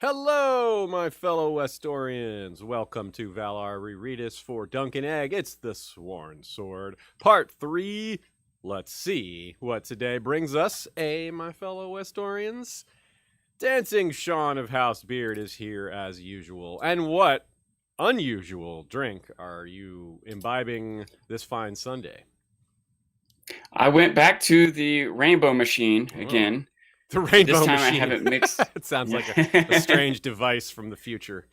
Hello, my fellow Westorians. Welcome to Valar Rereadis for Duncan Egg. It's the Sworn Sword, Part 3. Let's see what today brings us, my fellow Westorians. Dancing Sean of House Beard is here as usual. And what unusual drink are you imbibing this fine Sunday? I went back to the rainbow machine again. The rainbow This time machine. I haven't mixed. It sounds like a strange device from the future.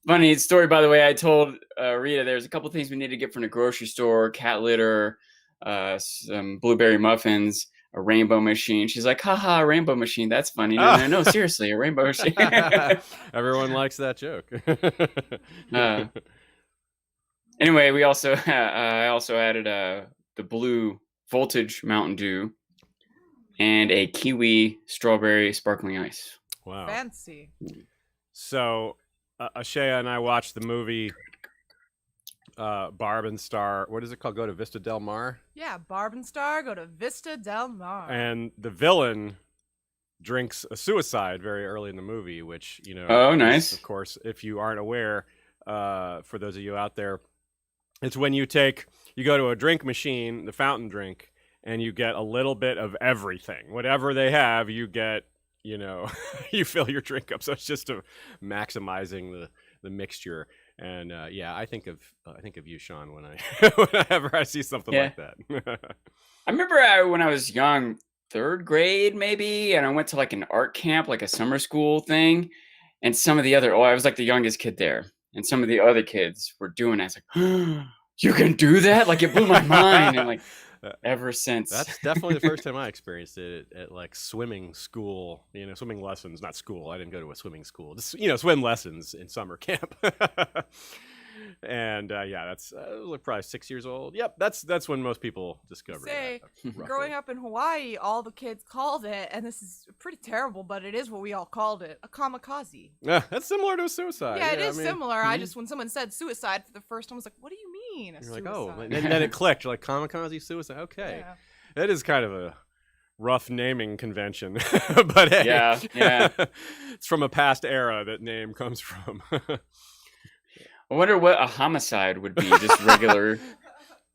Funny story, by the way. I told Rita there's a couple things we need to get from the grocery store: cat litter, some blueberry muffins, a rainbow machine. She's like, "Haha, rainbow machine. That's funny." No, seriously, a rainbow machine. Everyone likes that joke. Anyway, we also I also added the blue voltage Mountain Dew and a kiwi strawberry sparkling ice. Wow. Fancy. So, Ashaya and I watched the movie Barb and Star. What is it called? Go to Vista Del Mar? Yeah, Barb and Star go to Vista Del Mar. And the villain drinks a suicide very early in the movie, which, Oh, nice. Of course, if you aren't aware, for those of you out there, it's when you go to a drink machine, the fountain drink, and you get a little bit of everything. Whatever they have, you get, you fill your drink up. So it's just maximizing the mixture. And I think of you, Sean, when whenever I see something like that. I remember when I was young, 3rd grade maybe, and I went to like an art camp, like a summer school thing, and some of the other I was like the youngest kid there, and some of the other kids were doing it. I was like, you can do that? Like, it blew my mind. And like, ever since. That's definitely the first time I experienced it at like swimming school, swimming lessons, not school. I didn't go to a swimming school, just, swim lessons in summer camp. And that's probably 6 years old. Yep. That's when most people discover Say, that. growing up in Hawaii, all the kids called it, and this is pretty terrible, but it is what we all called it, a kamikaze. Yeah, that's similar to a suicide. Yeah, it is similar. I just, when someone said suicide for the first time, I was like, what do you mean? You're like, oh, and then it clicked. You're like, kamikaze suicide. Okay. Yeah. That is kind of a rough naming convention. But hey, yeah. It's from a past era that name comes from. I wonder what a homicide would be. Just regular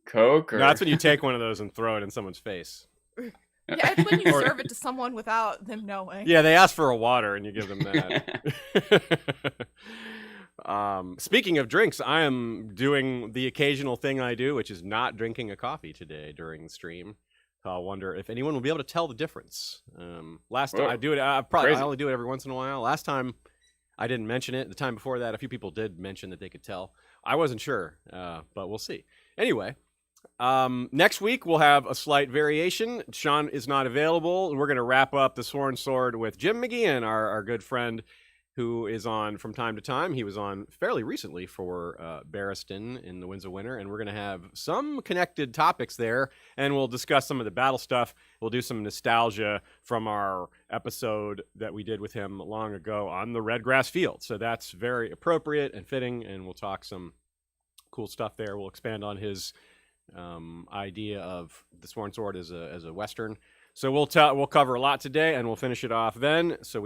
Coke? Or... No, that's when you take one of those and throw it in someone's face. Yeah, it's when you serve it to someone without them knowing. Yeah, they ask for a water and you give them that. Speaking of drinks, I am doing the occasional thing I do, which is not drinking a coffee today during the stream. I wonder if anyone will be able to tell the difference. Last time I do it, I only do it every once in a while. Last time I didn't mention it. The time before that, a few people did mention that they could tell. I wasn't sure, but we'll see. Anyway, next week we'll have a slight variation. Sean is not available. We're going to wrap up the Sworn Sword with Jim McGeehan, our good friend, who is on from time to time. He was on fairly recently for Barristan in the Winds of Winter, and we're going to have some connected topics there, and we'll discuss some of the battle stuff. We'll do some nostalgia from our episode that we did with him long ago on the Redgrass Field. So that's very appropriate and fitting, and we'll talk some cool stuff there. We'll expand on his idea of the Sworn Sword as a Western. So we'll cover a lot today, and we'll finish it off then. So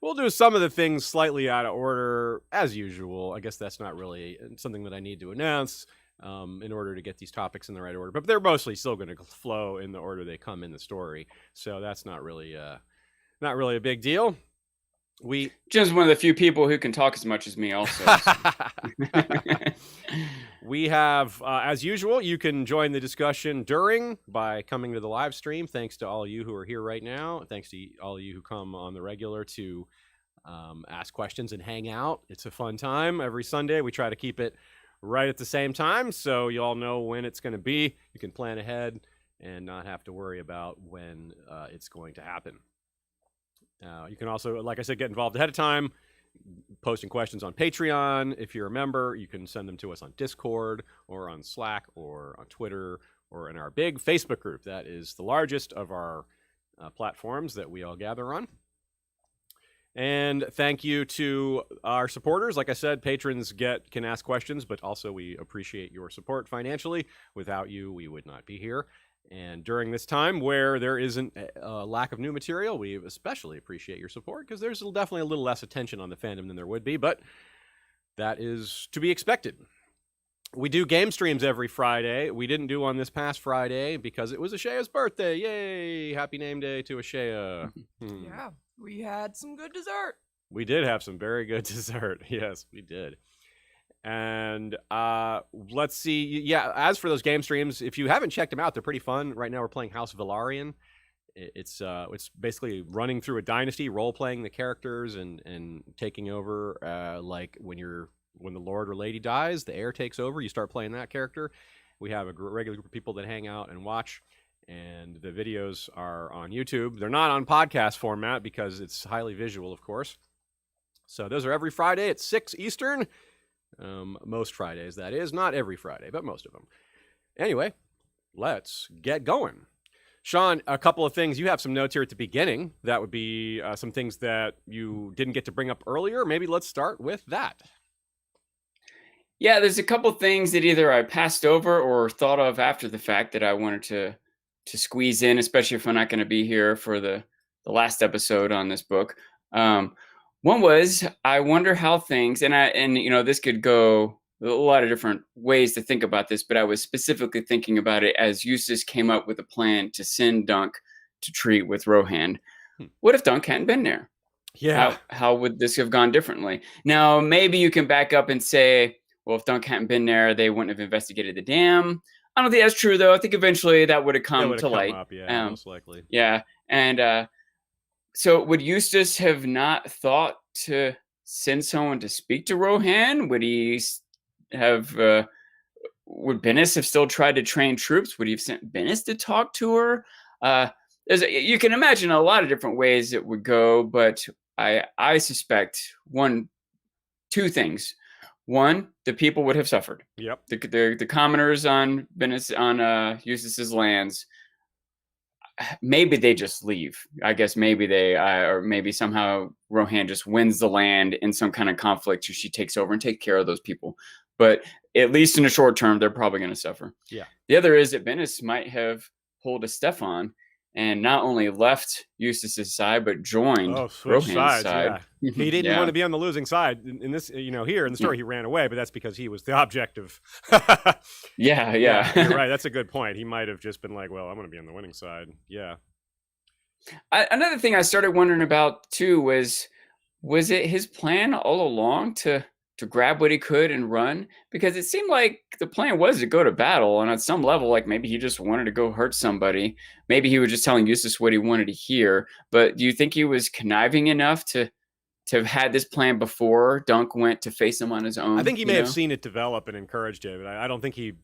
we'll do some of the things slightly out of order, as usual. I guess that's not really something that I need to announce in order to get these topics in the right order. But they're mostly still going to flow in the order they come in the story. So that's not really a big deal. Jim's one of the few people who can talk as much as me also. We have, as usual, you can join the discussion by coming to the live stream. Thanks to all of you who are here right now. Thanks to all of you who come on the regular to ask questions and hang out. It's a fun time. Every Sunday, we try to keep it right at the same time, so you all know when it's going to be. You can plan ahead and not have to worry about when it's going to happen. You can also, like I said, get involved ahead of time, posting questions on Patreon. If you're a member, you can send them to us on Discord or on Slack or on Twitter or in our big Facebook group. That is the largest of our platforms that we all gather on. And thank you to our supporters. Like I said, patrons can ask questions, but also we appreciate your support financially. Without you, we would not be here. And during this time where there isn't a lack of new material, we especially appreciate your support because there's definitely a little less attention on the fandom than there would be, but that is to be expected. We do game streams every Friday. We didn't do one this past Friday because it was Ashea's birthday. Yay! Happy name day to Ashea. Yeah, we had some good dessert. We did have some very good dessert. Yes, we did. And let's see. Yeah, as for those game streams, if you haven't checked them out, they're pretty fun. Right now we're playing House Valarian. It's basically running through a dynasty, role-playing the characters and taking over. Like when the lord or lady dies, the heir takes over. You start playing that character. We have a regular group of people that hang out and watch. And the videos are on YouTube. They're not on podcast format because it's highly visual, of course. So those are every Friday at 6 Eastern. Most Fridays, that is. Not every Friday, but most of them. Anyway, let's get going. Sean, a couple of things. You have some notes here at the beginning. That would be some things that you didn't get to bring up earlier. Maybe let's start with that. Yeah, there's a couple things that either I passed over or thought of after the fact that I wanted to squeeze in, especially if I'm not going to be here for the last episode on this book. One was, I wonder how things, and this could go a lot of different ways to think about this, but I was specifically thinking about it as Eustace came up with a plan to send Dunk to treat with Rohan. What if Dunk hadn't been there? Yeah. How would this have gone differently? Now, maybe you can back up and say, well, if Dunk hadn't been there, they wouldn't have investigated the dam. I don't think that's true, though. I think eventually that would have come to light. Up, yeah, most likely. Yeah, and so would Eustace have not thought to send someone to speak to Rohan? Would he have? Would Bennis have still tried to train troops? Would he have sent Bennis to talk to her? You can imagine a lot of different ways it would go, but I suspect two things. One, the people would have suffered. Yep. The commoners on Eustace's lands. Maybe they just leave. I guess maybe they, or maybe somehow Rohan just wins the land in some kind of conflict, so she takes over and takes care of those people. But at least in the short term, they're probably going to suffer. Yeah. The other is that Bennis might have pulled a Stefan and not only left Eustace's side, but joined Rohan's side. Yeah. He didn't want to be on the losing side. In this, here in the story, he ran away, but that's because he was the object of. Yeah. You're right. That's a good point. He might have just been like, well, I'm going to be on the winning side. Yeah. Another thing I started wondering about, too, was it his plan all along to grab what he could and run? Because it seemed like the plan was to go to battle, and at some level, like maybe he just wanted to go hurt somebody. Maybe he was just telling Eustace what he wanted to hear. But do you think he was conniving enough to have had this plan before Dunk went to face him on his own? I think he may have seen it develop and encouraged it. But I don't think he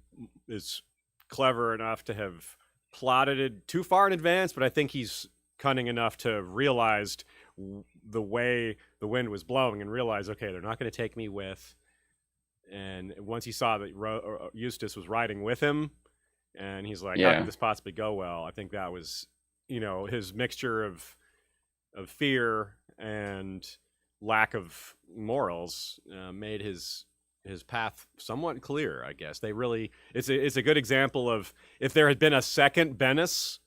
is clever enough to have plotted it too far in advance, but I think he's cunning enough to have realized the way the wind was blowing and realize, okay, they're not going to take me with. And once he saw that Eustace was riding with him, and he's like, how could this possibly go well? I think that was, his mixture of fear and lack of morals made his path somewhat clear, I guess. It's a good example of, if there had been a second Bennis,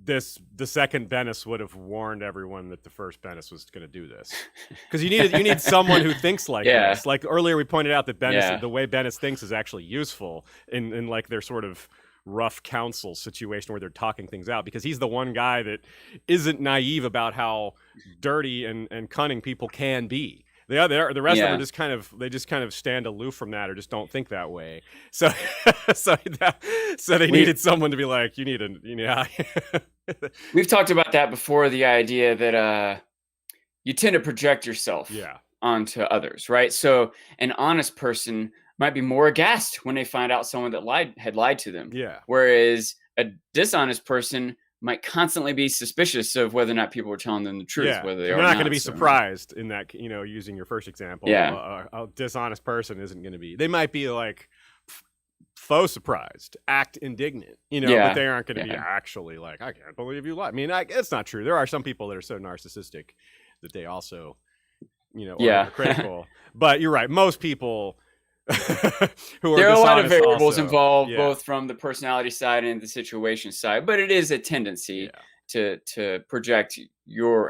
the second Bennis would have warned everyone that the first Bennis was going to do this, because you need someone who thinks like this. Like earlier, we pointed out that Bennis, the way Bennis thinks, is actually useful in like their sort of rough counsel situation where they're talking things out, because he's the one guy that isn't naive about how dirty and cunning people can be. The rest of them just kind of stand aloof from that, or just don't think that way. So they needed someone to be like, We've talked about that before. The idea that you tend to project yourself onto others, right? So an honest person might be more aghast when they find out someone that had lied to them. Yeah. Whereas a dishonest person might constantly be suspicious of whether or not people are telling them the truth. Yeah. Whether they're not going to be surprised in that, using your first example. Yeah. A dishonest person isn't going to be. They might be like faux surprised, act indignant, but they aren't going to be actually like, I can't believe you lied. I mean, it's not true. There are some people that are so narcissistic that they also, are critical. But you're right. Most people who are There are a lot of dishonest variables also. involved, Yeah. both from the personality side and the situation side, but it is a tendency to project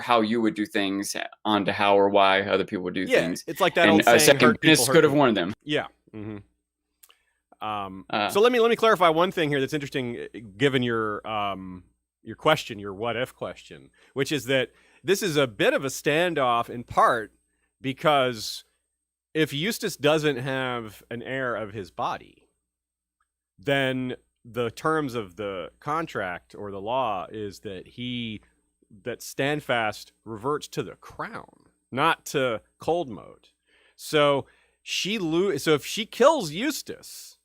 how you would do things onto how or why other people would do Yeah, things. it's like that And old a saying, second hurt people, witness hurt could have people. warned them. Yeah. Mm-hmm. Uh, So let me clarify one thing here that's interesting, given your question, your what if question, which is that this is a bit of a standoff in part because if Eustace doesn't have an heir of his body, then the terms of the contract or the law is that Standfast reverts to the crown, not to cold mode. So so if she kills Eustace,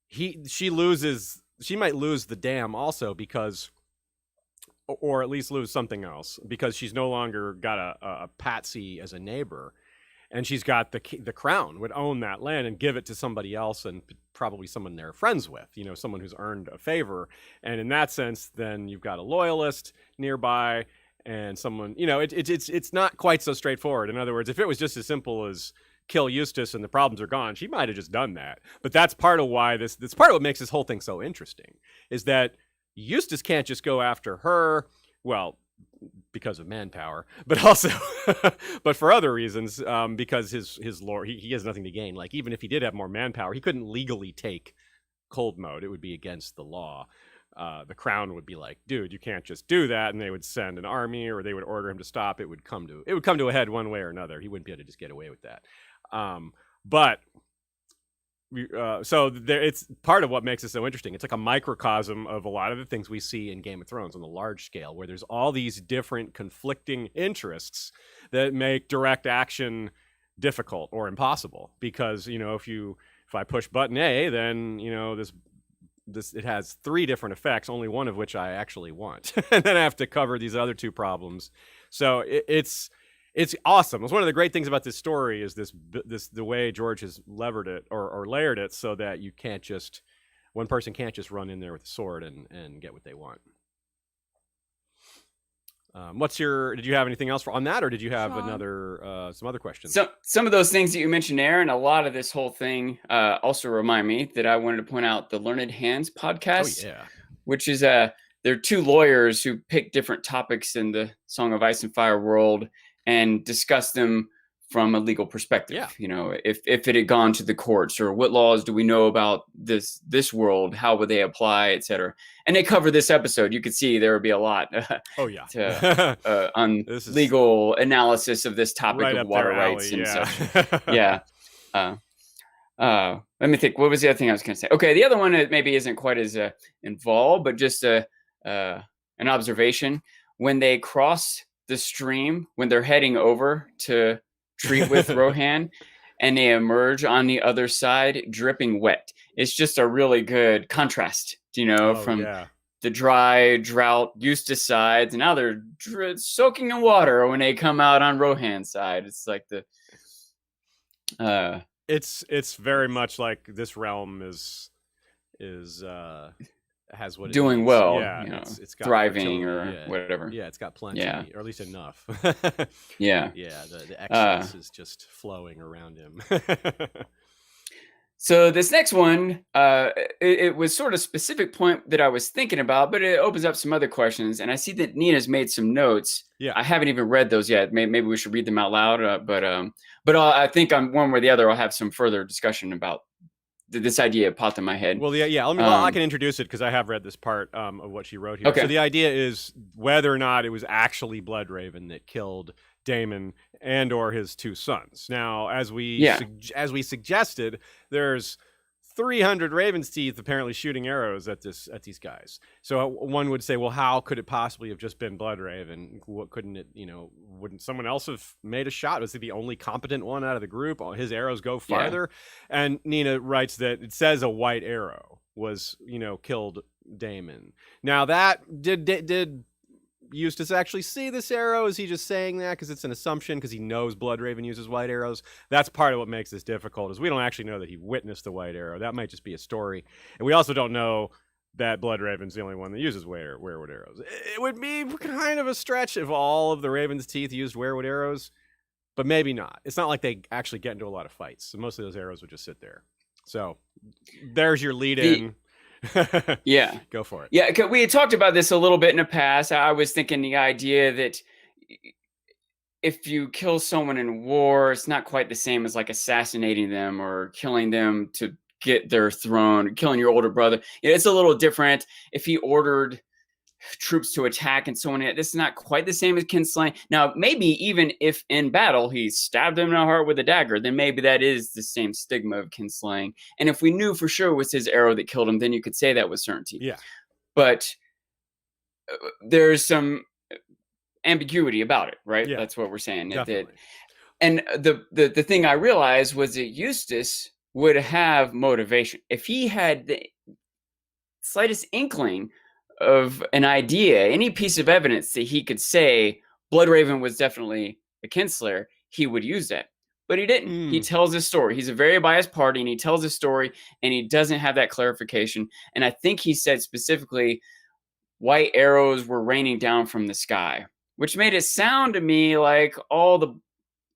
she might lose the dam also, because, or at least lose something else, because she's no longer got a patsy as a neighbor, and she's got the crown, would own that land and give it to somebody else, and probably someone they're friends with, someone who's earned a favor. And in that sense, then you've got a loyalist nearby and someone, it's not quite so straightforward. In other words, if it was just as simple as kill Eustace and the problems are gone, she might have just done that. But that's part of why that's part of what makes this whole thing so interesting, is that Eustace can't just go after her, well, because of manpower, but also but for other reasons, because his lore, he has nothing to gain. Like, even if he did have more manpower, he couldn't legally take cold mode. It would be against the law. The crown would be like, dude, you can't just do that, and they would send an army, or they would order him to stop. It would come to a head one way or another. He wouldn't be able to just get away with that. But so it's part of what makes it so interesting. It's like a microcosm of a lot of the things we see in Game of Thrones on the large scale, where there's all these different conflicting interests that make direct action difficult or impossible. Because if I push button A, then this it has 3 different effects, only one of which I actually want, and then I have to cover these other 2 problems. So it's awesome. It's one of the great things about this story is the way George has levered it or layered it, so that one person can't just run in there with a sword and get what they want. Did you have anything else on that, or did you have some other questions? So some of those things that you mentioned, Aaron, a lot of this whole thing also remind me that I wanted to point out the Learned Hands podcast, which is there are 2 lawyers who pick different topics in the Song of Ice and Fire world and discuss them from a legal perspective. If it had gone to the courts, or what laws do we know about this world, how would they apply, etc. And they cover this episode. You could see there would be a lot on legal analysis of this topic of water rights and such. Let me think. What was the other thing I was going to say? Okay, the other one maybe isn't quite as involved, but just an observation. When they cross the stream, when they're heading over to treat with Rohan, and they emerge on the other side dripping wet, it's just a really good contrast, from the dry drought Eustace side, and now they're soaking in water when they come out on Rohan's side. It's like it's very much like this realm is has what doing it well, it's got thriving or whatever. It's got plenty, or at least enough. The excess is just flowing around him. So this next one, it was sort of specific point that I was thinking about, but it opens up some other questions. And I see that Nina's made some notes. I haven't even read those yet. Maybe we should read them out loud. But I think on one way or the other, I'll have some further discussion about this idea popped in my head. Well, I can introduce it because I have read this part of what she wrote here. Okay. So the idea is whether or not it was actually Bloodraven that killed Daemon and or his 2 sons. Now, as we suggested, there's 300 Raven's Teeth apparently shooting arrows at these guys. So one would say, well, how could it possibly have just been Bloodraven? What couldn't it, wouldn't someone else have made a shot? Was he the only competent one out of the group? His arrows go farther. And Nina writes that it says a white arrow was, killed Daemon. Now that did Eustace actually see this arrow? Is he just saying that because it's an assumption because he knows Bloodraven uses white arrows? That's part of what makes this difficult, is we don't actually know that he witnessed the white arrow. That might just be a story. And we also don't know that Bloodraven's the only one that uses werewood arrows. It would be kind of a stretch if all of the Raven's Teeth used werewood arrows. but maybe not. It's not like they actually get into a lot of fights. So most of those arrows would just sit there. So there's your lead in. Yeah. Go for it. Yeah, we had talked about this a little bit in the past. I was thinking the idea that if you kill someone in war, it's not quite the same as like assassinating them or killing them to get their throne, killing your older brother. It's a little different. If he ordered troops to attack and so on, this is not quite the same as kinslaying. Now, maybe even if in battle he stabbed him in the heart with a dagger, then maybe that is the same stigma of kinslaying. And if we knew for sure it was his arrow that killed him, then you could say that with certainty. Yeah. But there's some ambiguity about it, right? Yeah, that's what we're saying. definitely. And the thing I realized was that Eustace would have motivation if he had the slightest inkling of an idea, any piece of evidence that he could say Bloodraven was definitely a kinslayer, he would use that. But he didn't. He tells his story. He's a very biased party, and he tells his story, and he doesn't have that clarification. And I think he said specifically white arrows were raining down from the sky, which made it sound to me like all the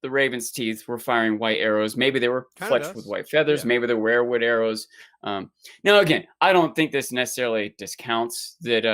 raven's teeth were firing white arrows. Maybe they were fletched with white feathers. Yeah. Maybe they were werewood arrows. Now, again, I don't think this necessarily discounts that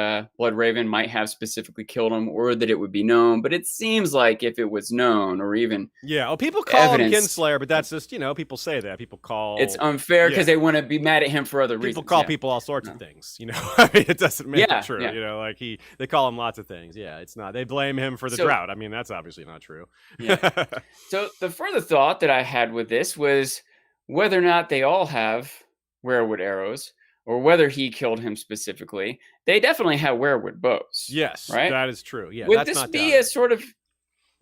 Bloodraven might have specifically killed him or that it would be known. But it seems like if it was known or even people call evidence, him kinslayer, but that's just, people say that. People call... It's unfair because they want to be mad at him for other reasons. People call people all sorts of things, I mean, it doesn't make it true, Yeah. like they call him lots of things. Yeah, it's not. They blame him for the drought. I mean, that's obviously not true. Yeah. So the further thought that I had with this was whether or not they all have werewood arrows or whether he killed him specifically. They definitely have werewood bows. Yes, right? That is true. Yeah, would that's this not be doubted.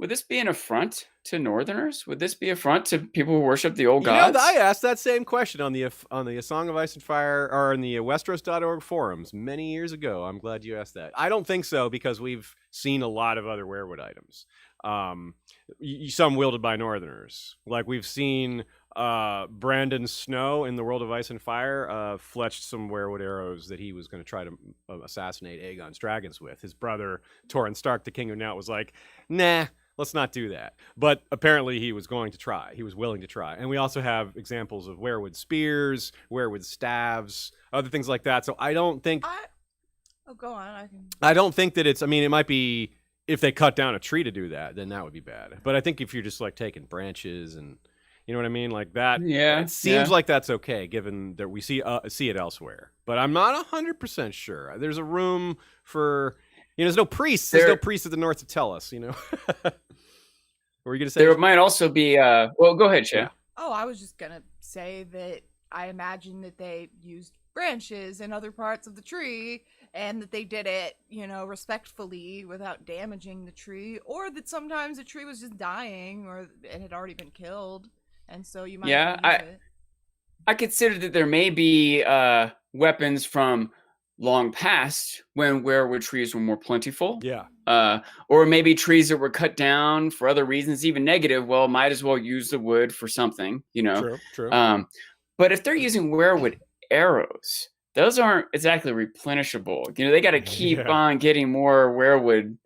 would this be an affront to Northerners? Would this be an affront to people who worship the old gods? I asked that same question on the Song of Ice and Fire or in the Westeros.org forums many years ago. I'm glad you asked that. I don't think so because we've seen a lot of other werewood items. Some wielded by Northerners. Like we've seen Brandon Snow in the World of Ice and Fire fletched some werewood arrows that he was going to try to assassinate Aegon's dragons with. His brother Torrhen Stark, the King of Now, was like, nah, let's not do that. But apparently he was going to try. He was willing to try. And we also have examples of werewood spears, werewood staves, other things like that. So I don't think... go on. I don't think that it's... I mean, it might be... If they cut down a tree to do that, then that would be bad. But I think if you're just like taking branches and... You know what I mean? Like that. Yeah. It seems like that's okay, given that we see it elsewhere. But I'm not 100% sure. There's a room for... there's no priests. There's no priests at the north to tell us, What were you going to say? There might also be... well, go ahead, Shay. Yeah. Oh, I was just going to say that I imagine that they used branches and other parts of the tree and that they did it, respectfully without damaging the tree, or that sometimes the tree was just dying or it had already been killed. And so you might use it. I consider that there may be weapons from long past when werewood trees were more plentiful. Yeah. Or maybe trees that were cut down for other reasons, even negative. Well, might as well use the wood for something, True. But if they're using werewood arrows, those aren't exactly replenishable. They got to keep on getting more werewood.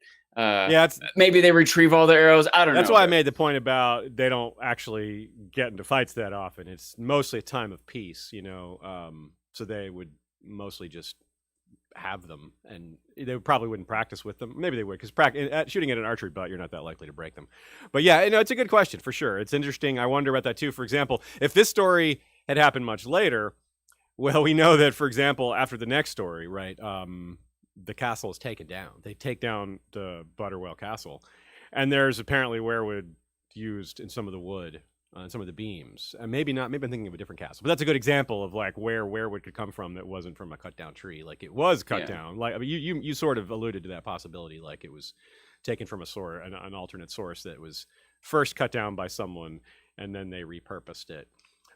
Maybe they retrieve all the arrows. I don't know. That's why I made the point about they don't actually get into fights that often. It's mostly a time of peace, so they would mostly just have them, and they probably wouldn't practice with them. Maybe they would, because shooting at an archery butt, you're not that likely to break them. But yeah, it's a good question for sure. It's interesting. I wonder about that too. For example, if this story had happened much later, well, we know that, for example, after the next story, right, the castle is taken down. They take down the Butterwell Castle, and there's apparently werewood used in some of the wood, some of the beams. And maybe not. Maybe I'm thinking of a different castle, but that's a good example of like where werewood could come from that wasn't from a cut down tree. Like it was cut down. Like I mean, you sort of alluded to that possibility, like it was taken from an alternate source that was first cut down by someone, and then they repurposed it.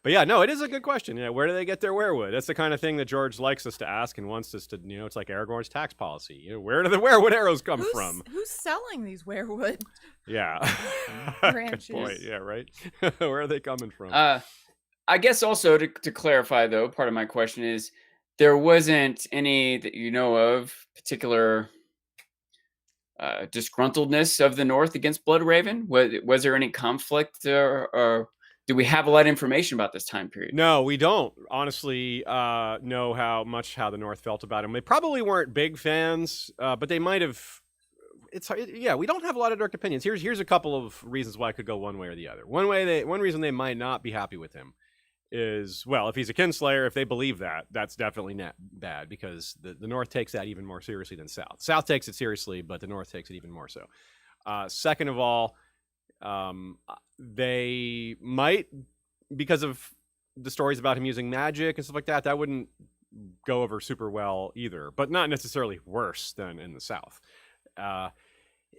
But yeah, no, it is a good question. Where do they get their werewood? That's the kind of thing that George likes us to ask and wants us to, it's like Aragorn's tax policy. Where do the werewood arrows come from? Who's selling these werewood? Yeah. Branches. Good point. Yeah, right. Where are they coming from? I guess also to clarify, though, part of my question is there wasn't any that you know of particular disgruntledness of the North against Bloodraven? Was there any conflict, or do we have a lot of information about this time period? No, we don't honestly know how the North felt about him. They probably weren't big fans, but they might have. It's hard, yeah. We don't have a lot of direct opinions. Here's a couple of reasons why it could go one way or the other. One reason they might not be happy with him is, well, if he's a kinslayer, if they believe that, that's definitely not bad, because the North takes that even more seriously than South. South takes it seriously, but the North takes it even more so. Second of all, they might, because of the stories about him using magic and stuff like that, that wouldn't go over super well either, but not necessarily worse than in the South.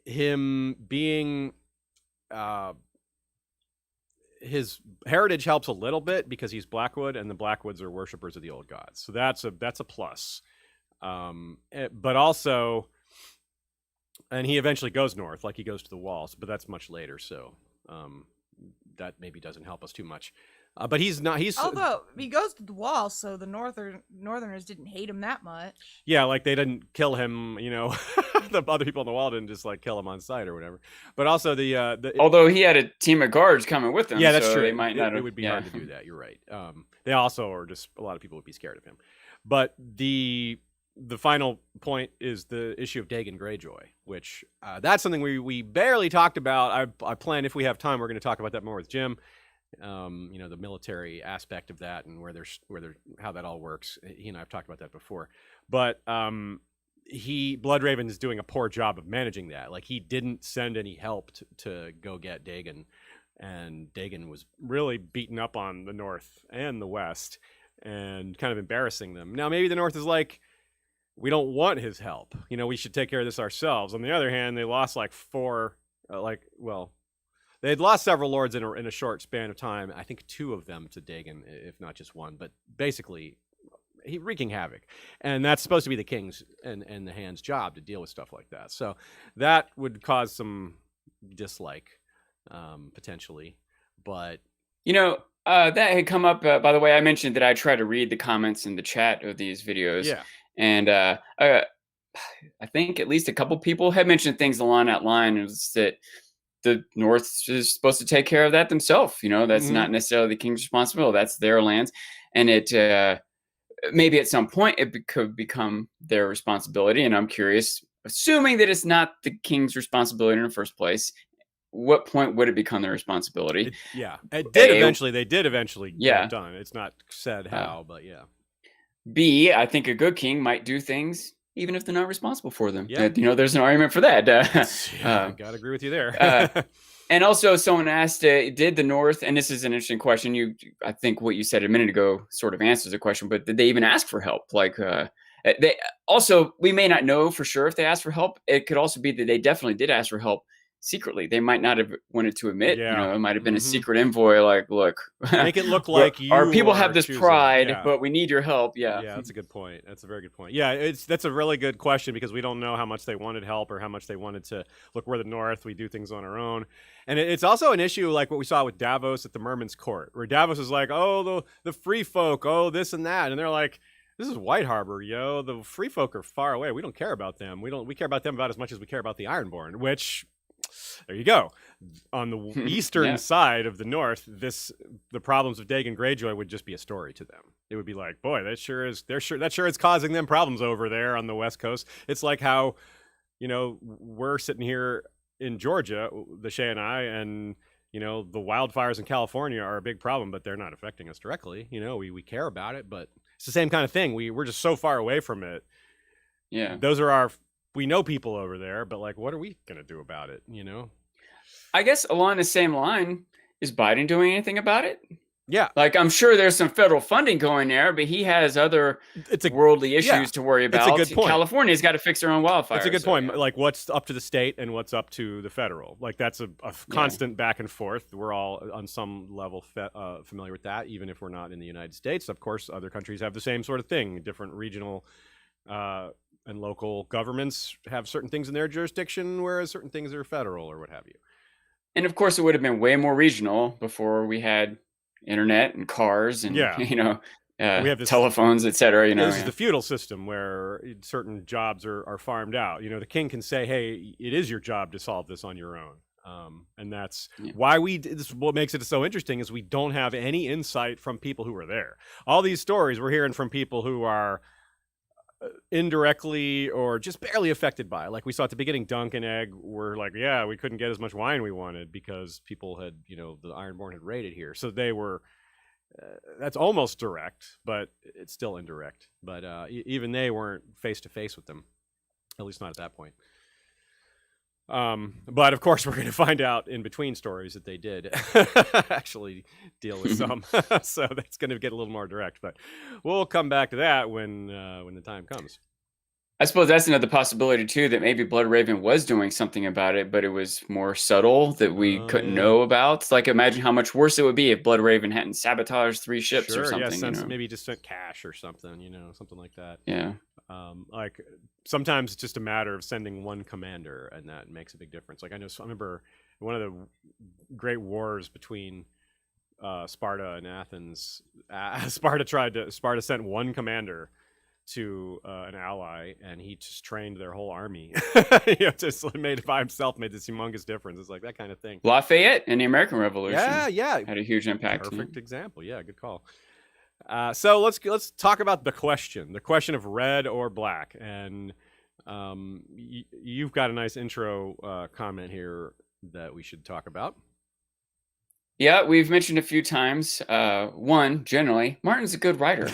Him being his heritage helps a little bit because he's Blackwood, and the Blackwoods are worshippers of the old gods, so that's a plus. But also, and he eventually goes north, like he goes to the walls, but that's much later, so that maybe doesn't help us too much. But he's although he goes to the wall, so the Northerners didn't hate him that much. Yeah, like they didn't kill him, the other people on the wall didn't just like kill him on sight or whatever. But also although he had a team of guards coming with him, yeah, that's so true. They might not. It would be hard to do that. You're right. They also are just, a lot of people would be scared of him. But the final point is the issue of Dagon Greyjoy, which that's something we barely talked about. I plan, if we have time, we're going to talk about that more with Jim. The military aspect of that and how that all works. He and I have talked about that before, but Bloodraven is doing a poor job of managing that. Like, he didn't send any help to go get Dagon, and Dagon was really beating up on the North and the West and kind of embarrassing them. Now, maybe the North is like, we don't want his help. We should take care of this ourselves. On the other hand, they lost they'd lost several lords in a short span of time. I think 2 of them to Dagon, if not just 1. But basically, he wreaking havoc. And that's supposed to be the king's and the hand's job to deal with stuff like that. So that would cause some dislike, potentially. But that had come up. By the way, I mentioned that I try to read the comments in the chat of these videos. Yeah. And I think at least a couple people had mentioned things along that line. Is that the North is supposed to take care of that themselves. That's not necessarily the king's responsibility. That's their lands. And it maybe at some point it could become their responsibility. And I'm curious, assuming that it's not the king's responsibility in the first place, what point would it become their responsibility? It did eventually. They did eventually get it done. It's not said how, but yeah. B, I think a good king might do things even if they're not responsible for them. Yeah. There's an argument for that. I gotta agree with you there. And also, someone asked, did the North, and this is an interesting question, I think what you said a minute ago sort of answers the question, but did they even ask for help? Like, they also, we may not know for sure if they asked for help. It could also be that they definitely did ask for help secretly. They might not have wanted to admit. It might have been a secret envoy, like, look, make it look like our people have this pride, yeah. but we need your help. Yeah, that's a good point. That's a very good point. Yeah, that's a really good question, because we don't know how much they wanted help or how much they wanted to look, we're the North, we do things on our own. And it's also an issue like what we saw with Davos at the Merman's Court, where Davos is like, oh, the free folk, oh, this and that, and they're like, this is White Harbor, yo. The free folk are far away. We don't care about them. We care about them about as much as we care about the Ironborn, which, there you go. On the eastern side of the North, the problems of Dagon Greyjoy would just be a story to them. It would be like, boy, that sure is causing them problems over there on the West Coast. It's like how, we're sitting here in Georgia, the Shay and I, and the wildfires in California are a big problem, but they're not affecting us directly. We care about it, but it's the same kind of thing. We're just so far away from it. Yeah. We know people over there, but like, what are we going to do about it? I guess along the same line, is Biden doing anything about it? Yeah. Like, I'm sure there's some federal funding going there, but he has other worldly issues to worry about. It's a good point. California's got to fix their own wildfires. It's a good point. Like, what's up to the state and what's up to the federal? Like, that's a constant back and forth. We're all on some level familiar with that, even if we're not in the United States. Of course, other countries have the same sort of thing. Different regional and local governments have certain things in their jurisdiction, whereas certain things are federal or what have you. And of course, it would have been way more regional before we had internet and cars and We have this telephones, etc. You know, this is the feudal system where certain jobs are farmed out. The king can say, "Hey, it is your job to solve this on your own," and that's why this is what makes it so interesting is we don't have any insight from people who were there. All these stories we're hearing from people who are indirectly or just barely affected by it. Like we saw at the beginning, Dunk and Egg were like, yeah, we couldn't get as much wine we wanted because people had, the Ironborn had raided here. So they were, that's almost direct, but it's still indirect. But even they weren't face to face with them, at least not at that point. But of course, we're going to find out in between stories that they did actually deal with some. So that's going to get a little more direct. But we'll come back to that when the time comes. I suppose that's another possibility too, that maybe Bloodraven was doing something about it, but it was more subtle that we couldn't know about. Like, imagine how much worse it would be if Bloodraven hadn't sabotaged 3 ships or something. Yeah, maybe just sent cash or something, something like that. Yeah. Like sometimes it's just a matter of sending one commander, and that makes a big difference. Like I remember one of the great wars between Sparta and Athens. Sparta sent one commander to an ally, and he just trained their whole army. Just made it by himself, made this humongous difference. It's like that kind of thing. Lafayette in the American Revolution. Yeah, had a huge impact. Perfect example. Yeah, good call. So let's talk about the question of red or black, and you've got a nice intro comment here that we should talk about. Yeah, we've mentioned a few times. One, generally, Martin's a good writer.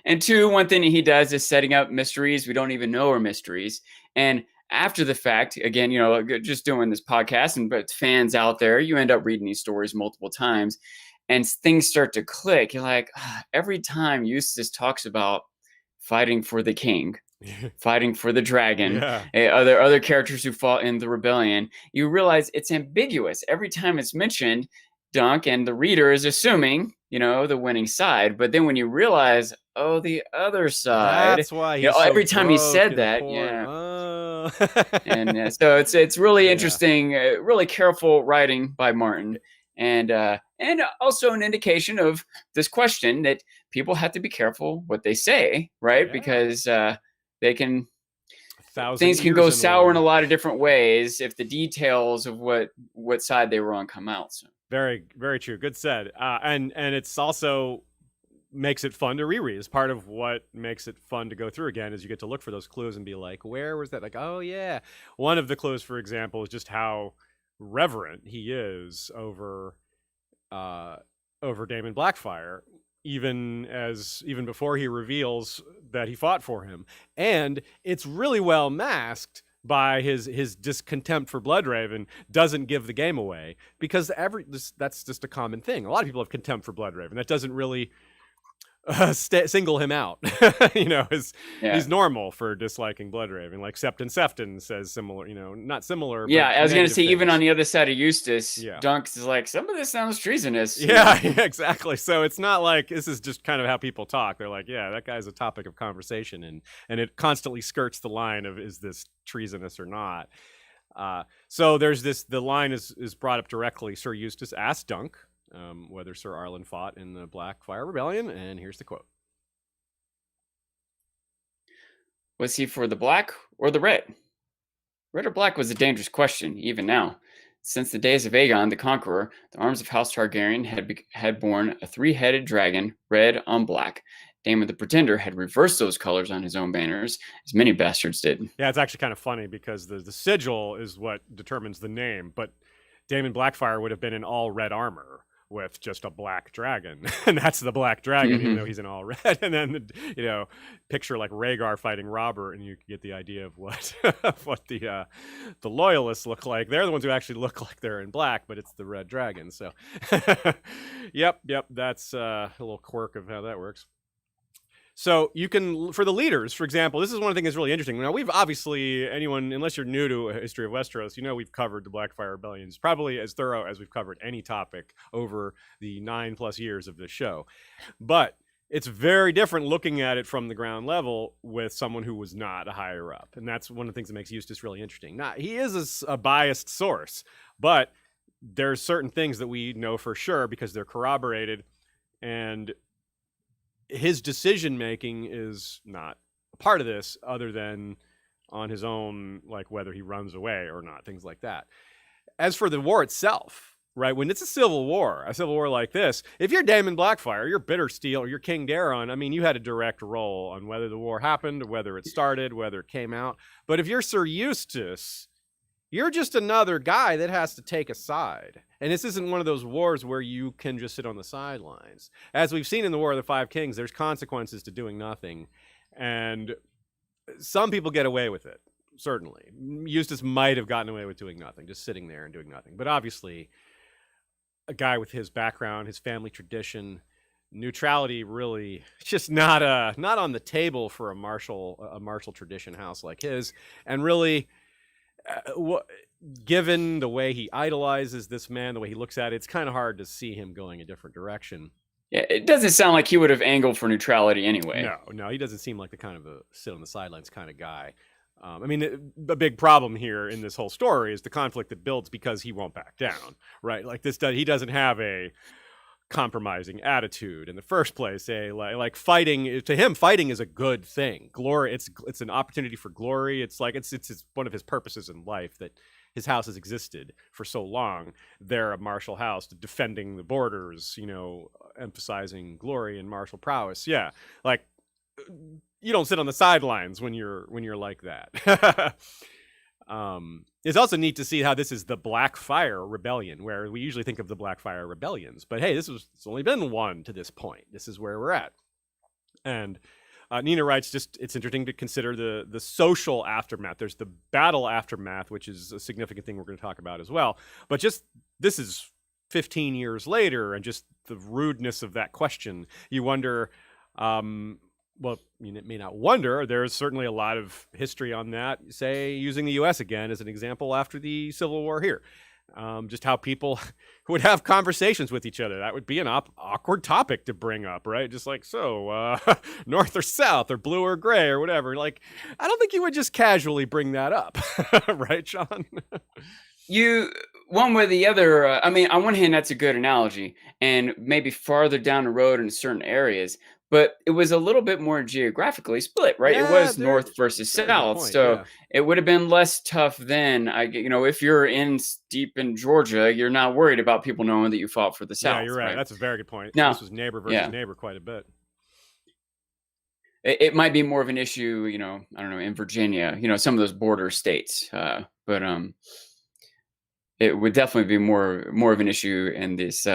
And 2, one thing he does is setting up mysteries we don't even know are mysteries. And after the fact, again, just doing this podcast, but fans out there, you end up reading these stories multiple times, and things start to click. You're like, every time Eustace talks about fighting for the king, fighting for the dragon, other characters who fought in the rebellion, you realize it's ambiguous. Every time it's mentioned, Dunk and the reader is assuming, the winning side. But then when you realize, the other side, that's why every time he said that, and so it's really interesting, really careful writing by Martin. And also an indication of this question that people have to be careful what they say, right? Yeah. Because things can go sour in a lot of different ways if the details of what side they were on come out. So. Very, very true. Good said. And it's also makes it fun to reread. It's part of what makes it fun to go through again is you get to look for those clues and be like, where was that? Like, oh yeah. One of the clues, for example, is just how reverent he is over Daemon Blackfire, even before he reveals that he fought for him. And it's really well masked by his discontempt for Bloodraven doesn't give the game away, because that's just a common thing. A lot of people have contempt for Bloodraven. That doesn't really single him out. He's normal for disliking Bloodraven. Like Sefton says similar, not similar. Yeah, I was going to say, even on the other side of Eustace, Dunk is like, some of this sounds treasonous. Yeah, exactly. So it's not like this is just kind of how people talk. They're like, yeah, that guy's a topic of conversation, and it constantly skirts the line of, is this treasonous or not? So there's the line is brought up directly. Sir Eustace asked Dunk whether Sir Arlen fought in the Blackfire Rebellion, and here's the quote. Was he for the black or the red? Red or black was a dangerous question, even now. Since the days of Aegon the Conqueror, the arms of House Targaryen had borne a 3-headed dragon, red on black. Daemon the Pretender had reversed those colors on his own banners, as many bastards did. Yeah, it's actually kind of funny, because the sigil is what determines the name, but Daemon Blackfire would have been in all red armor with just a black dragon, and that's the black dragon, even though he's in all red. And then picture like Rhaegar fighting Robert, and you get the idea of what the loyalists look like. They're the ones who actually look like they're in black, but it's the red dragon. So yep, that's a little quirk of how that works. So you can, for the leaders, for example, this is one thing that's really interesting. Now, we've obviously, unless you're new to a history of Westeros, we've covered the Blackfire Rebellions probably as thorough as we've covered any topic over the 9+ years of this show. But it's very different looking at it from the ground level with someone who was not a higher up. And that's one of the things that makes Eustace really interesting. Now, he is a biased source, but there's certain things that we know for sure because they're corroborated and his decision making is not a part of this, other than on his own, like whether he runs away or not, things like that. As for the war itself, right, when it's a civil war like this, if you're Daemon Blackfire, you're Bittersteel, or you're King Daeron, I mean, you had a direct role on whether the war happened, or whether it started, whether it came out. But if you're Sir Eustace, you're just another guy that has to take a side. And this isn't one of those wars where you can just sit on the sidelines. As we've seen in the War of the Five Kings, there's consequences to doing nothing. And some people get away with it, certainly. Eustace might have gotten away with doing nothing, just sitting there and doing nothing. But obviously, a guy with his background, his family tradition, neutrality really just not on the table for a martial tradition house like his. And really, given the way he idolizes this man, the way he looks at it, it's kind of hard to see him going a different direction. Yeah, it doesn't sound like he would have angled for neutrality anyway. No, he doesn't seem like the kind of a sit on the sidelines kind of guy. I mean, the big problem here in this whole story is the conflict that builds because he won't back down, right? Like he doesn't have a compromising attitude in the first place. Like fighting, to him, fighting is a good thing. Glory, it's an opportunity for glory. It's one of his purposes in life, that his house has existed for so long. They're a martial house, defending the borders, emphasizing glory and martial prowess. Yeah, like you don't sit on the sidelines when you're like that. It's also neat to see how this is the Blackfire Rebellion, where we usually think of the Blackfire rebellions. But hey, it's only been one to this point. This is where we're at. And Nina writes, it's interesting to consider the social aftermath. There's the battle aftermath, which is a significant thing we're going to talk about as well. But just this is 15 years later, and just the rudeness of that question. You wonder, well, you may not wonder, there's certainly a lot of history on that, say, using the U.S. again as an example after the Civil War here. Just how people would have conversations with each other. That would be an awkward topic to bring up, right? Just like, so, north or south, or blue or gray, or whatever. Like, I don't think you would just casually bring that up, right, Sean? One way or the other, I mean, on one hand, that's a good analogy, and maybe farther down the road in certain areas, but it was a little bit more geographically split, right? Yeah, it was north versus south, point, so yeah. it would have been less tough then. If you're deep in Georgia, you're not worried about people knowing that you fought for the south. Yeah, you're right. That's a very good point. Now, this was neighbor versus neighbor quite a bit. It might be more of an issue, I don't know, in Virginia, some of those border states, but it would definitely be more of an issue in this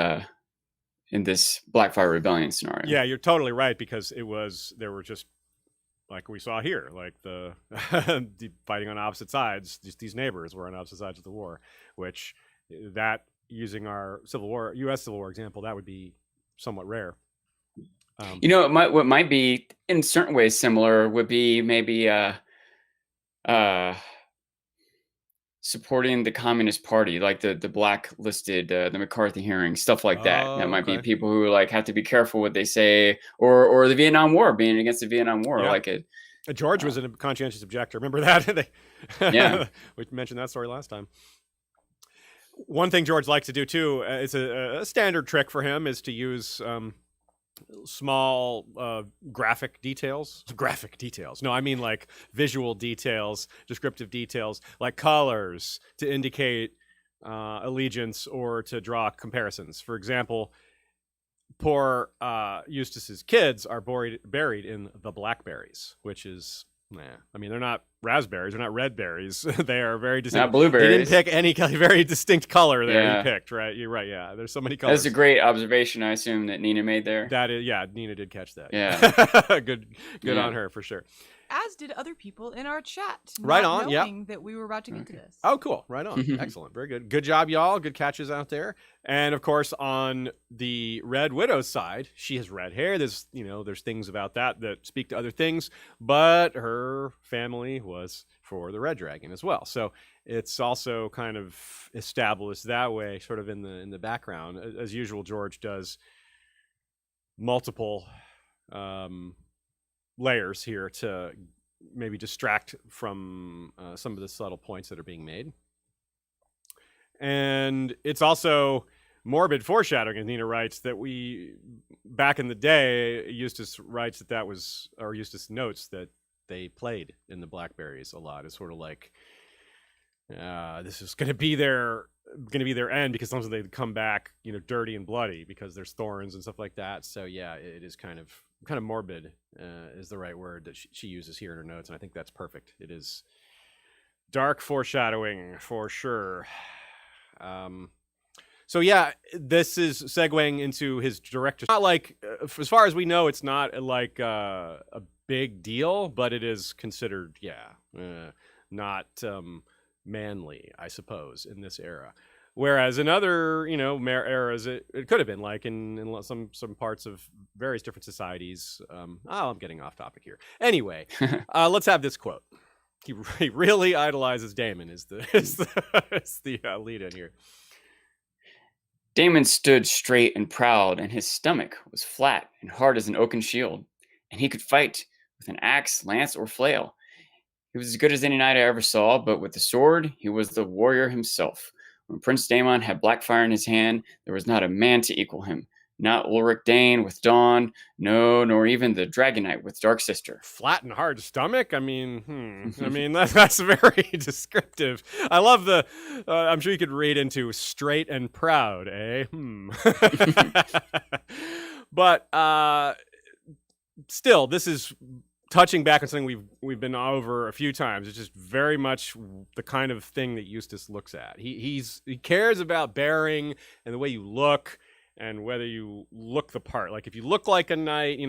Blackfire Rebellion scenario. Yeah, you're totally right, because there were just, like we saw here, like the fighting on opposite sides. These neighbors were on opposite sides of the war, which that, using our U.S. Civil War example, that would be somewhat rare. What might be in certain ways similar would be maybe supporting the Communist Party, like the blacklisted, the McCarthy hearings, stuff like that. That might be people who have to be careful what they say, or the Vietnam War, being against the Vietnam War, George was a conscientious objector. Remember that? Yeah, we mentioned that story last time. One thing George likes to do too, it's a standard trick for him, is to use small graphic details. No, I mean like visual details, descriptive details, like colors, to indicate allegiance or to draw comparisons. For example, poor Eustace's kids are buried in the blackberries, which is, I mean, they're not raspberries, they're not red berries. They are very distinct. Not blueberries. He didn't pick any very distinct color there. He picked, right? You're right. Yeah, there's so many colors. That's a great observation, I assume, that Nina made there. That is, yeah, Nina did catch that. Yeah. good on her, for sure. As did other people in our chat. Right on, knowing that we were about to get to this. Oh, cool. Right on. Excellent. Very good. Good job, y'all. Good catches out there. And of course, on the Red Widow's side, she has red hair. There's things about that speak to other things, but her family was for the Red Dragon as well. So it's also kind of established that way, sort of in the background. As usual, George does multiple layers here to maybe distract from some of the subtle points that are being made. And it's also morbid foreshadowing, as Nina writes, that we, back in the day, Eustace writes that was, or Eustace notes that they played in the Blackberries a lot. It's sort of like, this is going to be their end, because sometimes they come back, dirty and bloody because there's thorns and stuff like that. So yeah, it is kind of morbid, is the right word that she uses here in her notes, and I think that's perfect. It is dark foreshadowing for sure. So yeah, this is segueing into his director. Not like, as far as we know, it's not like a big deal, but it is considered, not manly, I suppose, in this era. Whereas in other, eras, it could have been, like in some parts of various different societies. I'm getting off topic here. Anyway, let's have this quote. He really idolizes Daemon is the lead in here. Daemon stood straight and proud, and his stomach was flat and hard as an oaken shield, and he could fight with an axe, lance, or flail. He was as good as any knight I ever saw, but with the sword, he was the warrior himself. When Prince Daemon had Blackfire in his hand, there was not a man to equal him. Not Ulrich Dane with Dawn, no, nor even the Dragonite with Dark Sister. Flat and hard stomach? I mean, that's very descriptive. I love the, I'm sure you could read into straight and proud, eh? But still, this is touching back on something we've been over a few times. It's just very much the kind of thing that Eustace looks at. He cares about bearing and the way you look, and whether you look the part. Like, if you look like a knight,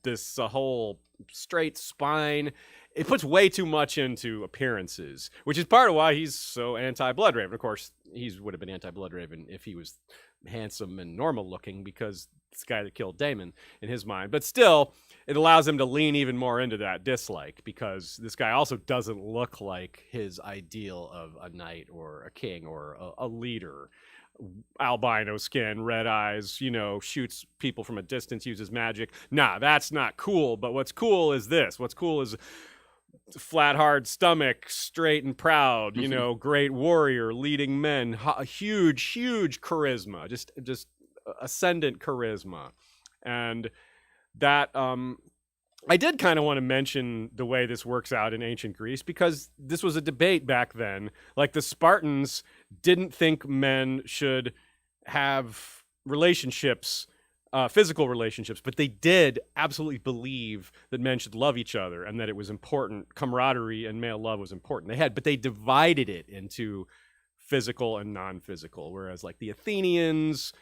this whole straight spine, it puts way too much into appearances, which is part of why he's so anti-Bloodraven. Of course, he would have been anti-Bloodraven if he was handsome and normal looking, because this guy that killed Daemon in his mind. But still, it allows him to lean even more into that dislike, because this guy also doesn't look like his ideal of a knight or a king or a leader. Albino skin, red eyes, shoots people from a distance, uses magic. Nah, that's not cool. But what's cool is this. What's cool is flat, hard stomach, straight and proud, great warrior, leading men, huge charisma, just ascendant charisma. And that, I did kind of want to mention the way this works out in ancient Greece, because this was a debate back then. Like, the Spartans didn't think men should have relationships, physical relationships, but they did absolutely believe that men should love each other, and that it was important. Camaraderie and male love was important. But they divided it into physical and non-physical, whereas like the Athenians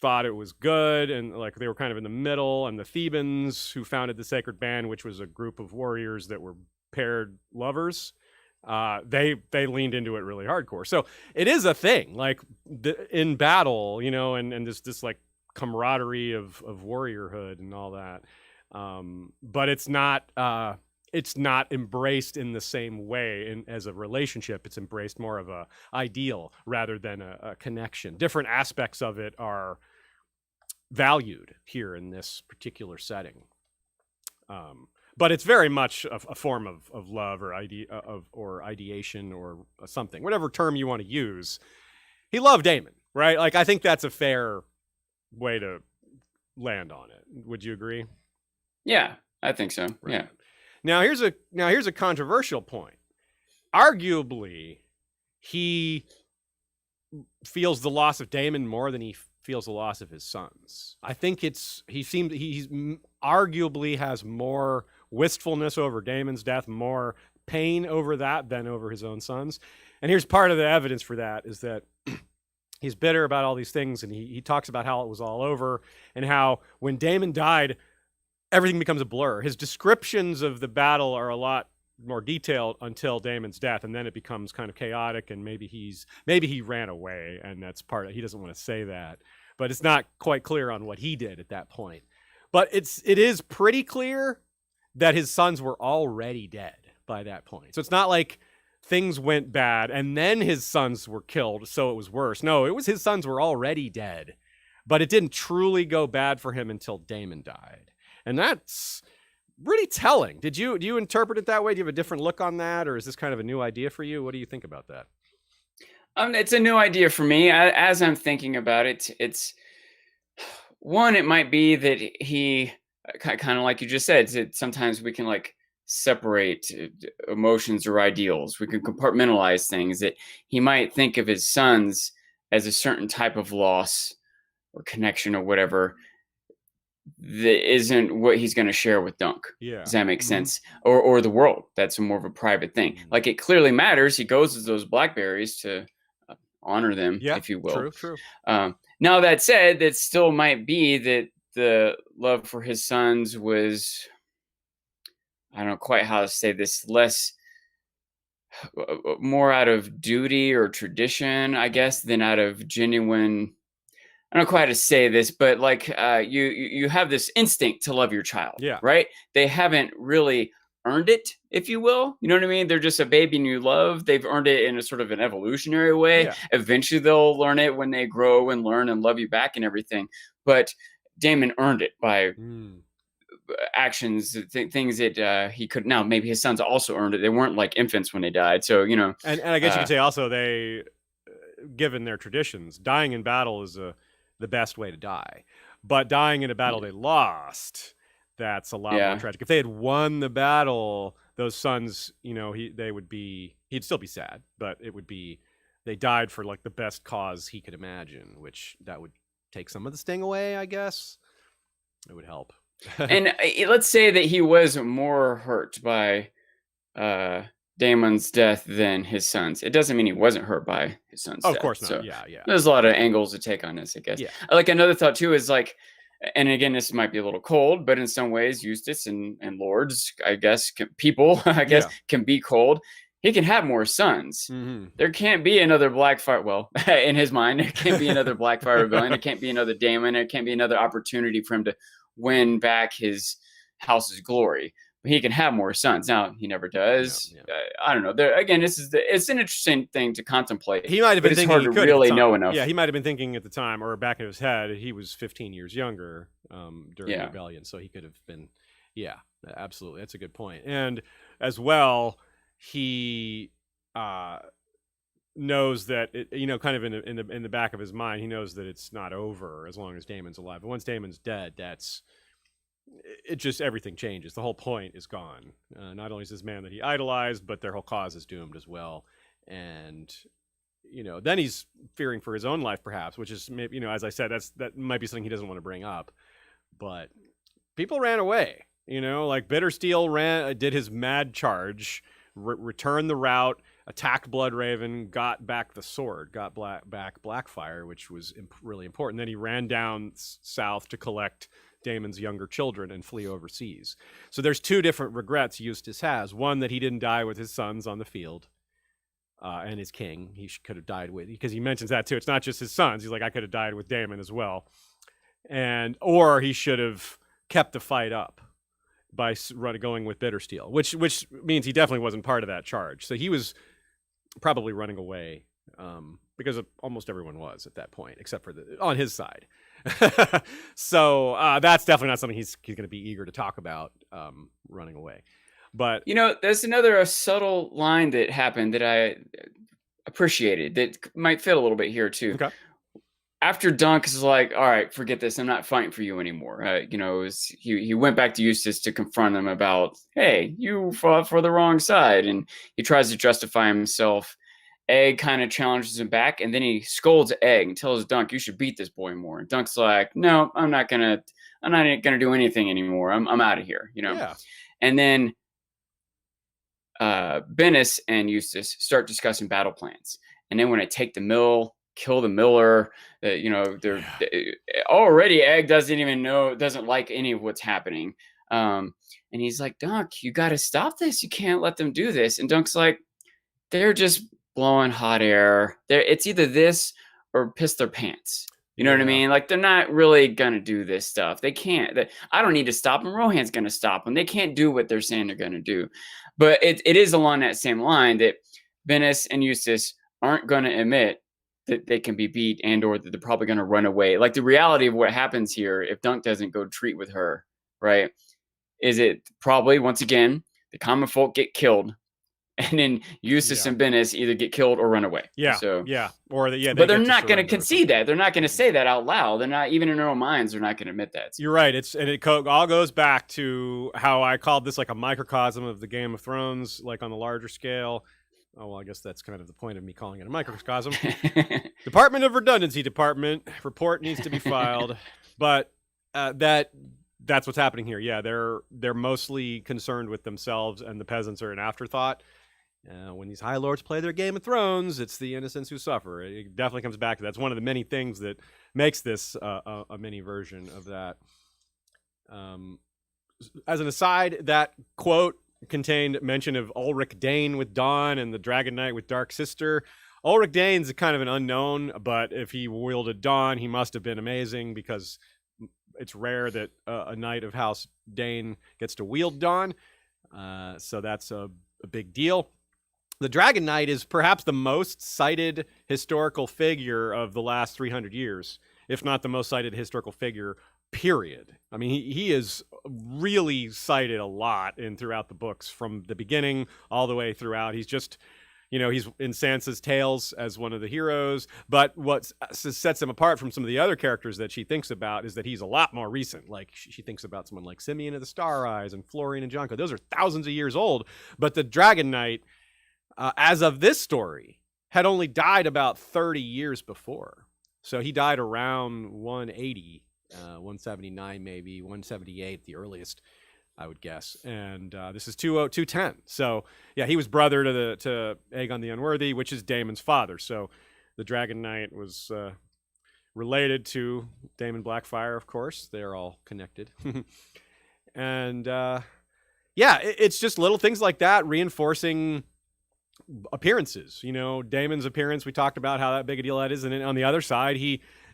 thought it was good, and like they were kind of in the middle, and the Thebans, who founded the Sacred Band, which was a group of warriors that were paired lovers, they leaned into it really hardcore. So it is a thing, like in battle, and this like camaraderie of warriorhood and all that. But it's not embraced in the same way as a relationship. It's embraced more of a ideal rather than a connection. Different aspects of it are valued here in this particular setting. But it's very much a form of love or ideation or something, whatever term you want to use. He loved Daemon, right? Like, I think that's a fair way to land on it. Would you agree? Yeah, I think so. Right. Yeah. Now here's a controversial point. Arguably, he feels the loss of Daemon more than he feels the loss of his sons. I think he arguably has more wistfulness over Daemon's death, more pain over that than over his own sons. And here's part of the evidence for that, is that he's bitter about all these things, and he talks about how it was all over, and how when Daemon died, everything becomes a blur. His descriptions of the battle are a lot more detailed until Daemon's death, and then it becomes kind of chaotic, and maybe he ran away, and that's part of, he doesn't want to say that, but it's not quite clear on what he did at that point. But it is pretty clear that his sons were already dead by that point. So it's not like things went bad and then his sons were killed, so it was worse. No, it was his sons were already dead, but it didn't truly go bad for him until Daemon died. And that's really telling. Do you interpret it that way? Do you have a different look on that, or is this kind of a new idea for you? What do you think about that? It's a new idea for me. As I'm thinking about it, it's one. It might be that he kind of like you just said. Sometimes we can like separate emotions or ideals. We can compartmentalize things. That he might think of his sons as a certain type of loss or connection or whatever that isn't what he's going to share with Dunk. Yeah. Does that make sense? Or the world. That's more of a private thing. Like it clearly matters. He goes to those blackberries to honor them, if you will. True. Now that said, that still might be that the love for his sons was, I don't know quite how to say this, more out of duty or tradition, I guess, than out of genuine. I don't know quite how to say this, but like you have this instinct to love your child, right? They haven't really earned it, if you will. You know what I mean? They're just a baby and you love. They've earned it in a sort of an evolutionary way. Yeah. Eventually they'll learn it when they grow and learn and love you back and everything. But Daemon earned it by actions, things that he could. Now, maybe his sons also earned it. They weren't like infants when they died. So, you know. And I guess you could say also they, given their traditions, dying in battle is the best way to die. But dying in a battle they lost, that's a lot more tragic. If they had won the battle, those sons, you know, he'd still be sad, but it would be, they died for like the best cause he could imagine, which that would take some of the sting away, I guess. It would help. And let's say that he was more hurt by Daemon's death than his sons. It doesn't mean he wasn't hurt by his son's death. Of course not. So yeah. There's a lot of angles to take on this, I guess. Yeah. Like another thought too is like, and again, this might be a little cold, but in some ways, Eustace and lords, I guess, people, can be cold. He can have more sons. There can't be another Blackfire. Well, in his mind, there can't be another Blackfire rebellion. There can't be another Daemon. There can't be another opportunity for him to win back his house's glory. But he can have more sons. Now he never does. I don't know. There again, it's an interesting thing to contemplate. He might have been thinking it's hard to really know enough. Yeah, he might have been thinking at the time, or back in his head, he was 15 years younger during the rebellion, so he could have been. Yeah, absolutely. That's a good point. And as well, he knows that kind of in the back of his mind, he knows that it's not over as long as Daemon's alive. But once Daemon's dead, it just, everything changes. The whole point is gone. Not only is this man that he idolized, but their whole cause is doomed as well. And then he's fearing for his own life, perhaps, which is maybe, as I said, that might be something he doesn't want to bring up. But people ran away. Like Bittersteel did his mad charge, returned the route, attacked Bloodraven, got back the sword, got back Blackfire, which was really important. Then he ran down south to collect Daemon's younger children and flee overseas. So there's two different regrets Eustace has. One, that he didn't die with his sons on the field and his king. He could have died with, because he mentions that too. It's not just his sons. He's like, I could have died with Daemon as well. Or he should have kept the fight up by going with Bittersteel, which means he definitely wasn't part of that charge. So he was probably running away because almost everyone was at that point, except for on his side. So that's definitely not something he's going to be eager to talk about, running away. But there's another subtle line that happened that I appreciated that might fit a little bit here too. Okay. After Dunk is like, all right, forget this. I'm not fighting for you anymore. He went back to Eustace to confront him about, hey, you fought for the wrong side. And he tries to justify himself. Egg kind of challenges him back, and then he scolds Egg and tells Dunk, you should beat this boy more. And Dunk's like, no, I'm not gonna do anything anymore. I'm out of here, Yeah. And then Bennis and Eustace start discussing battle plans. And then when I take the mill, kill the miller, they're already Egg doesn't like any of what's happening. And he's like, Dunk, you got to stop this. You can't let them do this. And Dunk's like, they're just blowing hot air. It's either this or piss their pants. You know what I mean? Like, they're not really gonna do this stuff. They can't. I don't need to stop them. Rohan's gonna stop them. They can't do what they're saying they're gonna do. But it is along that same line that Bennis and Eustace aren't gonna admit that they can be beat or that they're probably gonna run away. Like, the reality of what happens here, if Dunk doesn't go treat with her, right, is it probably, once again, the common folk get killed. and then Eustace Yeah. and Bennis either get killed or run away. Yeah. So Yeah. Or they but they're get not going to surrender or concede something. that. They're not going to say that out loud. They're not, even in their own minds, they're not going to admit that. You're right. It all goes back to how I called this like a microcosm of the Game of Thrones, like on the larger scale. Oh, well, I guess that's kind of the point of me calling it a microcosm. Department of Redundancy Department report needs to be filed, but that's what's happening here. Yeah, they're mostly concerned with themselves, and the peasants are an afterthought. When these high lords play their Game of Thrones, it's the innocents who suffer. It definitely comes back to that. That's one of the many things that makes this a mini version of that. As an aside, that quote contained mention of Ulrich Dane with Dawn and the Dragon Knight with Dark Sister. Ulrich Dane's kind of an unknown, but if he wielded Dawn, he must have been amazing, because it's rare that a knight of House Dane gets to wield Dawn. So that's a big deal. The Dragon Knight is perhaps the most cited historical figure of the last 300 years, if not the most cited historical figure, period. I mean, he is really cited a lot throughout the books, from the beginning all the way throughout. He's just, he's in Sansa's tales as one of the heroes, but what sets him apart from some of the other characters that she thinks about is that he's a lot more recent. Like, she thinks about someone like Simeon of the Star Eyes and Florian and Jonko. Those are thousands of years old, but the Dragon Knight, as of this story, had only died about 30 years before. So he died around 180, 179 maybe, 178 the earliest, I would guess. And this is 210. So yeah, he was brother to Aegon the Unworthy, which is Daemon's father. So the Dragon Knight was related to Daemon Blackfyre, of course. They're all connected. And it's just little things like that reinforcing appearances. Daemon's appearance, we talked about how that big a deal that is. And then on the other side,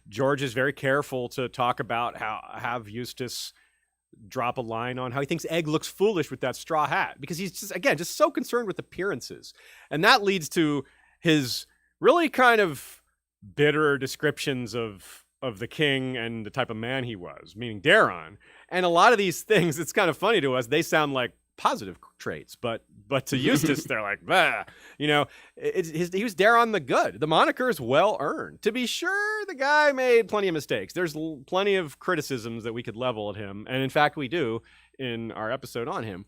George is very careful to talk about have Eustace drop a line on how he thinks Egg looks foolish with that straw hat, because he's just so concerned with appearances. And that leads to his really kind of bitter descriptions of the king and the type of man he was, meaning Daeron. And a lot of these things, it's kind of funny to us, they sound like positive traits, but to Eustace, they're like, bah. He was Daeron the Good. The moniker is well earned. To be sure, the guy made plenty of mistakes. There's plenty of criticisms that we could level at him, and in fact, we do in our episode on him.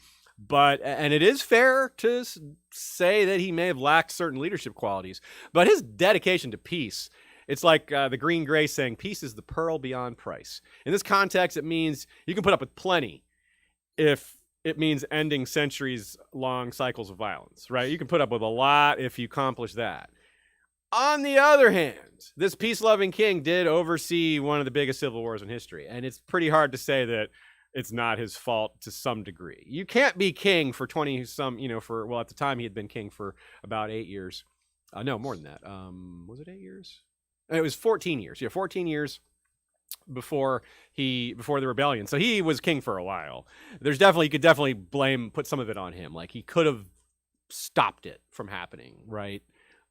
And it is fair to say that he may have lacked certain leadership qualities, but his dedication to peace, it's like the Green Gray saying, peace is the pearl beyond price. In this context, it means you can put up with plenty if it means ending centuries-long cycles of violence, right? You can put up with a lot if you accomplish that. On the other hand, this peace-loving king did oversee one of the biggest civil wars in history, and it's pretty hard to say that it's not his fault to some degree. You can't be king for 20-some, at the time he had been king for about 8 years. No, more than that. Was it 8 years? It was 14 years. Yeah, 14 years before the rebellion. So he was king for a while. You could definitely put some of it on him. Like, he could have stopped it from happening, right?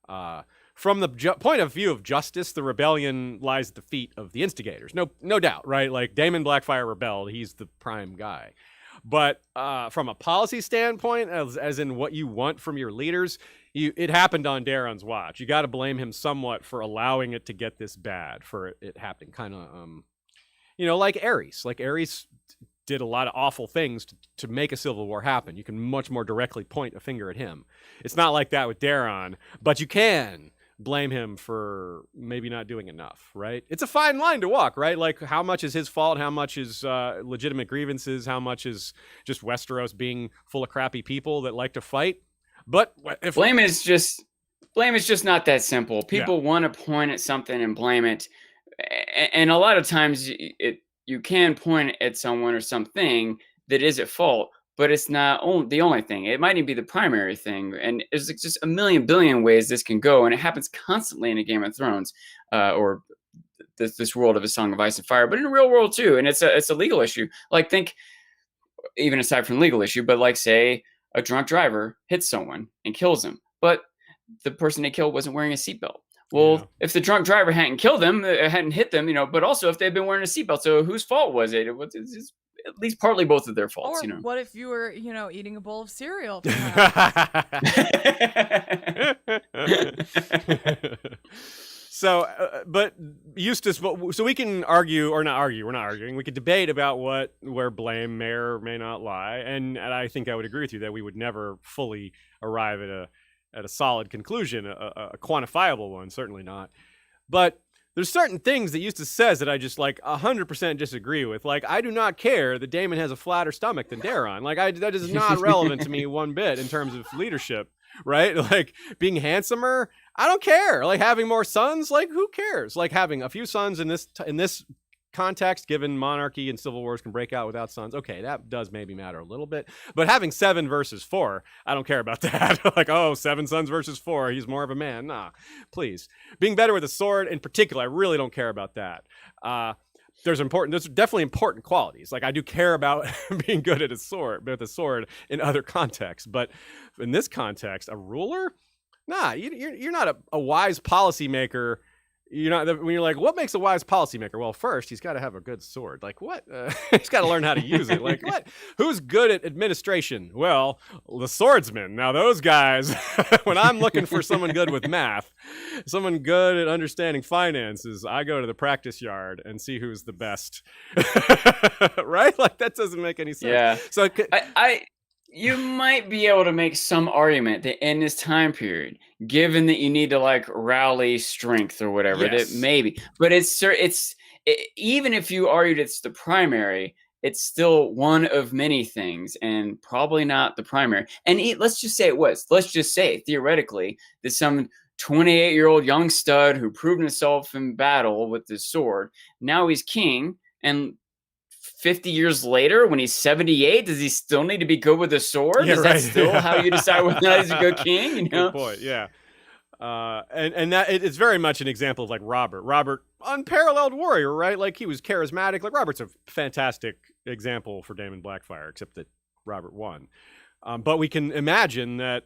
From the point of view of justice, the rebellion lies at the feet of the instigators. No doubt, right? Like, Daemon Blackfyre rebelled. He's the prime guy. But from a policy standpoint, as in what you want from your leaders, it happened on Daeron's watch. You got to blame him somewhat for allowing it to get this bad, for it happening. Kind of, like Aerys. Like, Aerys did a lot of awful things to make a civil war happen. You can much more directly point a finger at him. It's not like that with Daeron, but you can blame him for maybe not doing enough, right? It's a fine line to walk, right? Like, how much is his fault? How much is legitimate grievances? How much is just Westeros being full of crappy people that like to fight? But if blame is just not that simple. People want to point at something and blame it, and a lot of times you can point at someone or something that is at fault, but it's not the only thing. It might even be the primary thing, and there's just a million billion ways this can go, and it happens constantly in a Game of Thrones or this world of A Song of Ice and Fire, but in the real world too. And it's a legal issue. Like, think even aside from the legal issue, but like, say a drunk driver hits someone and kills him, but the person they killed wasn't wearing a seatbelt. Well, if the drunk driver hadn't killed them, hadn't hit them, but also if they'd been wearing a seatbelt, so whose fault was it? at least partly both of their faults, Or you know. what if you were, eating a bowl of cereal? perhaps? So, but Eustace, so we can argue, or not argue, we're not arguing, we could debate about where blame may or may not lie, and I think I would agree with you that we would never fully arrive at a solid conclusion, a quantifiable one, certainly not. But there's certain things that Eustace says that I just 100% disagree with. Like, I do not care that Daemon has a flatter stomach than Daeron. That is not relevant to me one bit in terms of leadership, right? Like, being handsomer, I don't care. Like, having more sons, who cares? Like, having a few sons in this context, given monarchy and civil wars can break out without sons, okay, that does maybe matter a little bit. But having 7 versus 4, I don't care about that. 7 sons versus 4, he's more of a man. Nah, please. Being better with a sword in particular, I really don't care about that. There's definitely important qualities. Like, I do care about being good at with a sword in other contexts. But in this context, a ruler? Nah, you're not a wise policymaker. You're not, when you're like, what makes a wise policymaker? Well, first, he's got to have a good sword. Like, what? He's got to learn how to use it. Like, what? Who's good at administration? Well, the swordsman. Now, those guys, when I'm looking for someone good with math, someone good at understanding finances, I go to the practice yard and see who's the best. Right? Like, that doesn't make any sense. Yeah. So you might be able to make some argument that in this time period, given that you need to rally strength or whatever, yes. that maybe, but even if you argued it's the primary, it's still one of many things and probably not the primary. And let's just say it was. Let's just say theoretically that some 28-year-old young stud who proved himself in battle with his sword, now he's king, and 50 years later, when he's 78, does he still need to be good with a sword? Yeah, Is right. that still how you decide whether or not he's a good king? You know? Good point. Yeah. And that it's very much an example of Robert, unparalleled warrior, right? Like, he was charismatic. Like, Robert's a fantastic example for Daemon Blackfire, except that Robert won. But we can imagine that.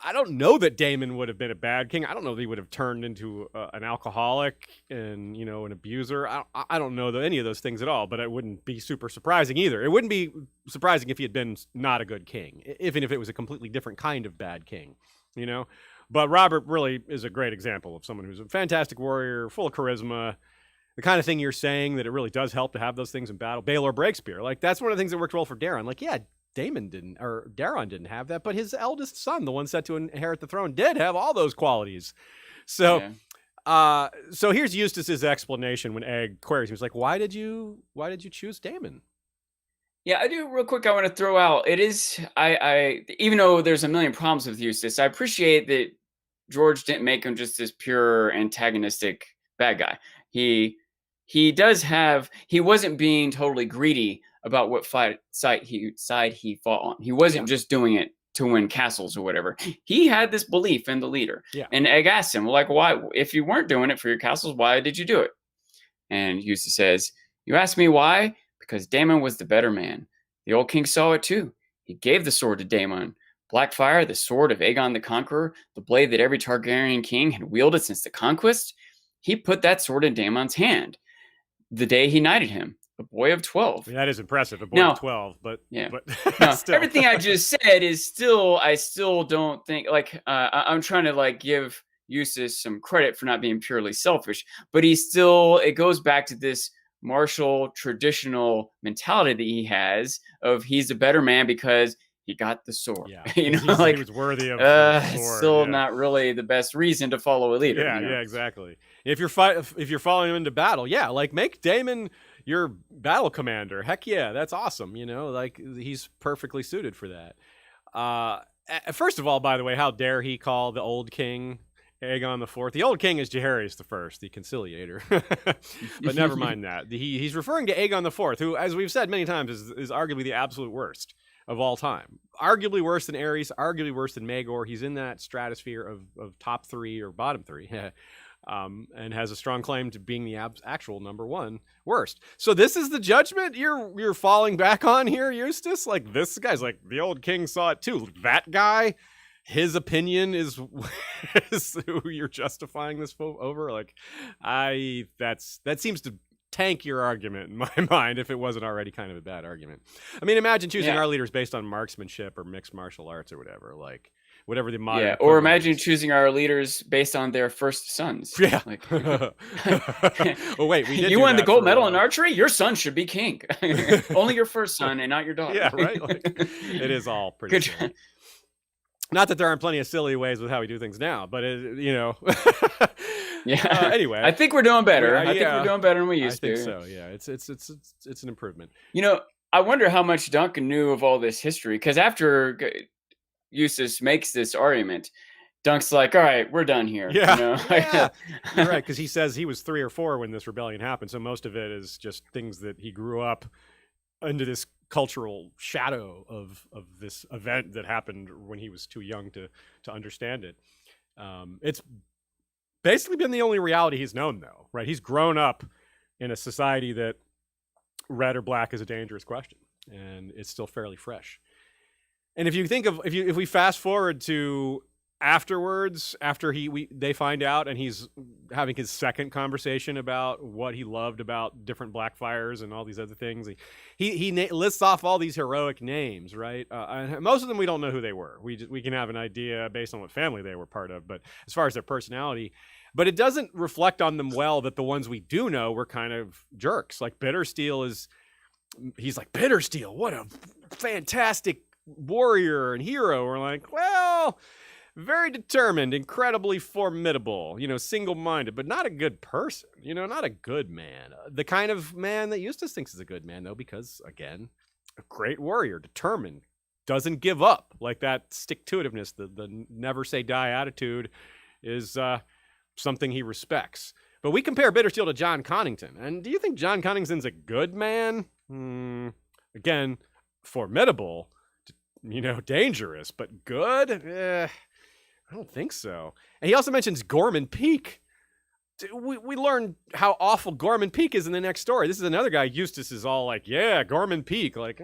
I don't know that Daemon would have been a bad king. I don't know that he would have turned into an alcoholic and, an abuser. I don't know any of those things at all, but it wouldn't be super surprising either. It wouldn't be surprising if he had been not a good king, even if it was a completely different kind of bad king, But Robert really is a great example of someone who's a fantastic warrior, full of charisma, the kind of thing you're saying that it really does help to have those things in battle. Baelor Breakspear, that's one of the things that worked well for Daeron. Like, yeah, Daemon Daeron didn't have that, but his eldest son, the one set to inherit the throne, did have all those qualities. So, so here's Eustace's explanation when Egg queries him. He's like, why did you choose Daemon? Yeah, I do real quick. I want to throw out, it is, I even though there's a million problems with Eustace, I appreciate that George didn't make him just this pure antagonistic bad guy. He wasn't being totally greedy about what side he fought on. He wasn't just doing it to win castles or whatever. He had this belief in the leader. Yeah. And Egg asked him, why, if you weren't doing it for your castles, why did you do it? And Eustace says, you asked me why? Because Daemon was the better man. The old king saw it too. He gave the sword to Daemon. Blackfire, the sword of Aegon the Conqueror, the blade that every Targaryen king had wielded since the conquest, he put that sword in Daemon's hand the day he knighted him. A boy of 12. That is impressive. A boy of 12, but yeah. But still. Everything I just said is still. I still don't think I'm trying to give Eustace some credit for not being purely selfish, but it goes back to this martial traditional mentality that he has of he's a better man because he got the sword. Yeah, he was worthy of the sword. It's still not really the best reason to follow a leader. Yeah, yeah, exactly. If you're following him into battle, make Daemon your battle commander. Heck yeah, that's awesome. He's perfectly suited for that. First of all, by the way, how dare he call the old king Aegon IV? The old king is Jaehaerys I, the conciliator. But never mind that. He's referring to Aegon IV, who, as we've said many times, is arguably the absolute worst of all time. Arguably worse than Aerys, arguably worse than Maegor. He's in that stratosphere of top 3 or bottom 3. And has a strong claim to being the actual number 1 worst. So this is the judgment you're falling back on here, Eustace? This guy's the old king saw it too. That guy, his opinion is who you're justifying this over? That seems to tank your argument in my mind if it wasn't already kind of a bad argument. I mean, imagine choosing our leaders based on marksmanship or mixed martial arts or whatever, like whatever the modern. Yeah, or imagine choosing our leaders based on their first sons. Yeah. Like, oh wait, we did. You won the gold medal in archery. Your son should be king. Only your first son and not your daughter. Yeah, right. Like, it is all pretty Good silly. Not that there aren't plenty of silly ways with how we do things now, but Yeah. Anyway, I think we're doing better. I think we're doing better than we used to. I think so. Yeah, it's an improvement. I wonder how much Duncan knew of all this history, because after Eustace makes this argument, Dunk's like, "All right, we're done here." Yeah, yeah. You're right, because he says he was 3 or 4 when this rebellion happened, so most of it is just things that he grew up under this cultural shadow of this event that happened when he was too young to understand it. It's basically been the only reality he's known, though, right? He's grown up in a society that red or black is a dangerous question, and it's still fairly fresh. And if you think of if we fast forward to afterwards, after they find out and he's having his second conversation about what he loved about different Blackfires and all these other things, he lists off all these heroic names, right? And most of them we don't know who they were. We can have an idea based on what family they were part of, but as far as their personality, but it doesn't reflect on them well that the ones we do know were kind of jerks. Like Bittersteel he's like, Bittersteel, what a fantastic warrior and hero. We're like, well, very determined, incredibly formidable, single-minded, but not a good person, not a good man. The kind of man that Eustace thinks is a good man, though, because, again, a great warrior, determined, doesn't give up. Like that stick-to-itiveness, the never-say-die attitude is something he respects. But we compare Bittersteel to John Connington. And do you think John Connington's a good man? Again, formidable, dangerous, but good? I don't think so. And he also mentions Gorman Peak. We learn how awful Gorman Peak is in the next story. This is another guy Eustace is all like, yeah, Gorman Peak. Like,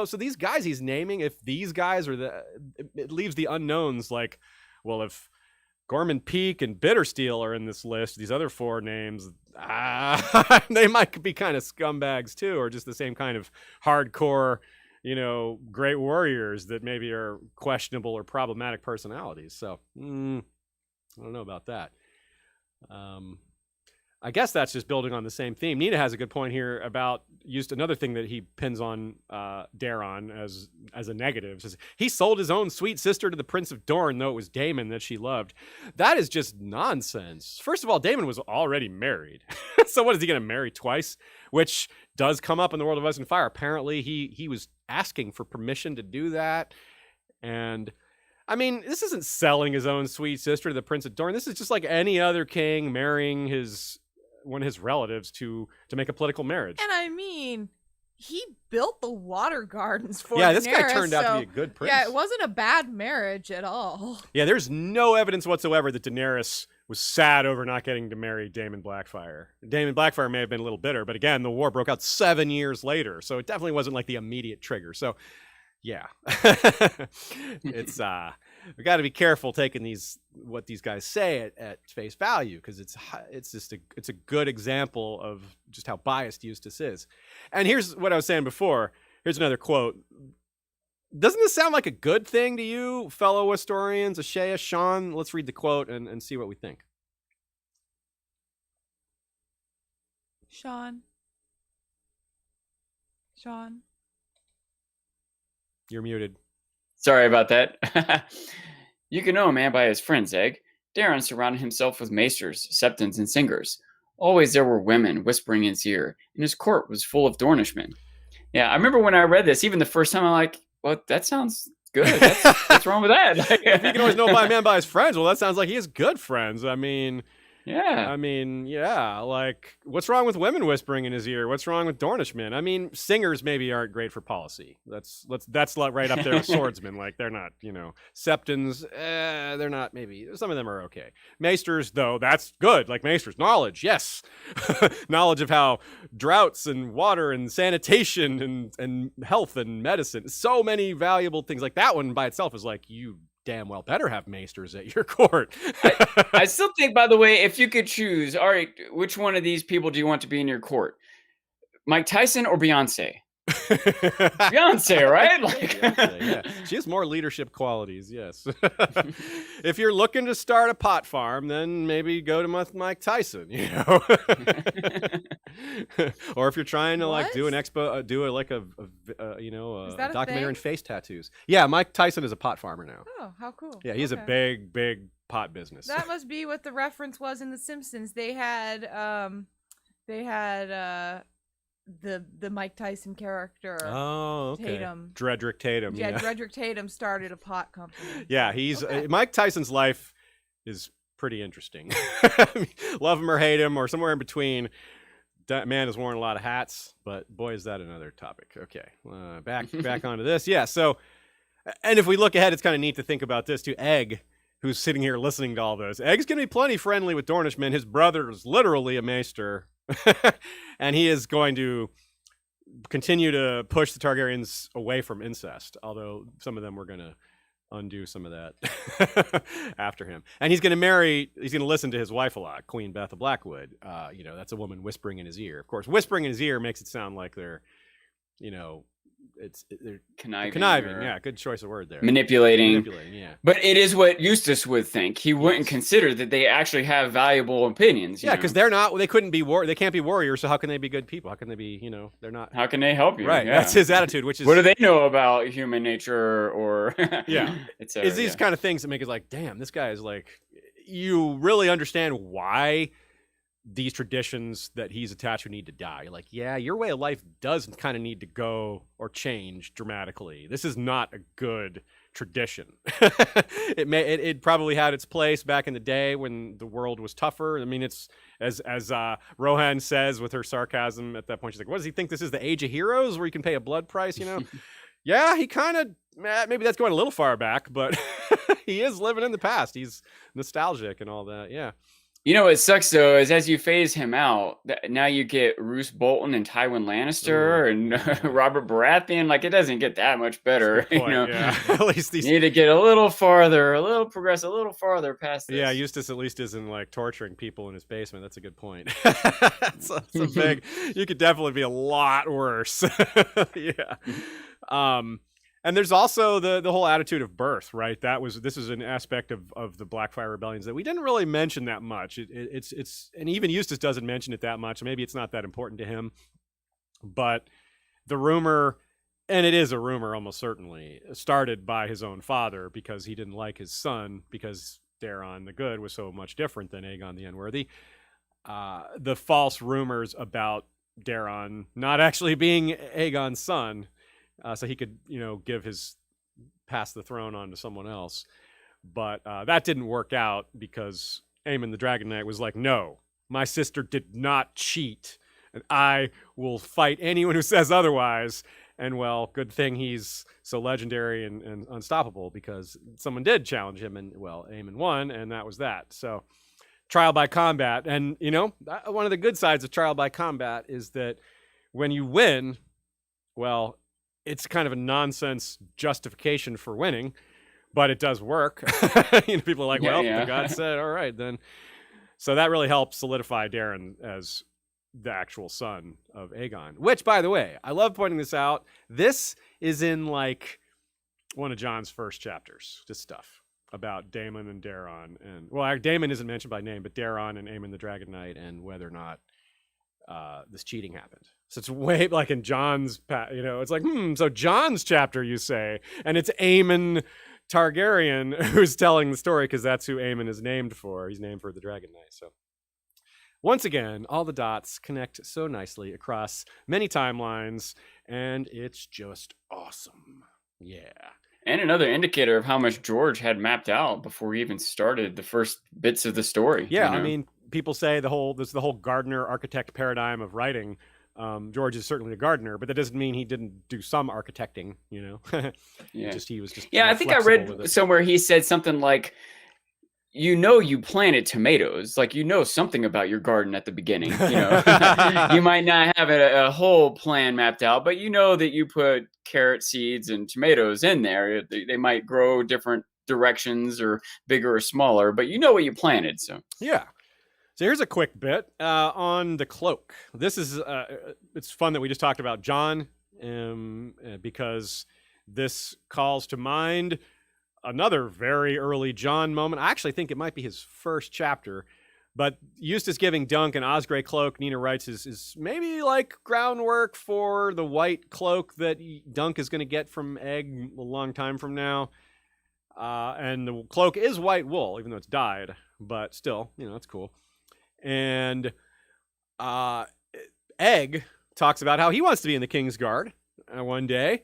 so these guys he's naming, if these guys are it leaves the unknowns like, well, if Gorman Peak and Bittersteel are in this list, these other 4 names, they might be kind of scumbags too, or just the same kind of hardcore, great warriors that maybe are questionable or problematic personalities. So, I don't know about that. I guess that's just building on the same theme. Nina has a good point here about another thing that he pins on Daron as a negative. Says he sold his own sweet sister to the Prince of Dorne, though it was Daemon that she loved. That is just nonsense. First of all, Daemon was already married. So what is he going to marry twice? Which does come up in the world of Ice and Fire. Apparently he was asking for permission to do that. And I mean, this isn't selling his own sweet sister to the Prince of Dorne. This is just like any other king marrying one of his relatives to make a political marriage. And I mean, he built the water gardens for this Daenerys, guy turned out to be a good prince. Yeah, it wasn't a bad marriage at all. Yeah, there's no evidence whatsoever that Daenerys was sad over not getting to marry Daemon Blackfire. Daemon Blackfire may have been a little bitter, but again, the war broke out 7 years later, so it definitely wasn't like the immediate trigger. So, yeah, it's we got to be careful taking what these guys say at face value, because it's just a good example of just how biased Eustace is. And here's what I was saying before. Here's another quote. Doesn't this sound like a good thing to you, fellow historians, Ashea, Sean? Let's read the quote and see what we think. Sean. You're muted. Sorry about that. You can know a man by his friends, Egg. Daron surrounded himself with maesters, septons, and singers. Always there were women whispering in his ear, and his court was full of Dornishmen. Yeah, I remember when I read this, even the first time, I'm like, well, that sounds good. What's wrong with that? If you can always know by a man by his friends, well, that sounds like he has good friends. I mean, yeah. Like, what's wrong with women whispering in his ear? What's wrong with Dornishmen? I mean, singers maybe aren't great for policy. That's right up there with swordsmen. Like, they're not, septons, they're not, maybe. Some of them are okay. Maesters, though, that's good. Like, maesters, knowledge, yes. Knowledge of how droughts and water and sanitation and health and medicine, so many valuable things. Like, that one by itself is like, you damn well better have maesters at your court. I still think, by the way, if you could choose, all right, which one of these people do you want to be in your court? Mike Tyson or Beyonce? Beyonce, right? Like, Beyonce, yeah. She has more leadership qualities, yes. If you're looking to start a pot farm, then maybe go to Mike Tyson, you know. Or if you're trying to like do an expo, do a like a you know, Is a that a documentary on thing? face tattoos. Yeah, Mike Tyson is a pot farmer now. Oh, how cool. Yeah, he's a Okay. big pot business. That must be what the reference was in The Simpsons. They had the Mike Tyson character. Oh, okay. Tatum. Dredrick Tatum. Yeah, Yeah, Dredrick Tatum started a pot company. yeah. He's Okay. Mike Tyson's life is pretty interesting. Love him or hate him, or somewhere in between. That man has worn a lot of hats, but boy, is that another topic. Okay, back onto this. Yeah. So, and if we look ahead, it's kind of neat to think about this too. Egg, who's sitting here listening to all this, Egg's gonna be plenty friendly with Dornishmen. His brother is literally a maester, and he is going to continue to push the Targaryens away from incest. Although some of them were gonna undo some of that after him, and he's going to listen to his wife a lot, Queen Beth of Blackwood. You know, that's a woman whispering in his ear. Of course, whispering in his ear makes it sound like they're, you know, they're conniving. or Yeah, good choice of word there. manipulating. Yeah. But it is what Eustace would think. He wouldn't consider that they actually have valuable opinions. Yeah, because they can't be warriors, so how can they be good people? How can they be, you know, they're not. How can they help you? Right, Yeah. that's his attitude, which is. What do they know about human nature or Yeah. It's these kind of things that make it like, damn, this guy is like, you really understand why these traditions that he's attached to need to die. You're like, yeah, your way of life does kind of need to go or change dramatically. This is not a good tradition. It probably had its place back in the day when the world was tougher. I mean, it's as Rohan says with her sarcasm at that point, she's like, what does he think this is, the age of heroes where you can pay a blood price, you know? Yeah, he kind of, maybe that's going a little far back, but he is living in the past. He's nostalgic and all that. Yeah. You know what sucks though is as you phase him out, now you get Roose Bolton and Tywin Lannister and Robert Baratheon. Like it doesn't get that much better. Point, you know, yeah. At least these. You need to get a little farther, progress a little farther past this. Yeah, Eustace at least isn't like torturing people in his basement. That's a good point. That's a big. You could definitely be a lot worse. Yeah. And there's also the whole attitude of birth, right? This is an aspect of the Blackfire rebellions that we didn't really mention that much. It's and even Eustace doesn't mention it that much. Maybe it's not that important to him, but the rumor, and it is a rumor almost certainly, started by his own father because he didn't like his son because Daeron the Good was so much different than Aegon the Unworthy. The false rumors about Daeron not actually being Aegon's son. So he could, you know, pass the throne on to someone else. But that didn't work out because Aemon the Dragon Knight was like, no, my sister did not cheat. And I will fight anyone who says otherwise. And well, good thing he's so legendary and unstoppable because someone did challenge him. And well, Aemon won, and that was that. So trial by combat. And, you know, one of the good sides of trial by combat is that when you win, well, it's kind of a nonsense justification for winning, but it does work. You know, people are like, well, the god said, all right, then. So that really helps solidify Daeron as the actual son of Aegon, which, by the way, I love pointing this out. This is in like one of Jon's first chapters, this stuff about Daemon and Daeron. And well, Daemon isn't mentioned by name, but Daeron and Aemon the Dragon Knight and whether or not this cheating happened. So it's way like in Jon's, you know, it's like, so Jon's chapter, you say, and it's Aemon Targaryen who's telling the story because that's who Aemon is named for. He's named for the Dragon Knight. So once again, all the dots connect so nicely across many timelines, and it's just awesome. Yeah. And another indicator of how much George had mapped out before he even started the first bits of the story. Yeah, you know? I mean, people say the whole gardener architect paradigm of writing. George is certainly a gardener, but that doesn't mean he didn't do some architecting, you know. Yeah. He was just I think I read somewhere he said something like, you know, you planted tomatoes, like, you know something about your garden at the beginning, you know. You might not have a whole plan mapped out, but you know that you put carrot seeds and tomatoes in there. They might grow different directions or bigger or smaller, but you know what you planted. So Yeah. So here's a quick bit on the cloak. This is it's fun that we just talked about Jon, because this calls to mind another very early Jon moment. I actually think it might be his first chapter, but Eustace giving Dunk an Osgrey cloak, Nina writes, is maybe like groundwork for the white cloak that Dunk is going to get from Egg a long time from now. And the cloak is white wool, even though it's dyed, but still, it's cool. And Egg talks about how he wants to be in the King's Guard one day.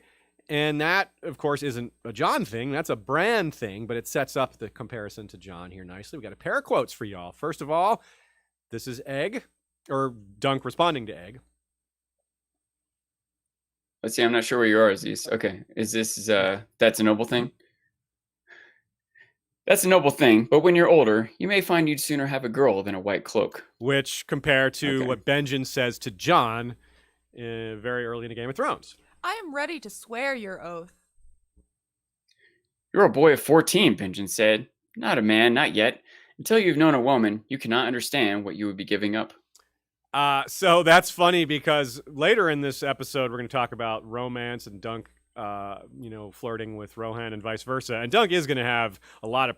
And that, of course, isn't a Jon thing. That's a Bran thing, but it sets up the comparison to Jon here nicely. We got a pair of quotes for y'all. First of all, this is Egg, or Dunk responding to Egg. let's see. I'm not sure where you are, Aziz. Okay. Is this, that's a noble thing? That's a noble thing, but when you're older, you may find you'd sooner have a girl than a white cloak. Which, compared to Okay. what Benjen says to Jon very early in the Game of Thrones. I am ready to swear your oath. You're a boy of 14, Benjen said. Not a man, not yet. Until you've known a woman, you cannot understand what you would be giving up. So that's funny because later in this episode, we're going to talk about romance and Dunk, flirting with Rohan and vice versa. And Dunk is going to have a lot of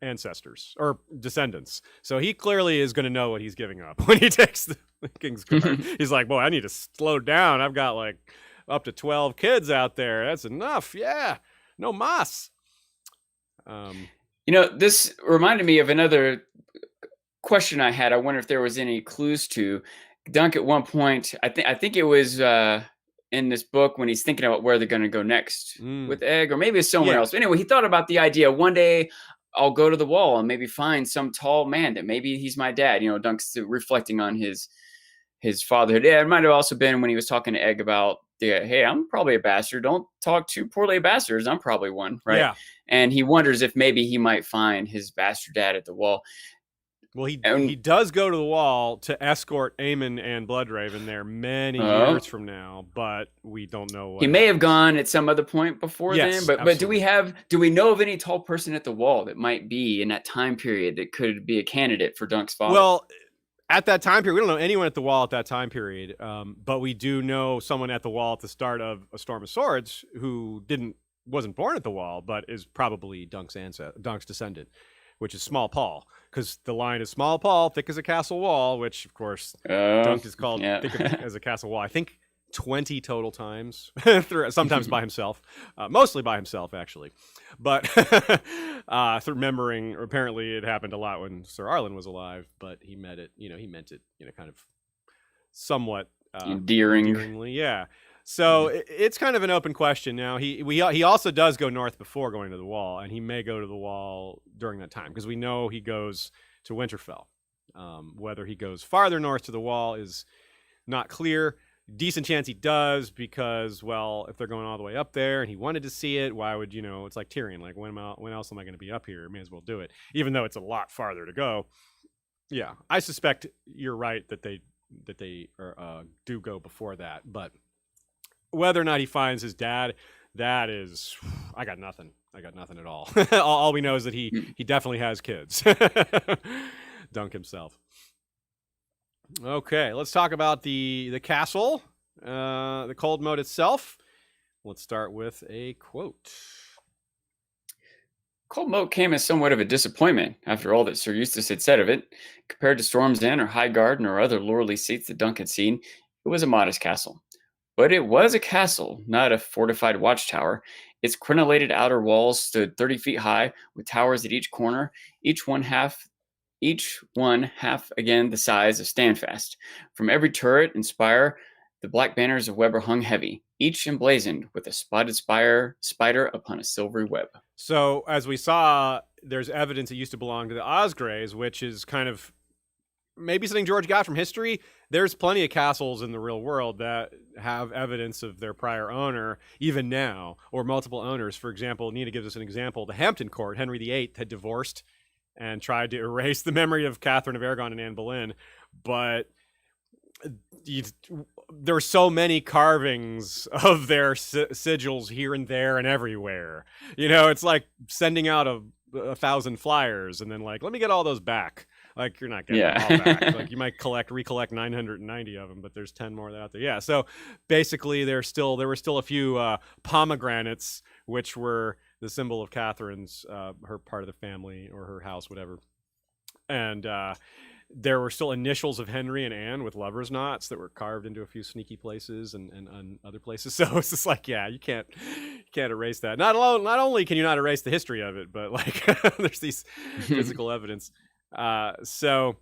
ancestors or descendants. So he clearly is going to know what he's giving up when he takes the King's Guard. He's like, boy, I need to slow down. I've got like up to 12 kids out there. That's enough. Yeah. No mas. This reminded me of another question I had. I wonder if there was any clues to Dunk at one point. I think it was in this book when he's thinking about where they're going to go next with Egg, or maybe it's someone else. Anyway, he thought about the idea. One day I'll go to the wall and maybe find some tall man that maybe he's my dad. Dunk's reflecting on his fatherhood. Yeah, it might have also been when he was talking to Egg about, hey, I'm probably a bastard. Don't talk too poorly of bastards. I'm probably one, right? Yeah. And he wonders if maybe he might find his bastard dad at the wall. Well, he does go to the wall to escort Aemon and Bloodraven there many years from now, but we don't know what he may have gone at some other point before then. But do we know of any tall person at the wall that might be in that time period that could be a candidate for Dunk's father? Well, at that time period, we don't know anyone at the wall at that time period, but we do know someone at the wall at the start of A Storm of Swords who wasn't born at the wall, but is probably Dunk's descendant, which is Small Paul, because the line is Small Paul, thick as a castle wall, which of course Dunk is called thick as a castle wall. I think 20 total times, sometimes by himself, mostly by himself actually, but remembering, apparently it happened a lot when Sir Arlen was alive, but he meant it, kind of somewhat endearingly, yeah. So it's kind of an open question now. He also does go north before going to the wall, and he may go to the wall during that time because we know he goes to Winterfell. Whether he goes farther north to the wall is not clear. Decent chance he does because, well, if they're going all the way up there and he wanted to see it, why would it's like Tyrion? Like when else am I going to be up here? May as well do it, even though it's a lot farther to go. Yeah, I suspect you're right that they do go before that, but whether or not he finds his dad, that is, I got nothing at all. All we know is that he definitely has kids. Dunk himself. Okay, let's talk about the castle, the cold moat itself. Let's start with a quote. Cold Moat came as somewhat of a disappointment after all that Sir Eustace had said of it. Compared to Storm's End or Highgarden or other lordly seats that Dunk had seen, it was a modest castle. But it was a castle, not a fortified watchtower. Its crenellated outer walls stood 30 feet high, with towers at each corner, each one half again the size of Standfast. From every turret and spire, the black banners of Weber hung heavy, each emblazoned with a spotted spider upon a silvery web. So, as we saw, there's evidence it used to belong to the Osgreys, which is kind of maybe something George got from history. There's plenty of castles in the real world that have evidence of their prior owner, even now, or multiple owners. For example, Nina gives us an example. The Hampton Court, Henry VIII had divorced and tried to erase the memory of Catherine of Aragon and Anne Boleyn. But you, there are so many carvings of their sigils here and there and everywhere. It's like sending out a 1,000 flyers and then like, let me get all those back. Like, you're not getting them all back. Like, you might recollect 990 of them, but there's 10 more out there. Yeah. So basically, there were still a few pomegranates, which were the symbol of Catherine's, her part of the family or her house, whatever. And there were still initials of Henry and Anne with lovers' knots that were carved into a few sneaky places and other places. So it's just like, yeah, you can't erase that. Not only can you not erase the history of it, but like there's these physical evidence. And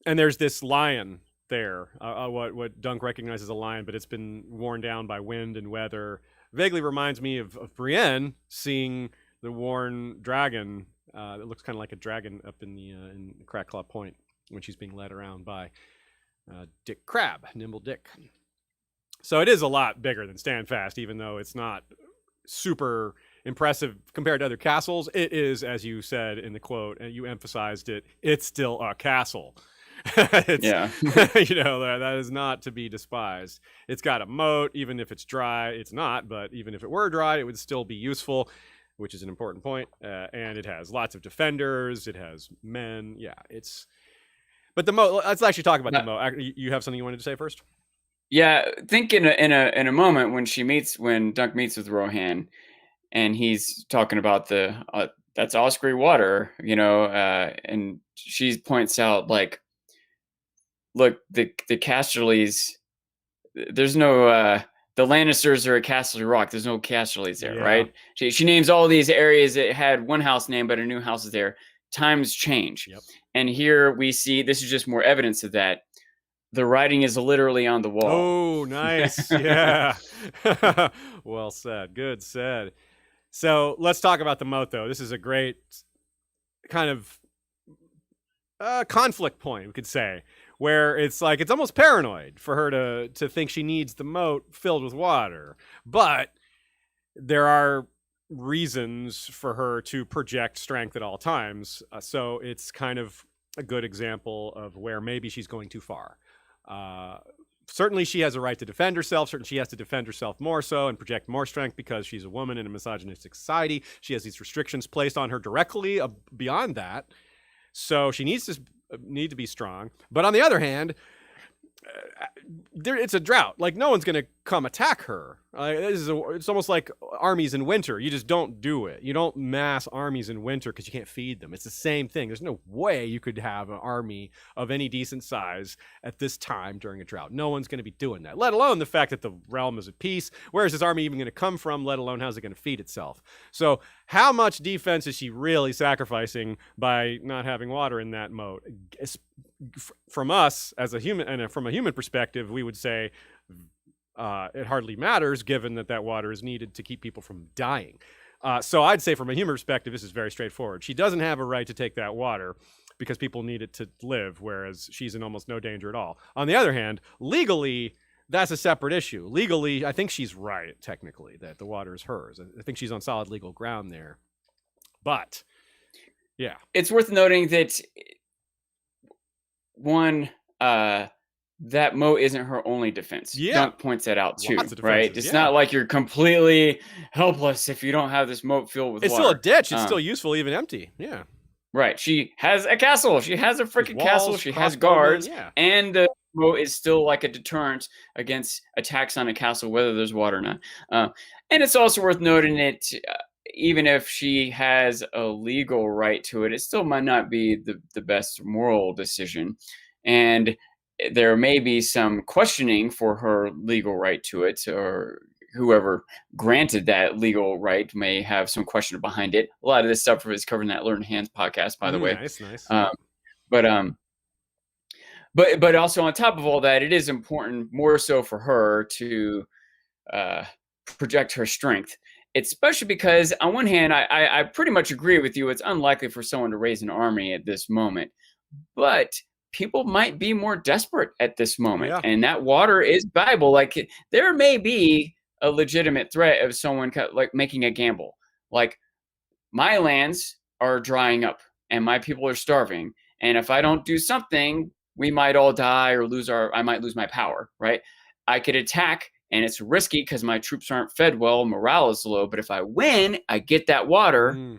there's this lion there, what Dunk recognizes as a lion, but it's been worn down by wind and weather. Vaguely reminds me of Brienne seeing the worn dragon. It looks kind of like a dragon up in Crackclaw Point when she's being led around by Dick Crab, Nimble Dick. So it is a lot bigger than Standfast, even though it's not super impressive compared to other castles. It is, as you said in the quote, and you emphasized it, it's still a castle. Yeah. That is not to be despised. It's got a moat, even if it's dry. It's not, but even if it were dry, it would still be useful, which is an important point. And it has lots of defenders. It has men. Yeah, but the moat. Let's actually talk about the moat. You have something you wanted to say first? Yeah, think in a moment when Dunk meets with Rohan, and he's talking about that's Osprey water, and she points out like, look, the Casterlys, there's no the Lannisters are a Casterly Rock. There's no Casterlys there, right? She names all these areas that had one house name, but a new house is there. Times change, and here we see this is just more evidence of that. The writing is literally on the wall. Oh, nice. Yeah. Well said. Good said. So let's talk about the moat, though. This is a great kind of conflict point, we could say, where it's like it's almost paranoid for her to think she needs the moat filled with water. But there are reasons for her to project strength at all times. So it's kind of a good example of where maybe she's going too far. Certainly she has a right to defend herself. Certainly she has to defend herself more so and project more strength because she's a woman in a misogynistic society. She has these restrictions placed on her directly beyond that. So she needs to be strong. But on the other hand, it's a drought. Like, no one's going to come attack her. It's almost like armies in winter. You just don't do it. You don't mass armies in winter because you can't feed them. It's the same thing. There's no way you could have an army of any decent size at this time during a drought. No one's going to be doing that, let alone the fact that the realm is at peace. Where is this army even going to come from, let alone how's it going to feed itself? So how much defense is she really sacrificing by not having water in that moat? From us as a human, and from a human perspective, we would say it hardly matters, given that water is needed to keep people from dying. So I'd say from a human perspective, this is very straightforward. She doesn't have a right to take that water because people need it to live, whereas she's in almost no danger at all. On the other hand, legally, that's a separate issue. Legally, I think she's right, technically, that the water is hers. I think she's on solid legal ground there. But, yeah. It's worth noting that one, that moat isn't her only defense. Yeah. Dunk points that out too, right? It's yeah. not like you're completely helpless if you don't have this moat filled with water. It's still a ditch. It's still useful, even empty. Yeah. Right. She has a castle. She has a freaking castle. She has guards. Yeah. And the moat is still like a deterrent against attacks on a castle, whether there's water or not. And it's also worth noting that even if she has a legal right to it, it still might not be the best moral decision. And there may be some questioning for her legal right to it, or whoever granted that legal right may have some question behind it. A lot of this stuff is covered in that Learn Hands podcast, by the way. Nice. But also on top of all that, it is important more so for her to project her strength. Especially because on one hand, I pretty much agree with you. It's unlikely for someone to raise an army at this moment, but people might be more desperate at this moment, and that water is valuable. Like, there may be a legitimate threat of someone like making a gamble. Like, my lands are drying up and my people are starving. And if I don't do something, we might all die or I might lose my power, right? I could attack, and it's risky because my troops aren't fed well, morale is low. But if I win, I get that water,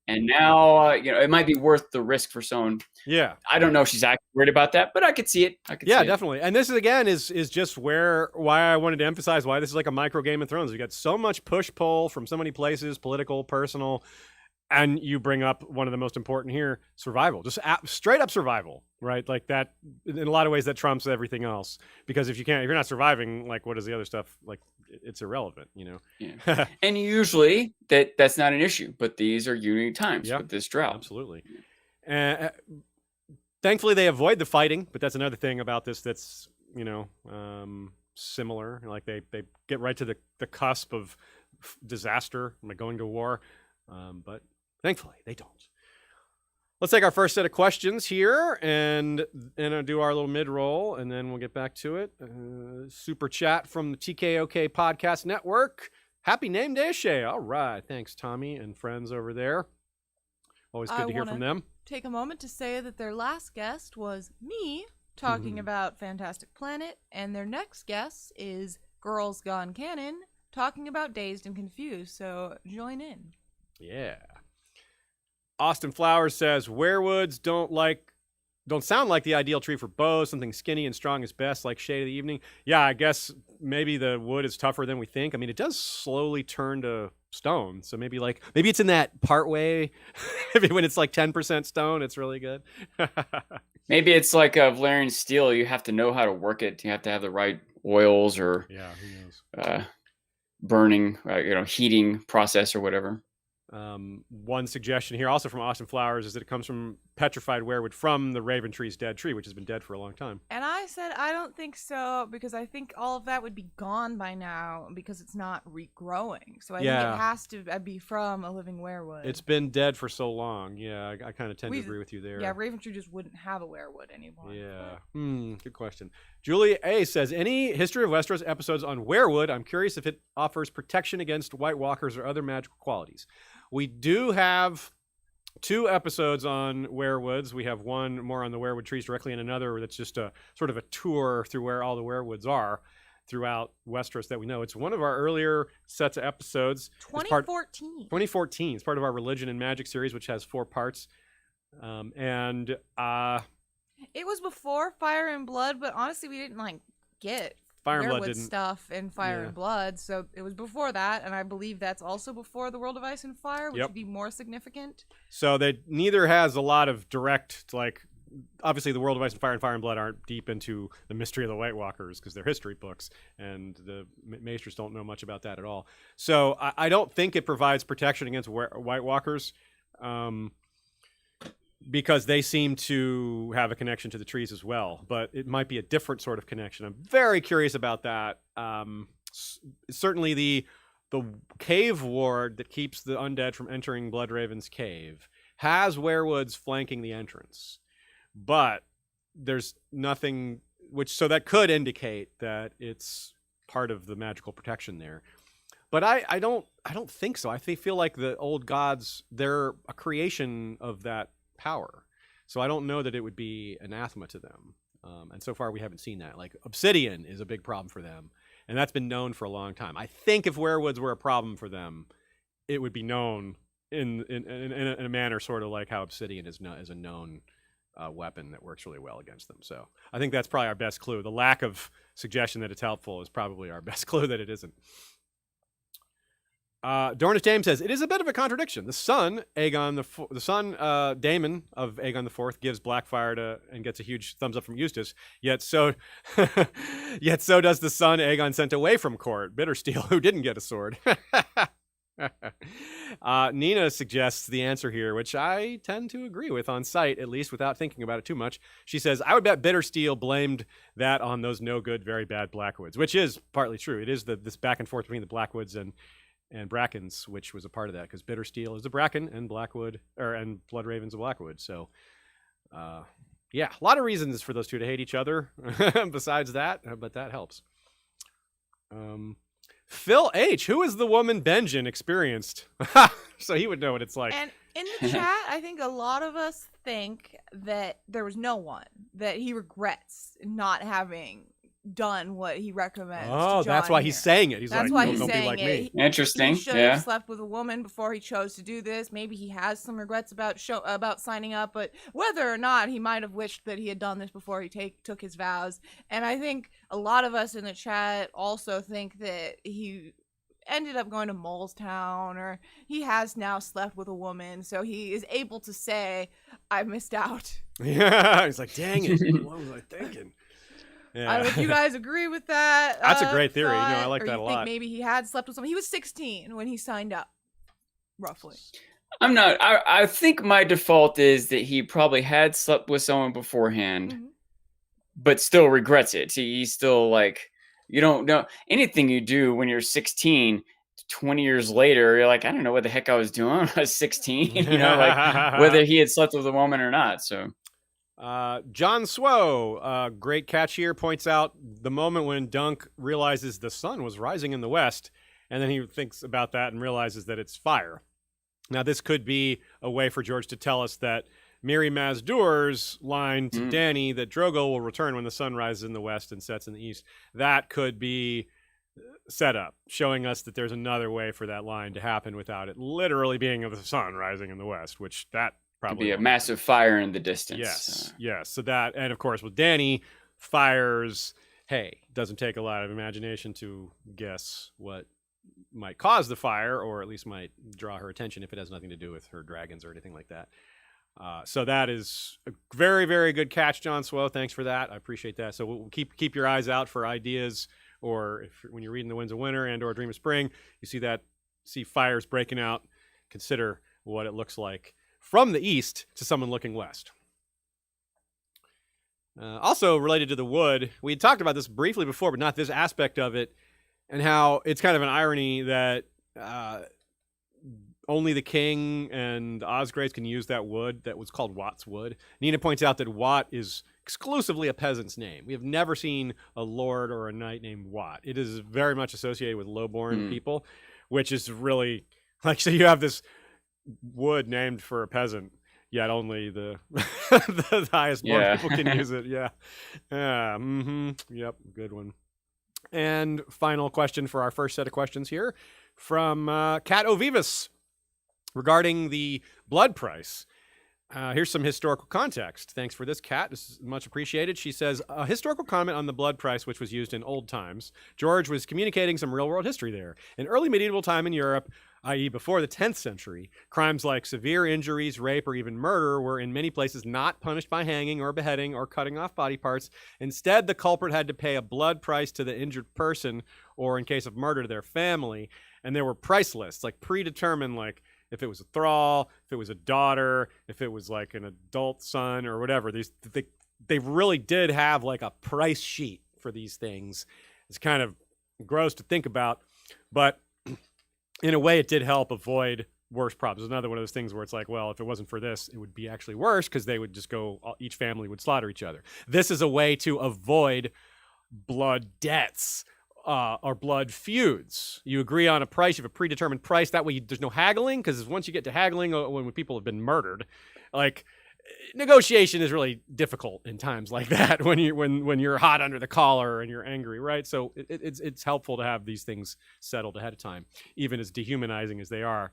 and now it might be worth the risk for someone. Yeah. I don't know if she's actually worried about that, but I could see it. Yeah, definitely. And this is again is just why I wanted to emphasize why this is like a micro Game of Thrones. You got so much push pull from so many places, political, personal, and you bring up one of the most important here: survival. Just straight up survival, right? Like that. In a lot of ways, that trumps everything else. Because if you're not surviving, like what is the other stuff? Like it's irrelevant, Yeah. And usually that's not an issue, but these are unique times with this drought. Absolutely. Thankfully, they avoid the fighting, but that's another thing about this that's similar. Like they get right to the cusp of disaster, like going to war, but thankfully they don't. Let's take our first set of questions here and do our little mid-roll, and then we'll get back to it. Super chat from the TKOK Podcast Network. Happy name day, Shay. All right. Thanks, Tommy and friends over there. Always good to hear from them. Take a moment to say that their last guest was me talking about Fantastic Planet, and their next guest is Girls Gone Canon talking about Dazed and Confused. So join in. Yeah. Austin Flowers says werewoods don't sound like the ideal tree for bows. Something skinny and strong is best, like Shade of the Evening. Yeah, I guess maybe the wood is tougher than we think. I mean, it does slowly turn to stone, so maybe it's in that part way. When it's like 10% stone, it's really good. Maybe it's like a Valerian steel. You have to know how to work it. You have to have the right oils or who knows? Burning, heating process or whatever. One suggestion here, also from Austin Flowers, is that it comes from petrified weirwood from the Raven Tree's dead tree, which has been dead for a long time. And I said I don't think so, because I think all of that would be gone by now because it's not regrowing. So I think it has to be from a living weirwood. It's been dead for so long. Yeah, I kind of tend to agree with you there. Yeah, Raven Tree just wouldn't have a weirwood anymore. Yeah. Good question. Julie A says, any History of Westeros episodes on weirwood? I'm curious if it offers protection against White Walkers or other magical qualities. We do have 2 episodes on weirwoods. We have one more on the weirwood trees directly, and another that's just a sort of a tour through where all the weirwoods are throughout Westeros that we know. It's one of our earlier sets of episodes. 2014. 2014. It's part of our Religion and Magic series, which has 4 parts. It was before Fire and Blood, but honestly, we didn't get Fire and Blood weirwood didn't stuff in Fire and Blood, so it was before that, and I believe that's also before the World of Ice and Fire, which would be more significant. So neither has a lot of direct, obviously the World of Ice and Fire and Blood aren't deep into the mystery of the White Walkers because they're history books, and the Maesters don't know much about that at all. So I don't think it provides protection against White Walkers, because they seem to have a connection to the trees as well, but it might be a different sort of connection. I'm very curious about that. Certainly the cave ward that keeps the undead from entering Bloodraven's cave has weirwoods flanking the entrance, but there's nothing so that could indicate that it's part of the magical protection there. But I don't think so. I feel like the old gods, they're a creation of that power, so I don't know that it would be anathema to them, and so far we haven't seen that. Like obsidian is a big problem for them, and that's been known for a long time. I think if weirwoods were a problem for them, it would be known in a manner sort of like how obsidian is a known weapon that works really well against them. So I think that's probably our best clue. The lack of suggestion that it's helpful is probably our best clue that it isn't. Dornish James says, it is a bit of a contradiction. The son, Daemon of Aegon IV, gives Blackfire and gets a huge thumbs up from Eustace. Yet so does the son Aegon sent away from court, Bittersteel, who didn't get a sword. Nina suggests the answer here, which I tend to agree with on sight, at least without thinking about it too much. She says, I would bet Bittersteel blamed that on those no good, very bad Blackwoods, which is partly true. It is this back and forth between the Blackwoods and Brackens, which was a part of that, because Bittersteel is a Bracken and and Bloodraven's a Blackwood. So, a lot of reasons for those two to hate each other besides that, but that helps. Phil H., who is the woman Benjen experienced? So he would know what it's like. And in the chat, I think a lot of us think that there was no one, that he regrets not having done what he recommends. Oh, to that's Jon why here. he's saying it. He's That's like, why he's don't be saying like me. it. Interesting. He should Yeah. have slept with a woman before he chose to do this. Maybe he has some regrets about signing up, but whether or not, he might have wished that he had done this before he took his vows. And I think a lot of us in the chat also think that he ended up going to Molestown, or he has now slept with a woman, so he is able to say, I missed out. Yeah, he's like, dang it. What was I thinking? Yeah. I don't know if you guys agree with that. That's a great theory. thought, I like or that you a think lot. maybe he had slept with someone. He was 16 when he signed up, roughly. I'm not. I think my default is that he probably had slept with someone beforehand, Mhm. but still regrets it. He's still like, you don't know anything you do when you're 16. 20 years later, you're like, I don't know what the heck I was doing when I was 16. Like whether he had slept with a woman or not. So. John Swo, great catch here, points out the moment when Dunk realizes the sun was rising in the west, and then he thinks about that and realizes that it's fire. Now, this could be a way for George to tell us that Miri Mazdur's line to Dany that Drogo will return when the sun rises in the west and sets in the east, that could be set up, showing us that there's another way for that line to happen without it literally being the sun rising in the west, which that probably Could be a won't. massive fire in the distance. Yes. So that, and of course with Dany, fires, hey, doesn't take a lot of imagination to guess what might cause the fire, or at least might draw her attention if it has nothing to do with her dragons or anything like that. So that is a very, very good catch, John Swo. Thanks for that. I appreciate that. So we'll keep your eyes out for ideas, or if when you're reading The Winds of Winter and or Dream of Spring, you see fires breaking out, consider what it looks like from the east to someone looking west. Also related to the wood, we had talked about this briefly before, but not this aspect of it, and how it's kind of an irony that only the king and Osgraves can use that wood that was called Wat's wood. Nina points out that Wat is exclusively a peasant's name. We have never seen a lord or a knight named Wat. It is very much associated with low-born people, which is really like, so you have this wood named for a peasant, yet only the the highest born people can use it. Yep, good one. And final question for our first set of questions here from Kat Ovivas regarding the blood price. Here's some historical context. Thanks for this, Kat. This is much appreciated. She says, a historical comment on the blood price, which was used in old times. George was communicating some real-world history there. In early medieval time in Europe, i.e. before the 10th century, crimes like severe injuries, rape, or even murder were in many places not punished by hanging or beheading or cutting off body parts. Instead, the culprit had to pay a blood price to the injured person, or in case of murder, to their family. And there were price lists, like predetermined, like if it was a thrall, if it was a daughter, if it was like an adult son or whatever. They really did have like a price sheet for these things. It's kind of gross to think about, but in a way it did help avoid worse problems. It's another one of those things where it's like, well, if it wasn't for this, it would be actually worse because they would just go, each family would slaughter each other. This is a way to avoid blood debts. Or blood feuds. You agree on a price, you have a predetermined price. That way there's no haggling, because once you get to haggling when people have been murdered, like negotiation is really difficult in times like that when you're hot under the collar and you're angry, right? So it's helpful to have these things settled ahead of time, even as dehumanizing as they are.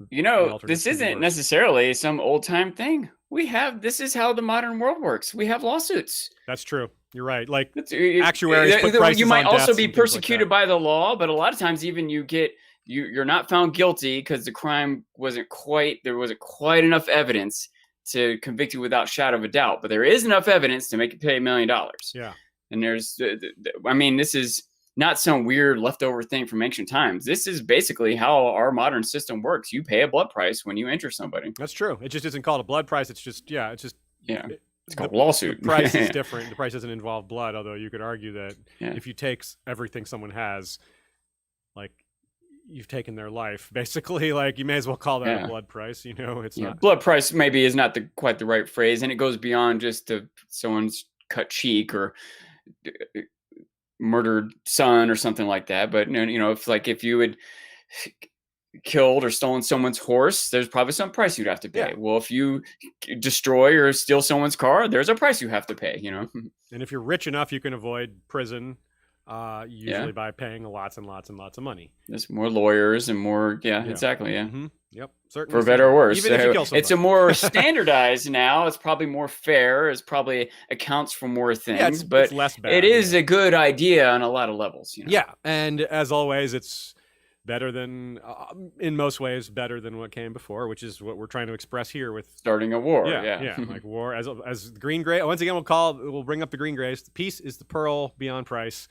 This isn't necessarily some old time thing. This is how the modern world works. We have lawsuits. That's true. You're right. Like actuaries put prices you might on also deaths be and things persecuted by the law, but a lot of times even you're not found guilty because the crime wasn't quite enough evidence to convict you without shadow of a doubt. But there is enough evidence to make you pay $1 million. Yeah. And this is not some weird leftover thing from ancient times. This is basically how our modern system works. You pay a blood price when you injure somebody. That's true. It just isn't called a blood price. It's called a lawsuit. The price is different. The price doesn't involve blood, although you could argue that if you take everything someone has, like you've taken their life, basically, like you may as well call that a blood price. It's not. Blood price maybe is not quite the right phrase, and it goes beyond just someone's cut cheek or murdered son or something like that. But if you had killed or stolen someone's horse, there's probably some price you'd have to pay. Yeah. Well, if you destroy or steal someone's car, there's a price you have to pay. And if you're rich enough, you can avoid prison, usually by paying lots and lots and lots of money. There's more lawyers and more. Yeah. Exactly. Yeah. Mm-hmm. Yep. Certainly. For better or worse. Even if you kill somebody. It's a more standardized now. It's probably more fair. It's probably accounts for more things. But it's less bad. It is a good idea on a lot of levels. Yeah. And as always, it's better than, in most ways, better than what came before, which is what we're trying to express here with starting a war. Yeah. Like war as the Green Grey. Once again, we'll bring up the Green Greys. Peace is the pearl beyond price.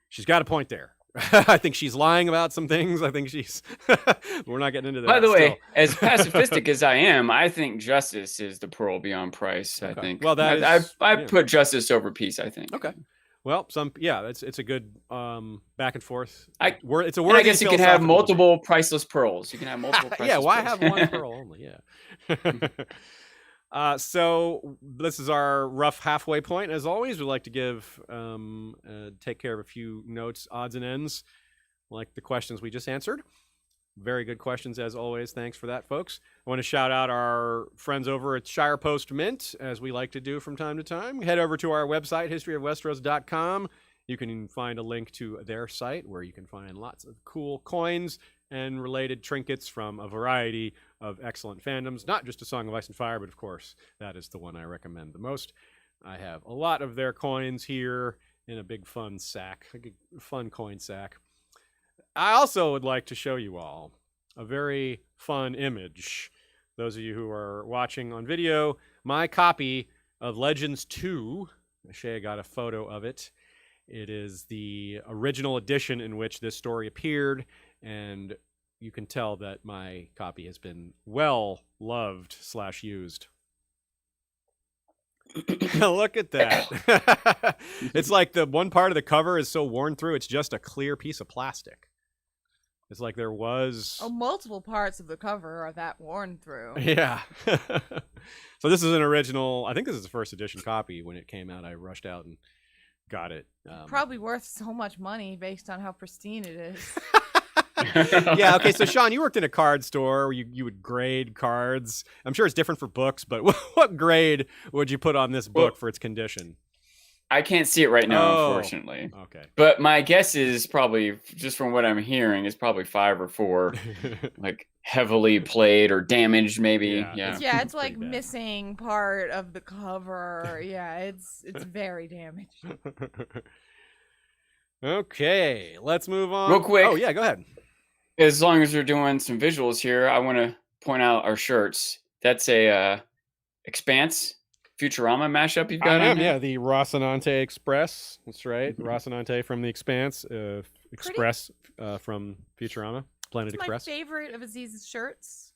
She's got a point there. I think she's lying about some things. I think she's. We're not getting into that. By the way, still. as pacifistic as I am, I think justice is the pearl beyond price. I think. Well, I put justice over peace. I think. Okay. Well, it's a good back and forth. It's a word. I guess you can have multiple priceless pearls. You can have multiple. Priceless why pearls. have one pearl only? Yeah. So this is our rough halfway point. As always, we like to give take care of a few notes, odds and ends, like the questions we just answered. Very good questions as always. Thanks for that, folks. I want to shout out our friends over at Shire Post Mint, as we like to do from time to time. Head over to our website, historyofwesteros.com. You can find a link to their site where you can find lots of cool coins and related trinkets from a variety of excellent fandoms, not just A Song of Ice and Fire, but of course, that is the one I recommend the most. I have a lot of their coins here in a big fun sack, a fun coin sack. I also would like to show you all a very fun image. Those of you who are watching on video, my copy of Legends 2, Shea got a photo of it. It is the original edition in which this story appeared, and you can tell that my copy has been well loved / used. Look at that. It's like the one part of the cover is so worn through, it's just a clear piece of plastic. It's like there was... multiple parts of the cover are that worn through. Yeah. So this is an original... I think this is the first edition copy. When it came out, I rushed out and got it. Probably worth so much money based on how pristine it is. Yeah, okay, so Sean, you worked in a card store where you would grade cards. I'm sure it's different for books, but what grade would you put on this book for its condition? I can't see it right now, unfortunately. Okay. But my guess is probably, just from what I'm hearing, is probably 5 or 4, like heavily played or damaged, maybe. Yeah, it's like missing part of the cover. Yeah, it's very damaged. Okay, let's move on. Real quick. Oh yeah, go ahead. As long as we're doing some visuals here, I want to point out our shirts. That's a Expanse Futurama mashup you've got on here? Yeah, the Rocinante Express. That's right. Rocinante from the Expanse, Express from Futurama, Planet Express. My favorite of Aziz's shirts.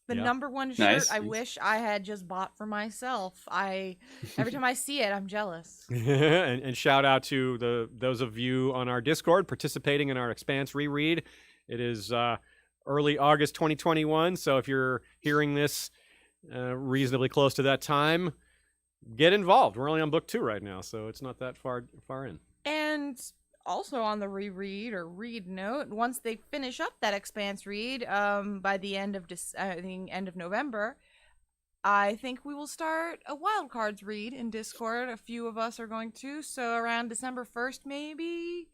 The number one shirt Nice. I wish I had just bought for myself. Every time I see it, I'm jealous. and shout out to those of you on our Discord participating in our Expanse reread. It is early August 2021, so if you're hearing this reasonably close to that time, get involved. We're only on book 2 right now, so it's not that far in. And also on the reread or read note, once they finish up that Expanse read, by the end of end of November, I think we will start a Wildcards read in Discord. A few of us are going to, so around December 1st, maybe.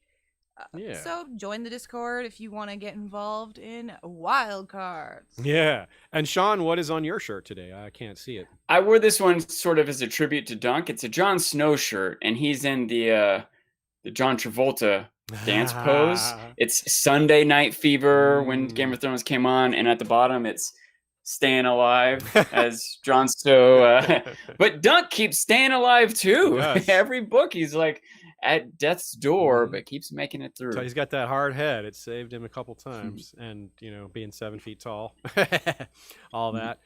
Yeah. So join the Discord if you want to get involved in Wildcards. Yeah. And Sean, what is on your shirt today? I can't see it. I wore this one sort of as a tribute to Dunk. It's a Jon Snow shirt, and he's in the John Travolta dance pose. It's Sunday Night Fever when Game of Thrones came on, and at the bottom it's Staying Alive as Jon Snow. But Dunk keeps staying alive too. Yes. Every book he's like at death's door, but keeps making it through. So he's got that hard head. It saved him a couple times. And, being 7 feet tall. All that.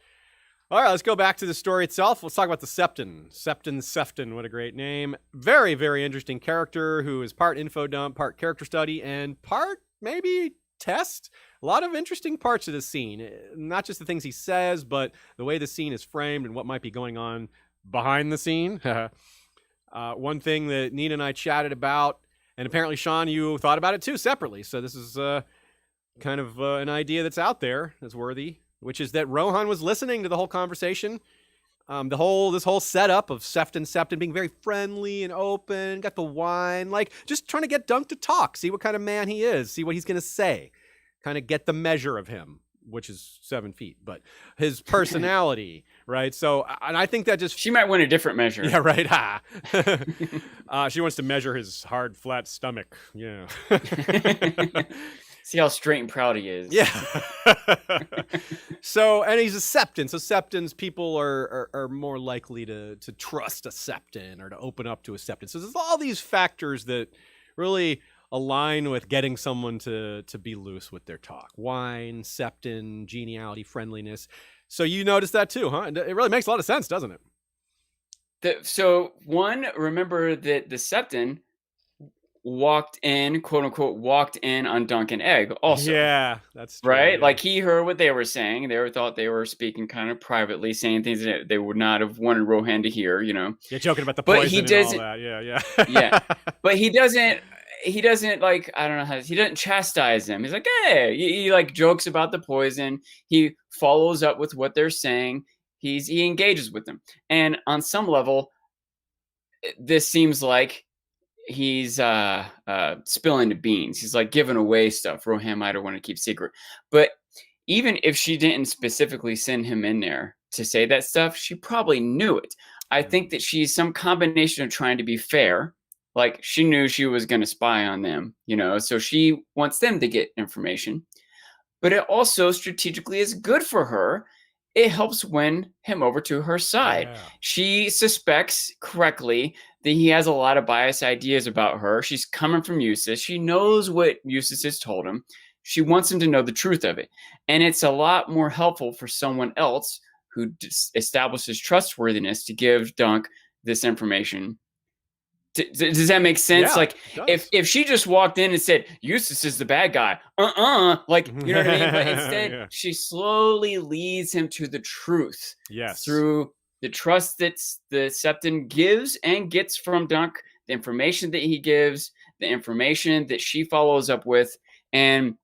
All right, let's go back to the story itself. Let's talk about the Septon. Sefton, what a great name. Very, very interesting character who is part info dump, part character study, and part maybe test. A lot of interesting parts of the scene. Not just the things he says, but the way the scene is framed and what might be going on behind the scene. One thing that Nina and I chatted about, And apparently, Sean, you thought about it too separately. So this is kind of an idea that's out there that's worthy, which is that Rohan was listening to the whole conversation. This whole setup of Septon being very friendly and open, got the wine, like just trying to get Dunk to talk, see what kind of man he is, see what he's gonna say, kind of get the measure of him, which is 7 feet, but his personality, right? So, and I think that just She might want a different measure. yeah, right. Ha. She wants to measure his hard, flat stomach. Yeah. See how straight and proud he is. Yeah. So, and he's a Septon. So Septons, people are more likely to trust a Septon or to open up to a Septon. So there's all these factors that really align with getting someone to be loose with their talk. Wine, Septon, geniality, friendliness. So you notice that too, huh? It really makes a lot of sense, doesn't it? So one, remember that the Septon walked in, quote unquote, walked in on Dunk and Egg also. Yeah, that's true, right. yeah. Like he heard what they were saying. Thought they were speaking kind of privately, saying things that they would not have wanted Rohan to hear, you know. Yeah, joking about the But poison he and all doesn't- that. Yeah. Yeah. But he doesn't like, I don't know he doesn't chastise them. He's like, hey, he like jokes about the poison. He follows up with what they're saying. He engages with them. And on some level, this seems like he's spilling the beans. He's like giving away stuff Rohan might have wanted to keep secret. But even if she didn't specifically send him in there to say that stuff, she probably knew it. I think that she's some combination of trying to be fair. Like she knew she was going to spy on them, you know, so she wants them to get information. But it also strategically is good for her. It helps win him over to her side. Yeah. She suspects correctly that he has a lot of biased ideas about her. She's coming from Eustace. She knows what Eustace has told him. She wants him to know the truth of it. And it's a lot more helpful for someone else who establishes trustworthiness to give Dunk this information. Does that make sense? Yeah, Like it does. if she just walked in and said Eustace is the bad guy, like you know what I mean? But instead, Yeah. she slowly leads him to the truth Yes. through the trust that the Septon gives and gets from Dunk, the information that he gives, the information that she follows up with, and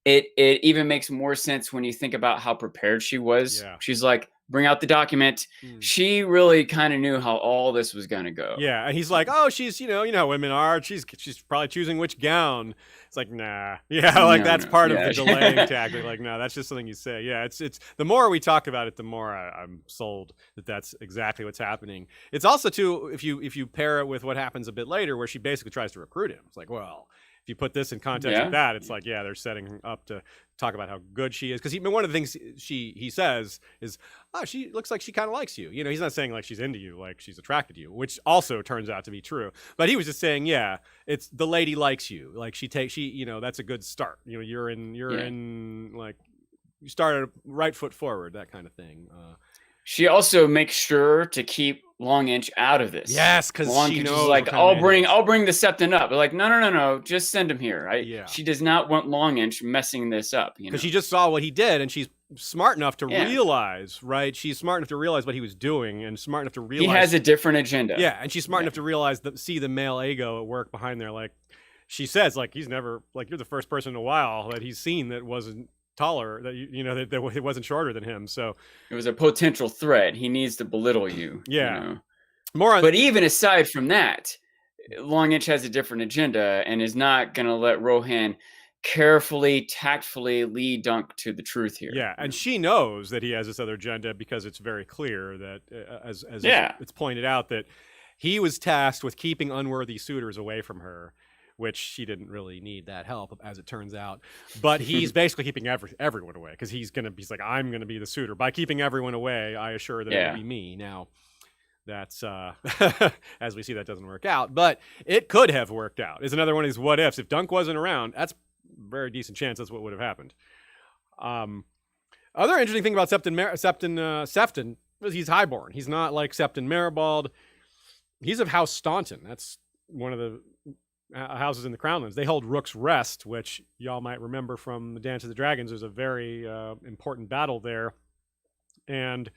it even makes more sense when you think about how prepared she was. Yeah. She's like, bring out the document. She really kind of knew how all this was going to go. Yeah, and he's like, "Oh, she's you know how women are. She's probably choosing which gown." It's like, nah, yeah, like that's part of the delaying tactic. Like, no, that's just something you say. Yeah, it's the more we talk about it, the more I'm sold that that's exactly what's happening. It's also too if you pair it with what happens a bit later, where she basically tries to recruit him. It's like, well, if you put this in context with that, it's like, yeah, they're setting up to talk about how good she is. Because one of the things he says is, oh, she looks like she kind of likes you. You know, he's not saying like she's into you, like she's attracted to you, which also turns out to be true. But he was just saying, yeah, it's the lady likes you. Like she you know, that's a good start. You know, you're in like you started right foot forward, that kind of thing. She also makes sure to keep Longinch out of this. Yes, because she knows is like, I'll bring the Septon up. But like, no, just send him here. She does not want Longinch messing this up. Because she just saw what he did, and she's smart enough to realize, right? She's smart enough to realize what he was doing, and smart enough to realize he has a different agenda. Yeah, and she's smart enough to realize see the male ego at work behind there. Like she says, like he's never like you're the first person in a while that he's seen that wasn't taller, that you know that it wasn't shorter than him. So it was a potential threat. He needs to belittle you. Yeah. You know? But even aside from that, Longinch has a different agenda and is not going to let Rohan carefully, tactfully lead Dunk to the truth here. Yeah, and she knows that he has this other agenda because it's very clear that, as it's pointed out, that he was tasked with keeping unworthy suitors away from her, which she didn't really need that help, as it turns out. But he's basically keeping everyone away because he's like, I'm going to be the suitor. By keeping everyone away, I assure that it will be me. Now, that's, as we see, that doesn't work out. But it could have worked out. It's another one of these what ifs. If Dunk wasn't around, that's a very decent chance that's what would have happened. Other interesting thing about Septon was he's highborn. He's not like Septon Maribald. He's of House Staunton. That's one of the houses in the Crownlands. They hold Rook's Rest, which y'all might remember from the Dance of the Dragons. There's a very important battle there, and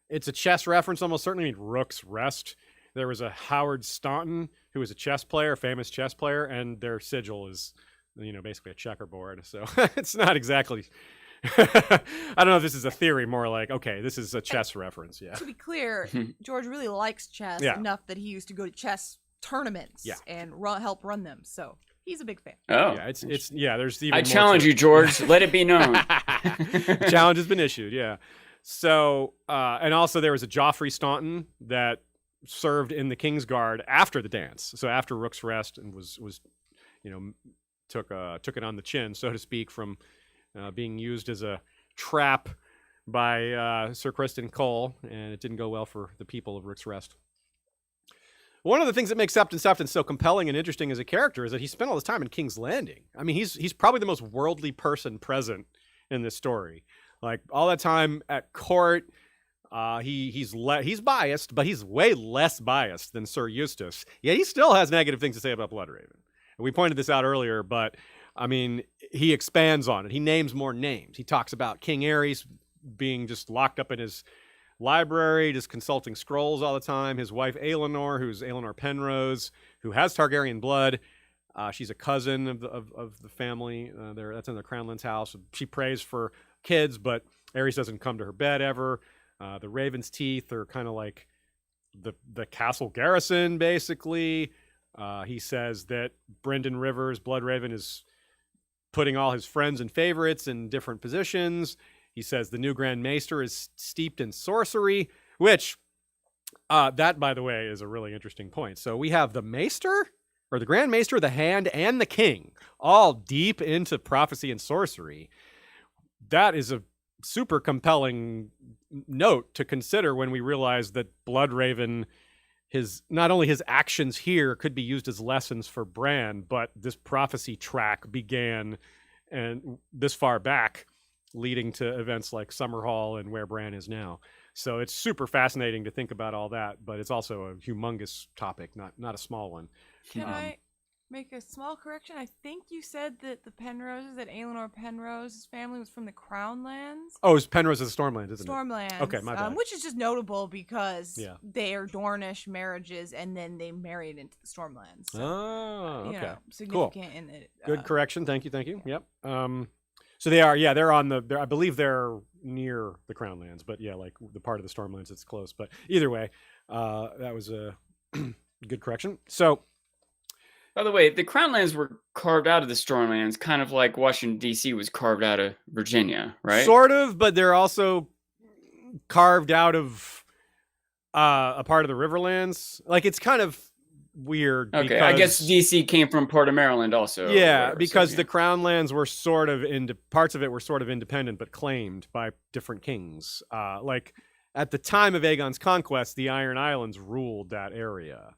it's a chess reference almost certainly. I mean, Rook's Rest. There was a Howard Staunton who was a chess player, a famous chess player, and their sigil is, basically a checkerboard. So it's not exactly. I don't know if this is a theory, more like, okay, this is a chess reference. Yeah. To be clear, George really likes chess enough that he used to go to chess tournaments and help run them. So he's a big fan. Oh, yeah, it's there's even I more challenge you, George. Let it be known. Challenge has been issued. Yeah. So and also there was a Joffrey Staunton that served in the Kingsguard after the dance. So after Rook's Rest, and was took it on the chin, so to speak, from being used as a trap by Sir Criston Cole, and it didn't go well for the people of Rook's Rest. One of the things that makes Septon Sefton so compelling and interesting as a character is that he spent all his time in King's Landing. I mean, he's probably the most worldly person present in this story. Like, all that time at court, he's biased, but he's way less biased than Sir Eustace. Yet he still has negative things to say about Bloodraven. And we pointed this out earlier, but I mean, he expands on it. He names more names. He talks about King Aerys being just locked up in his library, just consulting scrolls all the time. His wife Aelenor, who's Aelenor Penrose, who has Targaryen blood. She's a cousin of the family. That's in the Crownlands house. She prays for kids, but Aerys doesn't come to her bed ever. The Raven's Teeth are kind of like the castle garrison, basically. He says that Brynden Rivers, Bloodraven, is putting all his friends and favorites in different positions. He says the new Grand Maester is steeped in sorcery, which, that, by the way, is a really interesting point. So we have the Maester, or the Grand Maester, the Hand, and the King, all deep into prophecy and sorcery. That is a super compelling note to consider when we realize that Bloodraven, not only his actions here could be used as lessons for Bran, but this prophecy track began and this far back, leading to events like Summerhall and where Bran is now. So it's super fascinating to think about all that, but it's also a humongous topic, not a small one. Can I make a small correction? I think you said that the Penroses, that Aelenor Penrose's family was from the Crownlands. Oh, it's Penrose of the Stormlands, isn't it? Stormlands. Okay, my bad. Which is just notable because they are Dornish marriages, and then they married into the Stormlands. So, oh, okay. Significant in it. Good correction. Thank you. Yep. So they're on I believe they're near the Crownlands, but yeah, like the part of the Stormlands that's close. But either way, that was a good correction. So, by the way, the Crownlands were carved out of the Stormlands, kind of like Washington, D.C. was carved out of Virginia, right? Sort of, but they're also carved out of a part of the Riverlands. Like, it's kind of weird. Okay, because, I guess D.C. came from Port of Maryland also. Yeah, because the Crownlands were sort of parts of it were sort of independent, but claimed by different kings. Like, at the time of Aegon's conquest, the Iron Islands ruled that area.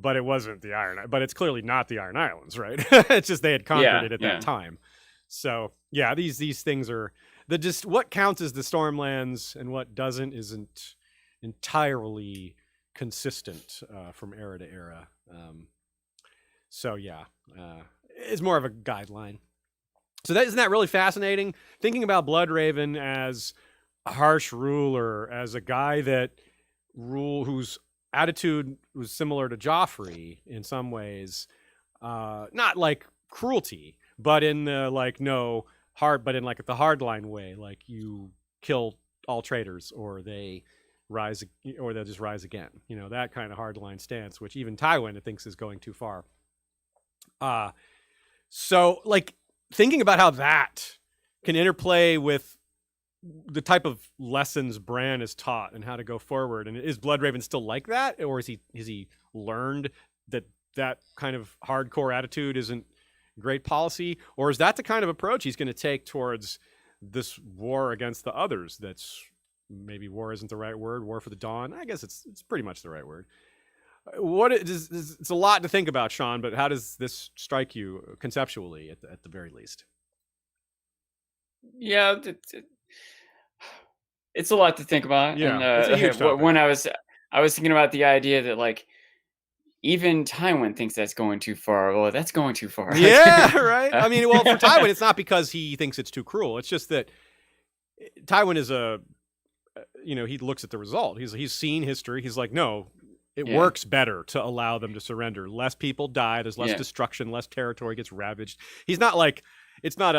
But it wasn't the but it's clearly not the Iron Islands, right? It's just they had conquered it at that time. So yeah, these things are just what counts as the Stormlands and what doesn't isn't entirely consistent from era to era. So yeah, it's more of a guideline. So isn't that really fascinating? Thinking about Bloodraven as a harsh ruler, as a guy that whose attitude was similar to Joffrey in some ways, not like cruelty, but in the but in like the hardline way, like you kill all traitors or they'll just rise again. That kind of hardline stance, which even Tywin thinks is going too far. So like thinking about how that can interplay with the type of lessons Bran is taught and how to go forward. And is Bloodraven still like that? Or has he learned that kind of hardcore attitude isn't great policy? Or is that the kind of approach he's going to take towards this war against the others? That's maybe war isn't the right word. War for the Dawn. I guess it's pretty much the right word. It's a lot to think about, Sean, but how does this strike you conceptually at the very least? Yeah, it's a lot to think about. Yeah, and, it's a huge topic. When I was thinking about the idea that like even Tywin thinks that's going too far. Well, that's going too far. Yeah, right. I mean, well, for Tywin, it's not because he thinks it's too cruel. It's just that Tywin is he looks at the result. He's seen history. He's like, no, it Yeah. works better to allow them to surrender. Less people die. There's less Yeah. destruction. Less territory gets ravaged. He's not like it's not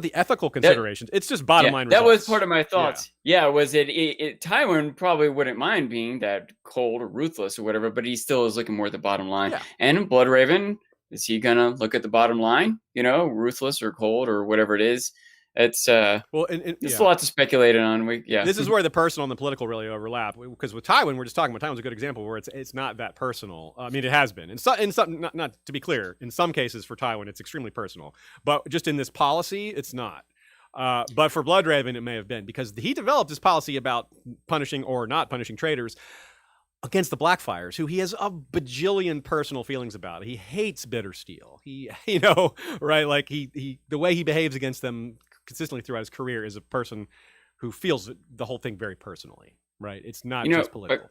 the ethical considerations. It's just bottom line that results. was part of my thoughts. Yeah, was Tywin probably wouldn't mind being that cold or ruthless or whatever, but he still is looking more at the bottom line. Yeah. And Bloodraven, is he gonna look at the bottom line? You know, ruthless or cold or whatever it is. It's Well, there's a lot to speculate on. This is where the personal and the political really overlap. Because with Tywin, we're just talking about Tywin's a good example where it's not that personal. I mean, it has been in some not to be clear. In some cases for Tywin, it's extremely personal. But just in this policy, it's not. But for Bloodraven, it may have been because he developed this policy about punishing or not punishing traitors against the Blackfires, who he has a bajillion personal feelings about. He hates Bittersteel. Right? Like he the way he behaves against them consistently throughout his career is a person who feels the whole thing very persononally, right? It's not just political.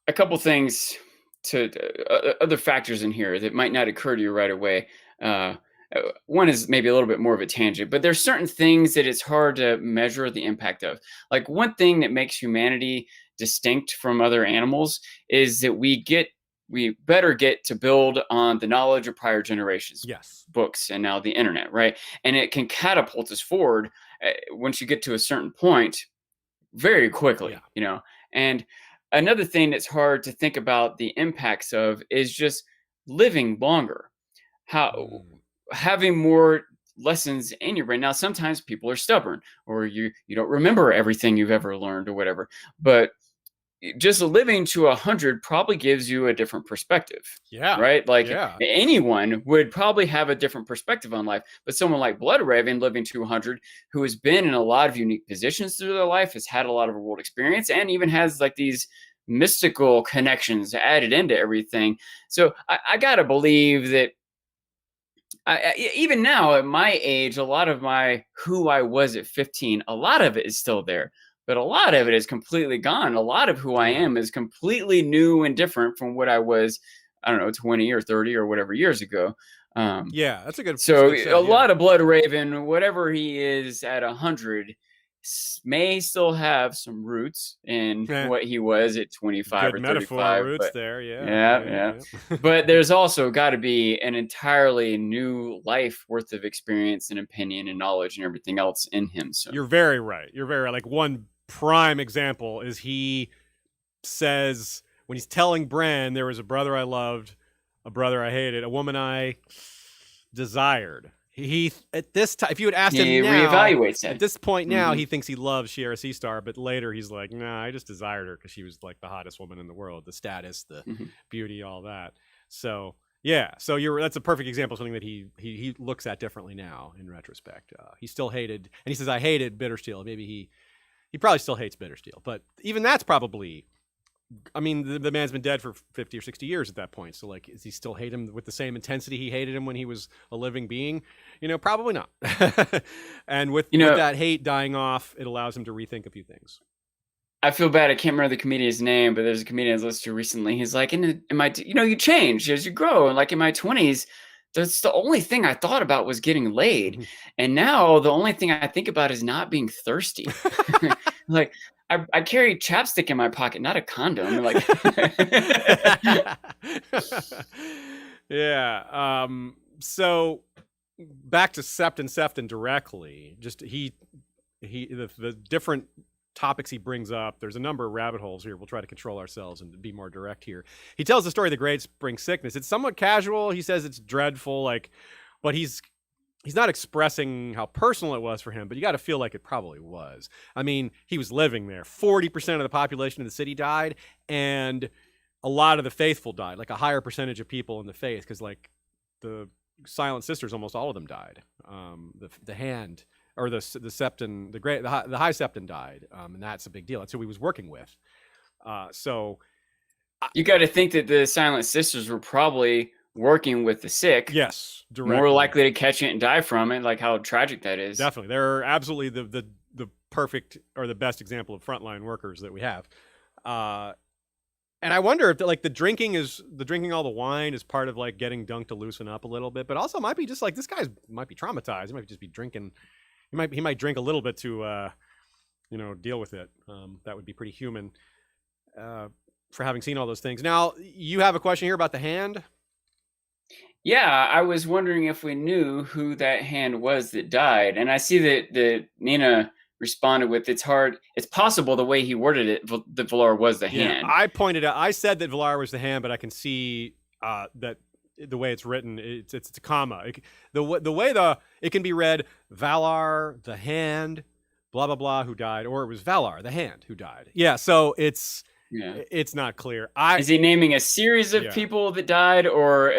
A couple things to other factors in here that might not occur to you right away. One is maybe a little bit more of a tangent, but there's certain things that it's hard to measure the impact of. Like one thing that makes humanity distinct from other animals is that we better get to build on the knowledge of prior generations. Yes. Books and now the internet, right? And it can catapult us forward once you get to a certain point very quickly, And another thing that's hard to think about the impacts of is just living longer. Having more lessons in your brain. Now, sometimes people are stubborn or you don't remember everything you've ever learned or whatever, but just living to 100 probably gives you a different perspective. Yeah. Right? Like anyone would probably have a different perspective on life, but someone like Bloodraven living to 100, who has been in a lot of unique positions through their life, has had a lot of world experience, and even has like these mystical connections added into everything. So I got to believe that even now at my age, a lot of who I was at 15, a lot of it is still there. But a lot of it is completely gone. A lot of who I am is completely new and different from what I was, 20 or 30 or whatever years ago. That's a good. So a lot of Bloodraven, whatever he is at 100, may still have some roots in what he was at 25 good or 35. Metaphor roots there, yeah. But there's also got to be an entirely new life worth of experience and opinion and knowledge and everything else in him. So you're very right. Like one prime example is he says when he's telling Bran, there was a brother I loved, a brother I hated, a woman I desired. He at this time, if you had asked him now, reevaluates it. At this point now, he thinks he loves Shiera Seastar, but later he's like, nah, I just desired her because she was like the hottest woman in the world, the status, the beauty, all that. So that's a perfect example of something that he looks at differently now in retrospect. He still hated, and he says, I hated Bittersteel. Maybe he probably still hates Bittersteel, but even that's probably. I mean, the man's been dead for 50 or 60 years at that point. So, like, does he still hate him with the same intensity he hated him when he was a living being? Probably not. And with that hate dying off, it allows him to rethink a few things. I feel bad. I can't remember the comedian's name, but there's a comedian I listened to recently. He's like, you change as you grow. And like in my 20s, that's the only thing I thought about was getting laid. And now the only thing I think about is not being thirsty. Like, I carry chapstick in my pocket, not a condom. Like, yeah. So back to Sefton directly. Just the different topics he brings up. There's a number of rabbit holes here. We'll try to control ourselves and be more direct here. He tells the story of the Great Spring Sickness. It's somewhat casual. He says it's dreadful, but he's not expressing how personal it was for him, but you got to feel like it probably was. I mean, he was living there. 40% of the population of the city died, and a lot of the faithful died, like a higher percentage of people in the faith, because like the Silent Sisters, almost all of them died. The Hand, or the Septon, the High Septon died, and that's a big deal. That's who he was working with. So you got to think that the Silent Sisters were probably working with the sick. Yes, directly. More likely to catch it and die from it. Like how tragic that is. Definitely, they're absolutely the perfect or the best example of frontline workers that we have. And I wonder if the drinking all the wine is part of like getting Dunk to loosen up a little bit, but also might be just like this guy might be traumatized. He might just be drinking. He might drink a little bit to deal with it. That would be pretty human. for having seen all those things. Now, you have a question here about the hand. Yeah, I was wondering if we knew who that hand was that died, and I see that Nina responded with, "It's hard. It's possible the way he worded it that Valar was the hand." I pointed out. I said that Valar was the hand, but I can see that the way it's written, it's a comma. The way it can be read, Valar the hand, blah blah blah, who died, or it was Valar the hand who died. Yeah, so it's not clear. Is he naming a series of Yeah. people that died, or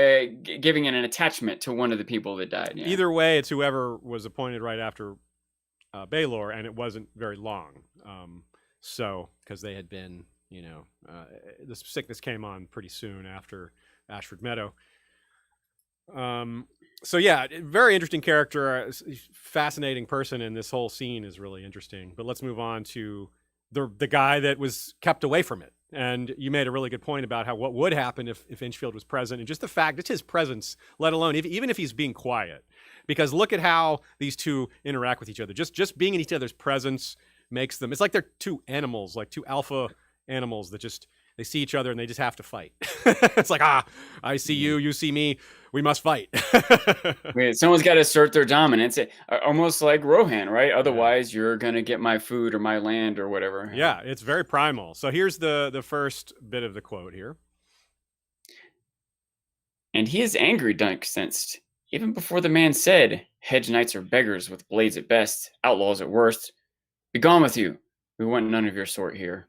giving it an attachment to one of the people that died? Yeah. Either way, it's whoever was appointed right after Baelor, and it wasn't very long. So because they had been, the sickness came on pretty soon after Ashford Meadow. So yeah, very interesting character, fascinating person, and this whole scene is really interesting. But let's move on to the guy that was kept away from it. And you made a really good point about what would happen if Inchfield was present, and just the fact it's his presence, let alone even if he's being quiet. Because look at how these two interact with each other. Just being in each other's presence makes them. It's like they're two animals, like two alpha animals that they see each other and they just have to fight. It's like, I see you, you see me, we must fight. Someone's got to assert their dominance, almost like Rohan, right? Otherwise, you're going to get my food or my land or whatever. Yeah, it's very primal. So here's the first bit of the quote here. "And he is angry," Dunk sensed, even before the man said, "Hedge knights are beggars with blades at best, outlaws at worst. Begone with you. We want none of your sort here."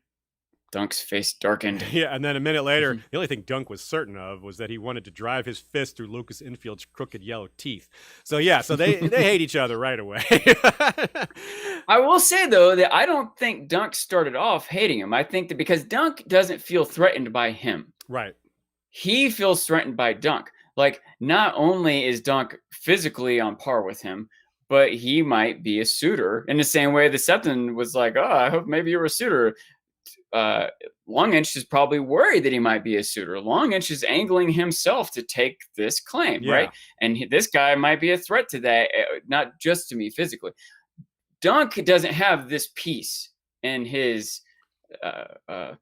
Dunk's face darkened. Yeah, and then a minute later, the only thing Dunk was certain of was that he wanted to drive his fist through Lucas Infield's crooked yellow teeth. So yeah, so they hate each other right away. I will say, though, that I don't think Dunk started off hating him. I think that because Dunk doesn't feel threatened by him. Right. He feels threatened by Dunk. Like, not only is Dunk physically on par with him, but he might be a suitor in the same way the Septon was like, "Oh, I hope maybe you're a suitor." Longinch is probably worried that he might be a suitor. Longinch is angling himself to take this claim, right? And this guy might be a threat to that, not just to me physically. Dunk doesn't have this peace in his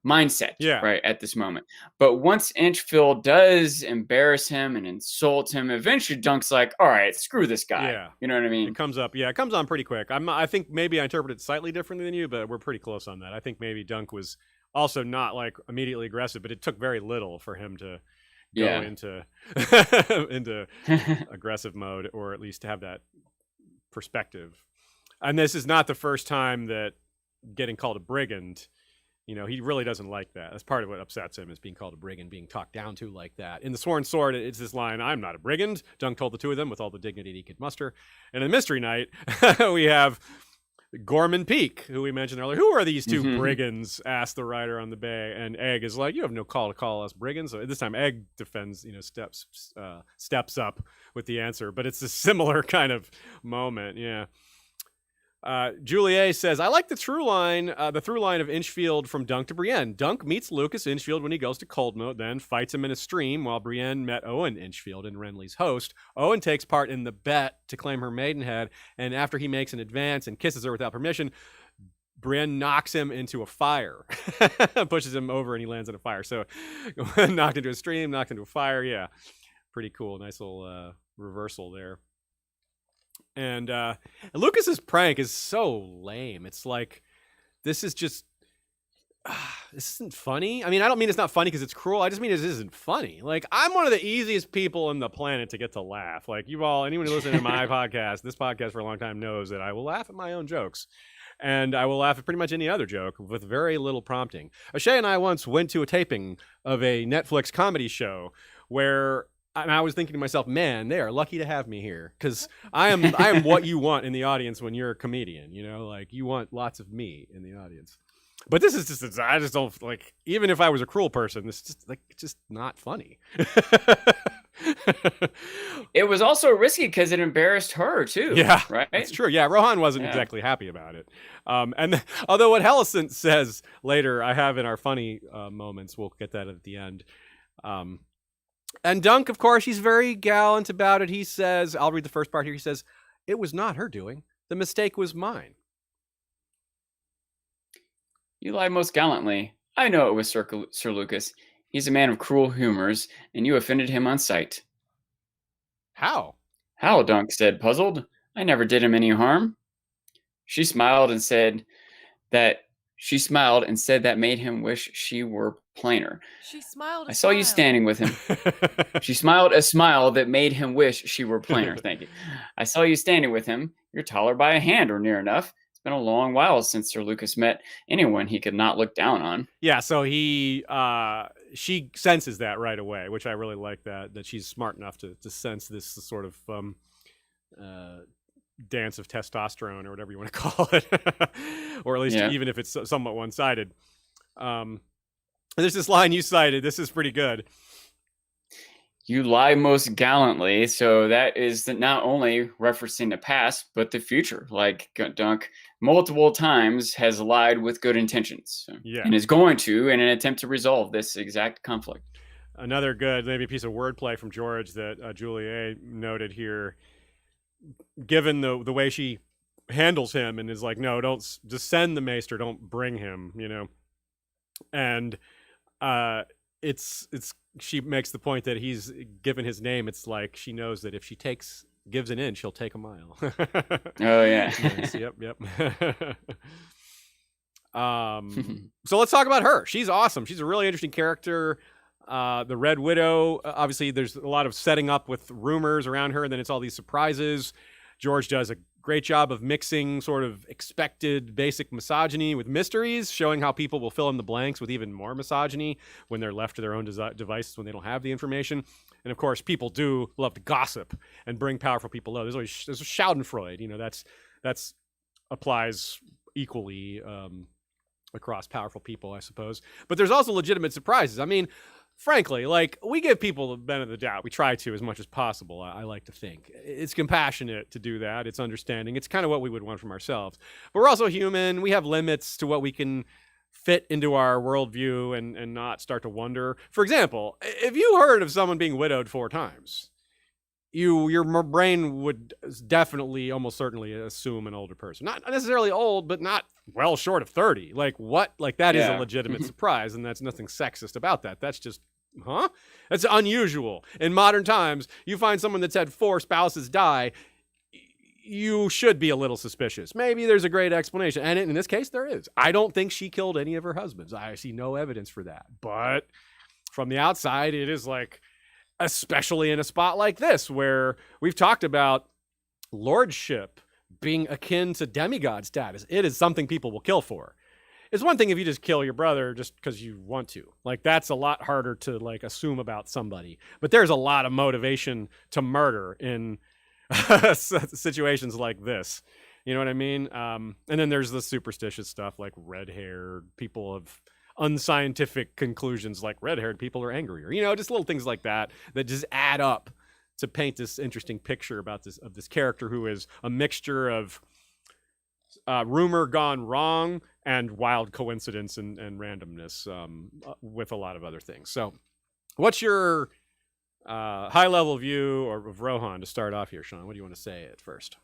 mindset, right, at this moment. But once Inchfield does embarrass him and insult him, eventually Dunk's like, "All right, screw this guy." Yeah. You know what I mean? It comes on pretty quick. I think maybe I interpreted it slightly differently than you, but we're pretty close on that. I think maybe Dunk was also not like immediately aggressive, but it took very little for him to go into aggressive mode, or at least to have that perspective. And this is not the first time that getting called a brigand, he really doesn't like that. That's part of what upsets him, is being called a brigand, being talked down to like that. In The Sworn Sword, it's this line, "I'm not a brigand." Dunk told the two of them with all the dignity he could muster. And in Mystery Night, we have Gorman Peak, who we mentioned earlier. "Who are these two brigands?" asked the writer on the bay. And Egg is like, "You have no call to call us brigands." So this time Egg defends, steps up with the answer. But it's a similar kind of moment, yeah. Juliet says, "I like the through line of Inchfield from Dunk to Brienne. Dunk meets Lucas Inchfield when he goes to Coldmoat, then fights him in a stream, while Brienne met Owen Inchfield and Renly's host. Owen takes part in the bet to claim her maidenhead, and after he makes an advance and kisses her without permission, Brienne knocks him into a fire, pushes him over, and he lands in a fire. So knocked into a stream, knocked into a fire. Yeah, pretty cool. Nice little reversal there." And Lucas's prank is so lame. It's like, this is just, this isn't funny. I mean, I don't mean it's not funny because it's cruel. I just mean it isn't funny. Like, I'm one of the easiest people on the planet to get to laugh. Like, anyone who listens to my this podcast for a long time knows that I will laugh at my own jokes. And I will laugh at pretty much any other joke with very little prompting. O'Shea and I once went to a taping of a Netflix comedy show where... And I was thinking to myself, man, they are lucky to have me here, because I am what you want in the audience when you're a comedian. Like, you want lots of me in the audience. But this is just, I just don't, like, even if I was a cruel person, this is just, like, it's just not funny. It was also risky because it embarrassed her too. Yeah, right. That's true. Yeah, Rohan wasn't exactly happy about it. Although what Hellicent says later, I have in our funny moments. We'll get that at the end. And Dunk, of course, he's very gallant about it. He says, I'll read the first part here. He says, "It was not her doing. The mistake was mine." "You lie most gallantly. I know it was Sir Lucas. He's a man of cruel humors, and you offended him on sight. How? How? Dunk said, puzzled. I never did him any harm. She smiled and said that made him wish she were plainer. She smiled. I saw you standing with him. She smiled a smile that made him wish she were plainer. Thank you. I saw you standing with him. You're taller by a hand or near enough. It's been a long while since Sir Lucas met anyone he could not look down on. Yeah, so she senses that right away, which I really like that she's smart enough to sense this sort of dance of testosterone or whatever you want to call it, or at least even if it's somewhat one-sided. There's this line you cited. This is pretty good. You lie most gallantly. So that is not only referencing the past, but the future. Like Dunk multiple times has lied with good intentions, and is going to in an attempt to resolve this exact conflict. Another good maybe piece of wordplay from George that Julia noted here. Given the way she handles him and is like, no, don't just send the maester, don't bring him, and it's she makes the point that he's given his name. It's like she knows that if she gives an inch, she'll take a mile. Oh yeah. Nice. Yep. So let's talk about her. She's awesome. She's a really interesting character. The Red Widow, obviously there's a lot of setting up with rumors around her, and then it's all these surprises. George does a great job of mixing sort of expected basic misogyny with mysteries, showing how people will fill in the blanks with even more misogyny when they're left to their own devices when they don't have the information. And of course, people do love to gossip and bring powerful people low. There's Schadenfreude, that's applies equally across powerful people, I suppose. But there's also legitimate surprises. I mean, frankly, like, we give people the benefit of the doubt. We try to as much as possible, I like to think. It's compassionate to do that. It's understanding. It's kind of what we would want from ourselves. But we're also human. We have limits to what we can fit into our worldview and not start to wonder. For example, if you heard of someone being widowed 4 times, your brain would definitely, almost certainly, assume an older person. Not necessarily old, but not well short of 30. Like, what? Like, that is a legitimate surprise, and that's nothing sexist about that. That's just, that's unusual. In modern times, you find someone that's had 4 spouses die, you should be a little suspicious. Maybe there's a great explanation, and in this case, there is. I don't think she killed any of her husbands. I see no evidence for that. But from the outside, it is like, especially in a spot like this, where we've talked about lordship being akin to demigod status. It is something people will kill for. It's one thing if you just kill your brother just because you want to. Like, that's a lot harder to, like, assume about somebody. But there's a lot of motivation to murder in situations like this. You know what I mean? And then there's the superstitious stuff, like red-haired people of unscientific conclusions, like red-haired people are angrier. Just little things like that just add up to paint this interesting picture about this character who is a mixture of rumor gone wrong and wild coincidence and randomness, with a lot of other things. So what's your high-level view of Rohan to start off here, Sean? What do you want to say at first?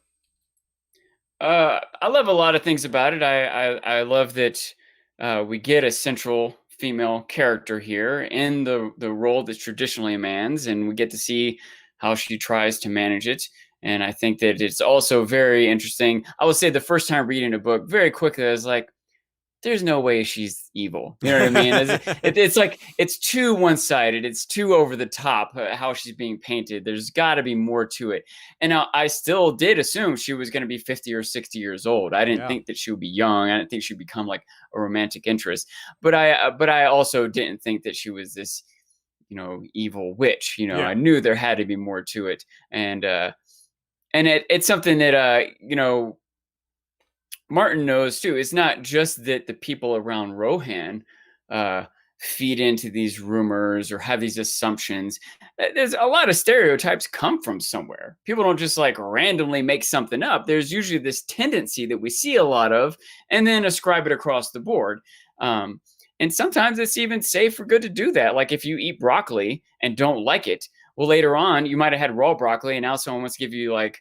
I love a lot of things about it. I love that we get a central female character here in the role that's traditionally a man's, and we get to see how she tries to manage it. And I think that it's also very interesting. I would say the first time reading a book, very quickly, I was like, there's no way she's evil. You know what I mean? It's like, it's too one-sided. It's too over the top how she's being painted. There's got to be more to it. And now I still did assume she was going to be 50 or 60 years old. I didn't think that she would be young. I didn't think she'd become like a romantic interest. But I also didn't think that she was this, evil witch. I knew there had to be more to it. And it's something that, Martin knows too. It's not just that the people around Rohan feed into these rumors or have these assumptions. There's a lot of stereotypes come from somewhere. People don't just like randomly make something up. There's usually this tendency that we see a lot of and then ascribe it across the board. And sometimes it's even safe or good to do that. Like if you eat broccoli and don't like it, well, later on you might have had raw broccoli and now someone wants to give you like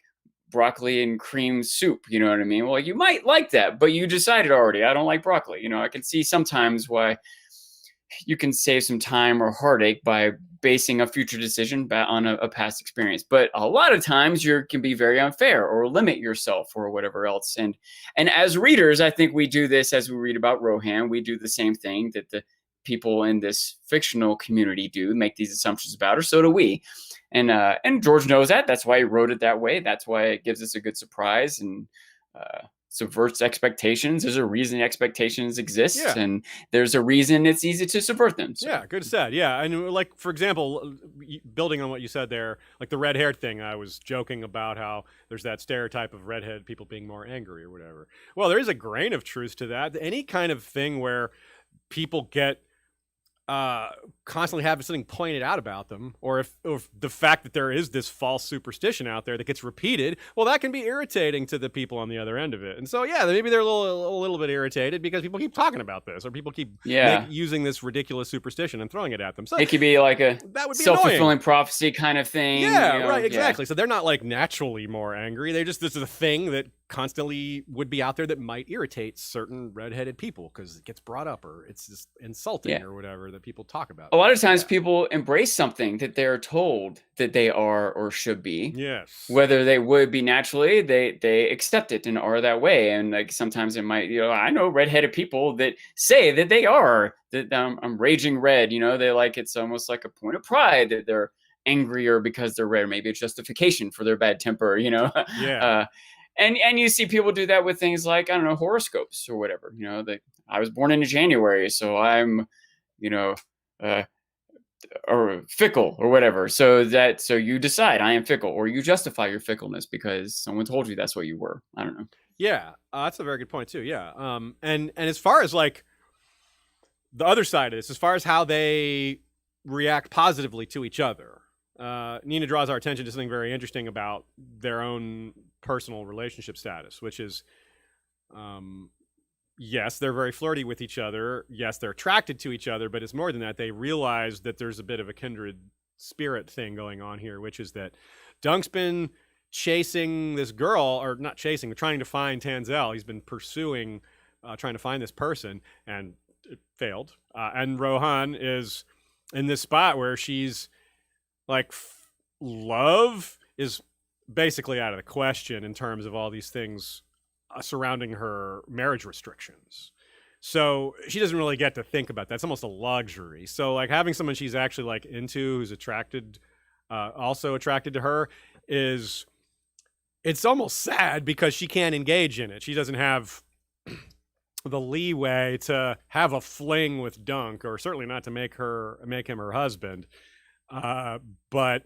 broccoli and cream soup, you know what I mean? Well, you might like that, but you decided already, I don't like broccoli. I can see sometimes why you can save some time or heartache by basing a future decision on a past experience. But a lot of times you can be very unfair or limit yourself or whatever else. And as readers, I think we do this as we read about Rohan. We do the same thing that the people in this fictional community do, make these assumptions about her. So do we. And George knows that. That's why he wrote it that way. That's why it gives us a good surprise and subverts expectations. There's a reason expectations exist, and there's a reason it's easy to subvert them. So. Yeah, good said. Yeah, and like, for example, building on what you said there, like the red-haired thing, I was joking about how there's that stereotype of redhead people being more angry or whatever. Well, there is a grain of truth to that. Any kind of thing where people get constantly have something pointed out about them, or if the fact that there is this false superstition out there that gets repeated, well, that can be irritating to the people on the other end of it. And so, yeah, maybe they're a little bit irritated because people keep talking about this, or people keep using this ridiculous superstition and throwing it at them. So it could be like a self-fulfilling prophecy kind of thing. Yeah, right, exactly. So they're not like naturally more angry. They just, this is a thing that constantly would be out there that might irritate certain redheaded people because it gets brought up, or it's just insulting or whatever that people talk about. A lot of times people embrace something that they're told that they are or should be. Yes. Whether they would be naturally, they accept it and are that way. And like sometimes it might, I know redheaded people that say that they are, that I'm raging red, they like, it's almost like a point of pride that they're angrier because they're red. Maybe it's justification for their bad temper, Yeah. And you see people do that with things like, I don't know, horoscopes or whatever, that I was born in January, so I'm, or fickle or whatever. So you decide I am fickle, or you justify your fickleness because someone told you that's what you were. I don't know. Yeah. That's a very good point too. Yeah. And as far as like the other side of this, as far as how they react positively to each other, Nina draws our attention to something very interesting about their own personal relationship status, which is, yes, they're very flirty with each other. Yes, they're attracted to each other, but it's more than that. They realize that there's a bit of a kindred spirit thing going on here, which is that Dunk's been chasing this girl, or not chasing, but trying to find Tanzel. He's been pursuing, trying to find this person, and it failed. And Rohan is in this spot where she's like, love is basically out of the question in terms of all these things surrounding her marriage restrictions. So she doesn't really get to think about that. It's almost a luxury. So like having someone she's actually like into, who's attracted, also attracted to her, it's almost sad because she can't engage in it. She doesn't have the leeway to have a fling with Dunk, or certainly not to make him her husband. But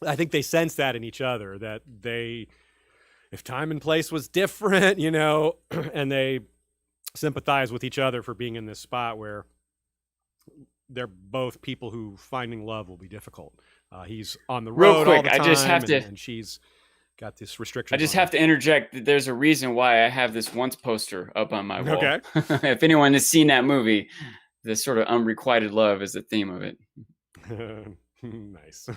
I think they sense that in each other, that if time and place was different, and they sympathize with each other for being in this spot where they're both people who finding love will be difficult. He's on the road all the time, I just have to, and she's got this restriction. I just have to interject that there's a reason why I have this Once poster up on my wall. Okay. If anyone has seen that movie, this sort of unrequited love is the theme of it. Nice.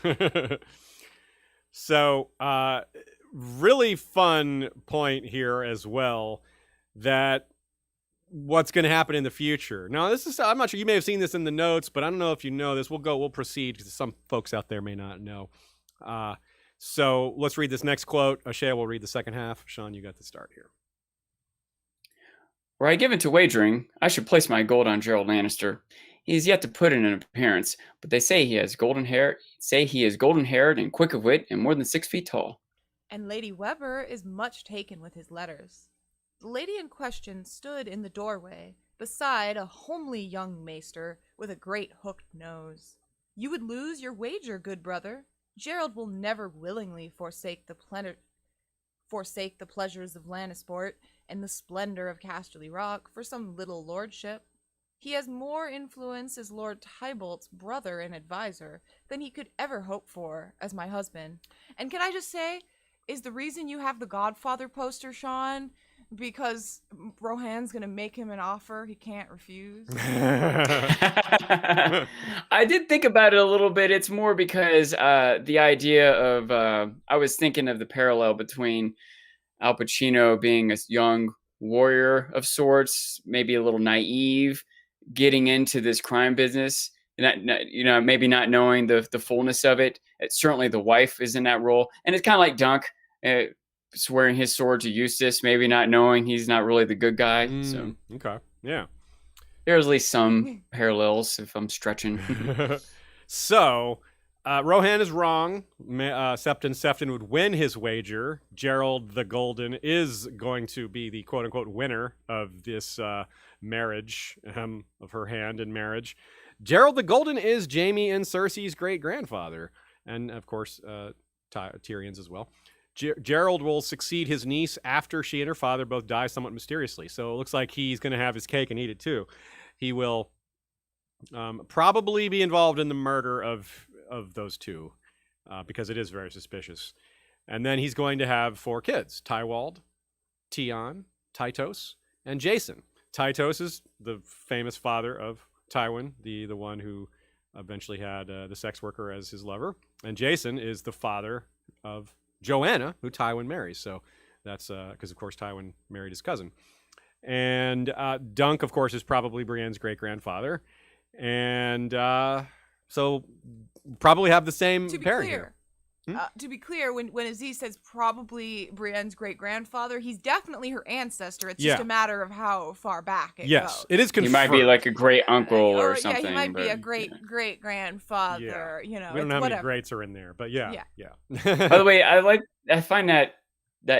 So, really fun point here as well, that what's going to happen in the future. Now, I'm not sure, you may have seen this in the notes, but I don't know if you know this. We'll proceed because some folks out there may not know. So let's read this next quote. O'Shea will read the second half. Sean, you got the start here. Were I given to wagering, I should place my gold on Gerald Lannister. He is yet to put in an appearance, but they say he is golden haired and quick of wit and more than 6 feet tall. And Lady Weber is much taken with his letters. The lady in question stood in the doorway, beside a homely young maester with a great hooked nose. You would lose your wager, good brother. Gerald will never willingly forsake the pleasures of Lannisport and the splendor of Casterly Rock for some little lordship. He has more influence as Lord Tybalt's brother and advisor than he could ever hope for as my husband. And can I just say, is the reason you have the Godfather poster, Sean, because Rohan's going to make him an offer he can't refuse? I did think about it a little bit. It's more because the idea of, I was thinking of the parallel between Al Pacino being a young warrior of sorts, maybe a little naive, getting into this crime business, maybe not knowing the fullness of it. Certainly the wife is in that role, and it's kind of like Dunk swearing his sword to Eustace, maybe not knowing he's not really the good guy. So okay, yeah. There's at least some parallels if I'm stretching. So, Rohan is wrong. Septon Sefton would win his wager. Gerald the Golden is going to be the quote-unquote winner of this marriage, of her hand in marriage. Gerald the Golden is Jaime and Cersei's great-grandfather, and of course, Tyrion's as well. Gerald will succeed his niece after she and her father both die somewhat mysteriously. So it looks like he's going to have his cake and eat it too. He will probably be involved in the murder of those two because it is very suspicious. And then he's going to have 4 kids: Tywald, Tion, Tytos, and Jason. Tytos is the famous father of Tywin, the one who eventually had the sex worker as his lover. And Jason is the father of Joanna, who Tywin marries. So that's because, of course, Tywin married his cousin. And Dunk, of course, is probably Brienne's great-grandfather. And so probably have the same pairing here. To be clear, when Aziz says probably Brienne's great-grandfather, he's definitely her ancestor. It's just a matter of how far back it goes. It is confirmed. He might be like a great-uncle or something. Yeah, he might be a great-great-grandfather. Yeah. You know, we don't know how many greats are in there, but yeah. By the way, I find that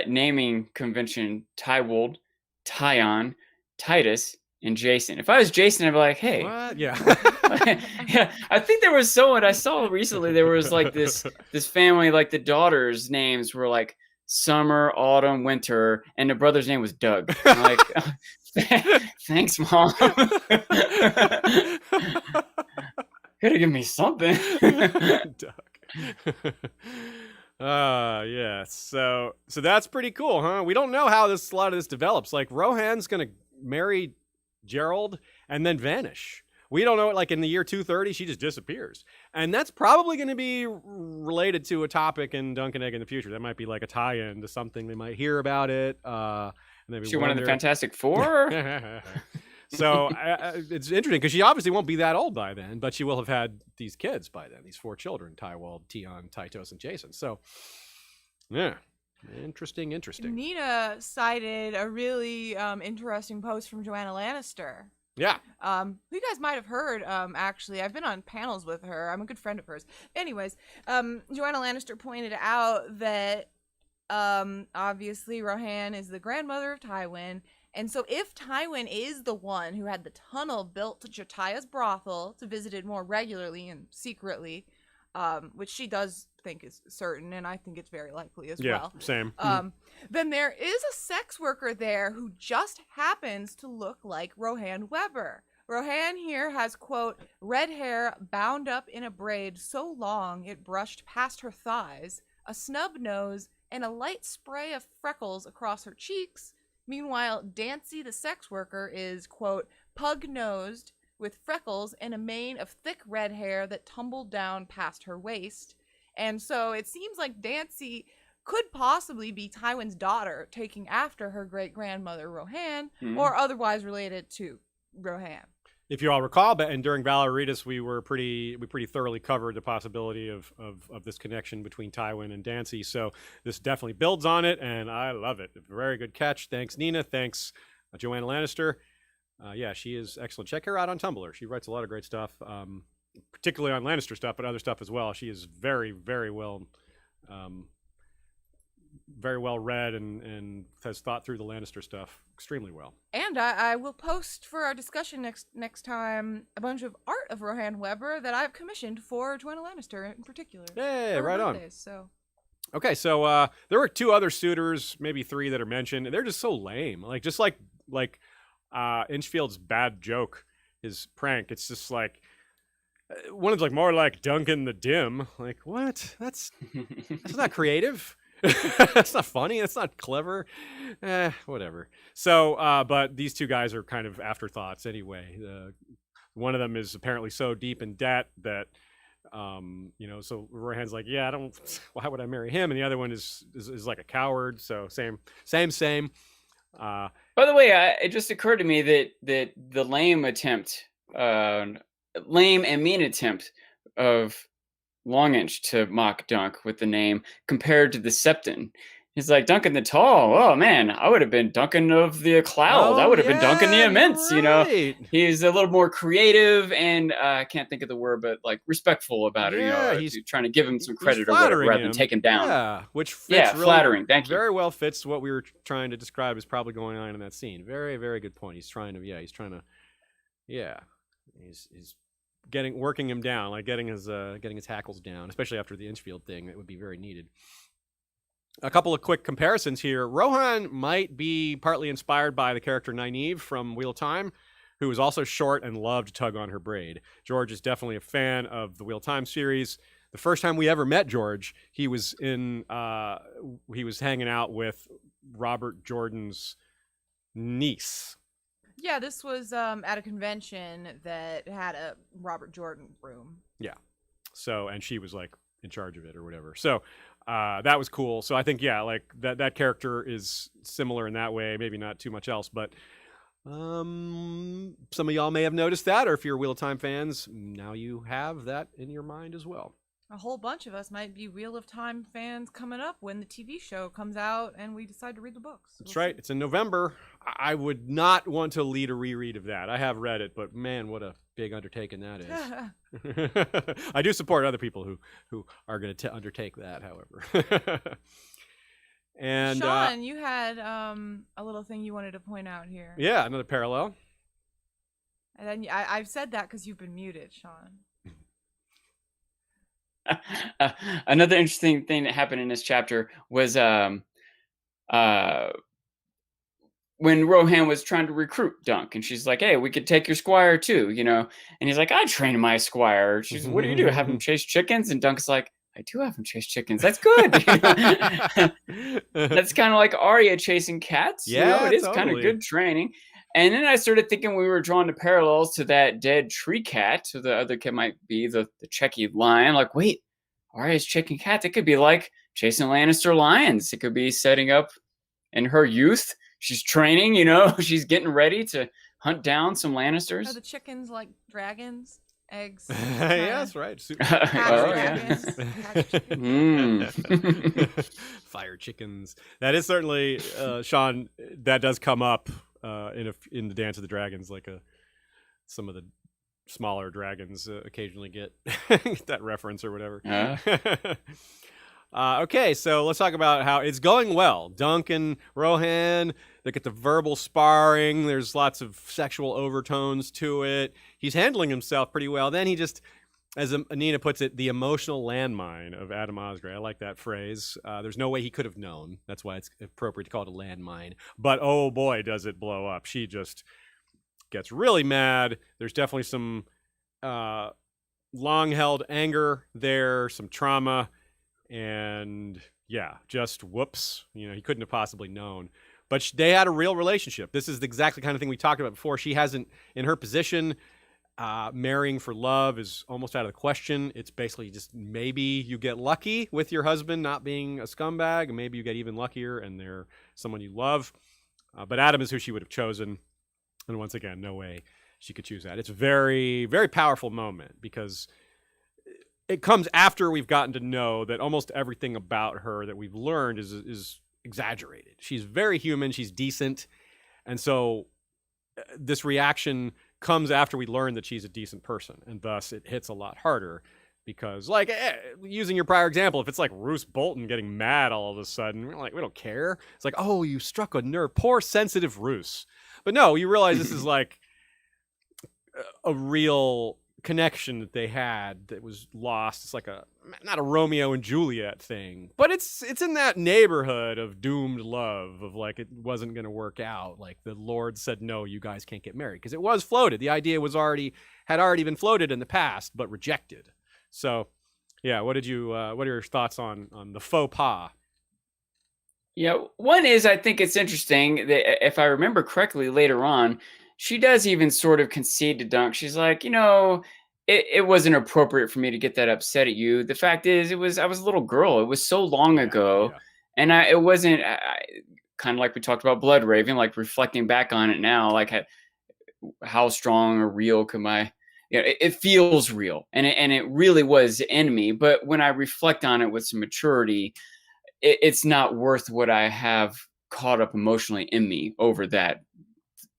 naming convention, Tywald, Tion, Titus, and Jason. If I was Jason, I'd be like, hey. What? Yeah. Yeah, I think there was someone I saw recently. There was like this family, like the daughters' names were like Summer, Autumn, Winter, and the brother's name was Doug. I'm like, thanks, Mom. Gotta give me something. Doug. Yeah. So that's pretty cool, huh? We don't know how a lot of this develops. Like, Rohan's gonna marry Gerald and then vanish. We don't know it. Like, in the year 230, she just disappears, and that's probably going to be related to a topic in Dunk and Egg in the future. That might be like a tie-in to something. They might hear about it. And she one of the Fantastic Four. So it's interesting because she obviously won't be that old by then, but she will have had these kids by then. These 4 children: Tywald, Tion, Tytos, and Jason. So, yeah. Interesting. Nina cited a really interesting post from Joanna Lannister. Yeah. Who you guys might have heard, actually. I've been on panels with her. I'm a good friend of hers. Anyways, Joanna Lannister pointed out that obviously Rohan is the grandmother of Tywin. And so if Tywin is the one who had the tunnel built to Jataya's brothel to visit it more regularly and secretly, which she does think is certain, and I think it's very likely as well. Yeah, same. Then there is a sex worker there who just happens to look like Rohan Weber. Rohan here has, quote, red hair bound up in a braid so long it brushed past her thighs, a snub nose, and a light spray of freckles across her cheeks. Meanwhile, Dancy, the sex worker, is, quote, pug-nosed, with freckles and a mane of thick red hair that tumbled down past her waist. And so it seems like Dancy could possibly be Tywin's daughter, taking after her great-grandmother Rohan, or otherwise related to Rohan. If you all recall, and during Valar Rereadis, we pretty thoroughly covered the possibility of this connection between Tywin and Dancy. So this definitely builds on it, and I love it. Very good catch. Thanks, Nina. Thanks, Joanna Lannister. Yeah, she is excellent. Check her out on Tumblr. She writes a lot of great stuff, particularly on Lannister stuff, but other stuff as well. She is very, very well read and has thought through the Lannister stuff extremely well. And I will post for our discussion next time a bunch of art of Rohan Weber that I've commissioned for Joanna Lannister in particular. Hey, right on. So. Okay, so there were 2 other suitors, maybe 3 that are mentioned, and they're just so lame. Like Inchfield's bad joke, his prank. It's just like one is like more like Duncan the Dim. Like, what? That's not creative. That's not funny. That's not clever. Whatever. So, but these 2 guys are kind of afterthoughts anyway. One of them is apparently so deep in debt that, so Rohan's like, yeah, why would I marry him? And the other one is like a coward. So same. By the way, it just occurred to me that the lame attempt lame and mean attempt of Longinch to mock Dunk with the name compared to the Septon. He's like, Duncan the Tall. Oh man, I would have been Duncan of the Cloud. I Oh would have been Duncan the yeah, you're Immense. You know, right. he's a little more creative and I can't think of the word, but like respectful about it. You Yeah, know, he's trying to give him some he's credit or whatever flattering rather than him. take him down. Yeah, which Yeah, fits really flattering. Thank you. very well fits what we were trying to describe as probably going on in that scene. Very, very good point. He's trying to he's working him down, like getting his hackles down, especially after the Inchfield thing. That would be very needed. A couple of quick comparisons here. Rohan might be partly inspired by the character Nynaeve from Wheel of Time, who was also short and loved to tug on her braid. George is definitely a fan of the Wheel of Time series. The first time we ever met George, he was hanging out with Robert Jordan's niece. Yeah, this was at a convention that had a Robert Jordan room. Yeah. So, and she was like in charge of it or whatever. So that was cool. So I think, yeah, like that character is similar in that way. Maybe not too much else, but some of y'all may have noticed that, or if you're Wheel of Time fans, now you have that in your mind as well. A whole bunch of us might be Wheel of Time fans coming up when the TV show comes out and we decide to read the books. That's right. It's in November. I would not want to lead a reread of that. I have read it, but man, what a big undertaking that is. I do support other people who are going to undertake that, however. And Sean, you had a little thing you wanted to point out here. Yeah, another parallel. And then I've said that because you've been muted, Sean. Another interesting thing that happened in this chapter was when Rohan was trying to recruit Dunk, and she's like, "Hey, we could take your squire too," you know. And he's like, "I train my squire." She's, "What do you do? Have him chase chickens?" And Dunk's like, "I do have him chase chickens. That's good." That's kind of like Arya chasing cats. Yeah, you know? It is kind totally. of good training. And then I started thinking we were drawing the parallels to that dead tree cat. So the other kid might be the Checky lion. Like, wait, Arya's chasing cats. It could be like chasing Lannister lions. It could be setting up in her youth. She's training, you know, she's getting ready to hunt down some Lannisters. Are the chickens like dragons? Eggs? Yeah, that's right. Dragons. Fire chickens. That is certainly, Sean, that does come up in the Dance of the Dragons, like some of the smaller dragons occasionally get that reference or whatever. Okay, so let's talk about how it's going well. Duncan, Rohan, they get the verbal sparring. There's lots of sexual overtones to it. He's handling himself pretty well. Then he just, as Anina puts it, the emotional landmine of Adam Osgrey. I like that phrase. There's no way he could have known. That's why it's appropriate to call it a landmine. But oh boy, does it blow up. She just gets really mad. There's definitely some long-held anger there, some trauma. And yeah, just whoops. You know, he couldn't have possibly known. But they had a real relationship. This is the exact kind of thing we talked about before. She hasn't, in her position, marrying for love is almost out of the question. It's basically just maybe you get lucky with your husband not being a scumbag, and maybe you get even luckier and they're someone you love. But Adam is who she would have chosen. And once again, no way she could choose that. It's a very, very powerful moment because it comes after we've gotten to know that almost everything about her that we've learned is exaggerated. She's very human. She's decent. And so this reaction comes after we learn that she's a decent person. And thus it hits a lot harder because, like, using your prior example, if it's like Roose Bolton getting mad all of a sudden, we're like, we don't care. It's like, oh, you struck a nerve. Poor sensitive Roose. But no, you realize this is like a real connection that they had that was lost. It's like not a Romeo and Juliet thing, but it's in that neighborhood of doomed love, of like it wasn't going to work out. Like the Lord said, no, you guys can't get married, because it was floated. The idea had already been floated in the past, but rejected. So yeah, what are your thoughts on the faux pas? Yeah, one is, I think it's interesting that if I remember correctly later on, she does even sort of concede to Dunk. She's like, you know, it wasn't appropriate for me to get that upset at you. The fact is, I was a little girl. It was so long ago. Yeah. And it wasn't kind of like we talked about Blood Raven, like reflecting back on it now, like how strong or real could my, it feels real, and it really was in me. But when I reflect on it with some maturity, it's not worth what I have caught up emotionally in me over that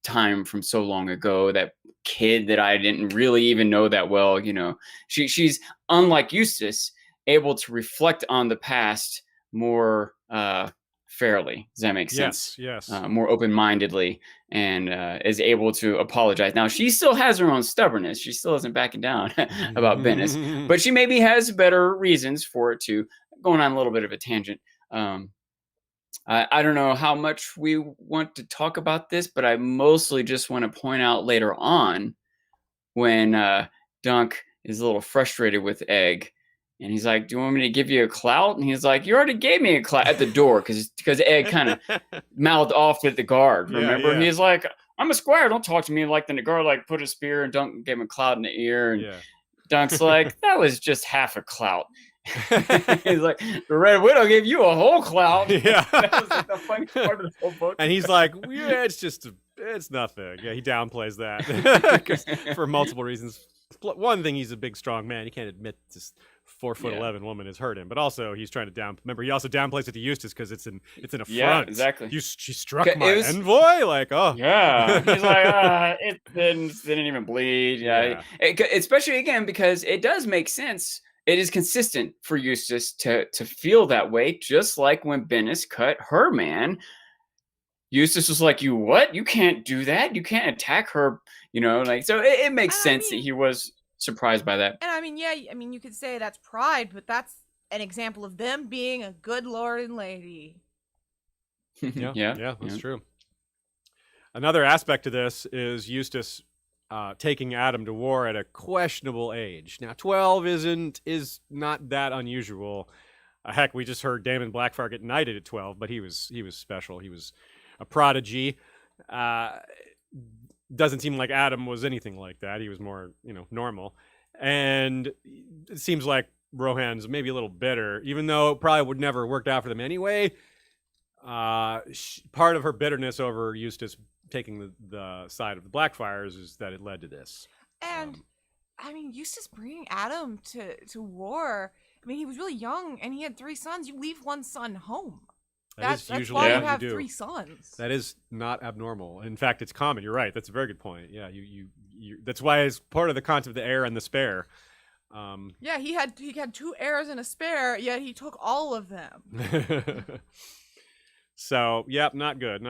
time from so long ago. That kid that I didn't really even know that well, she's, unlike Eustace, able to reflect on the past more fairly. Does that make sense? Yes. More open-mindedly, and is able to apologize. Now, she still has her own stubbornness. She still isn't backing down about Bennis, but she maybe has better reasons for it too. Going on a little bit of a tangent. I don't know how much we want to talk about this, but I mostly just want to point out later on when Dunk is a little frustrated with Egg, and he's like, "Do you want me to give you a clout?" And he's like, "You already gave me a clout," at the door, because Egg kind of mouthed off at the guard. Remember, yeah. he's like, "I'm a squire. Don't talk to me like." Then the guard like put a spear, and Dunk gave him a clout in the ear, and Dunk's like, "That was just half a clout." He's like, "The Red Widow gave you a whole clout." Yeah. That was like the funny part of the whole book. And he's like, yeah, it's nothing. Yeah, he downplays that for multiple reasons. One thing, he's a big, strong man. He can't admit this 4'11" woman has hurt him. But also, he's trying to remember, he also downplays it to Eustace because it's an affront. Yeah, exactly. She struck my envoy. Like, oh, yeah. He's like, it didn't even bleed. Yeah. Especially again because it does make sense. It is consistent for Eustace to feel that way, just like when Bennis cut her man. Eustace was like, "You what? You can't do that. You can't attack her." So it makes sense that he was surprised by that. And you could say that's pride, but that's an example of them being a good lord and lady. Yeah, that's true. Another aspect of this is Eustace taking Adam to war at a questionable age. Now, 12 is not that unusual. Heck, we just heard Daemon Blackfire get knighted at 12, but he was special. He was a prodigy. Doesn't seem like Adam was anything like that. He was more, normal. And it seems like Rohan's maybe a little bitter, even though it probably would never worked out for them anyway. Part of her bitterness over Eustace taking the side of the Blackfires is that it led to this. And Eustace bringing Adam to war. He was really young and he had 3 sons. You leave one son home. That's usually why what you have do. 3 sons. That is not abnormal. In fact, it's common. You're right. That's a very good point. Yeah, you that's why it's part of the concept of the heir and the spare. Yeah, he had 2 heirs and a spare, yet he took all of them. So, yep, not good.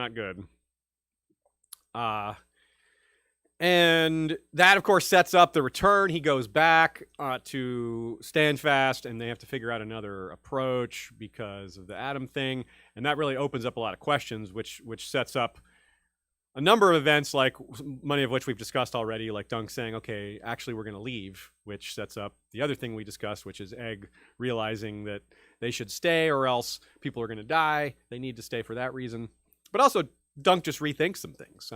And that, of course, sets up the return. He goes back to Standfast, and they have to figure out another approach because of the Adam thing. And that really opens up a lot of questions, which sets up a number of events, like many of which we've discussed already, like Dunk saying, okay, actually, we're going to leave, which sets up the other thing we discussed, which is Egg realizing that they should stay or else people are going to die. They need to stay for that reason. But also, Dunk just rethinks some things.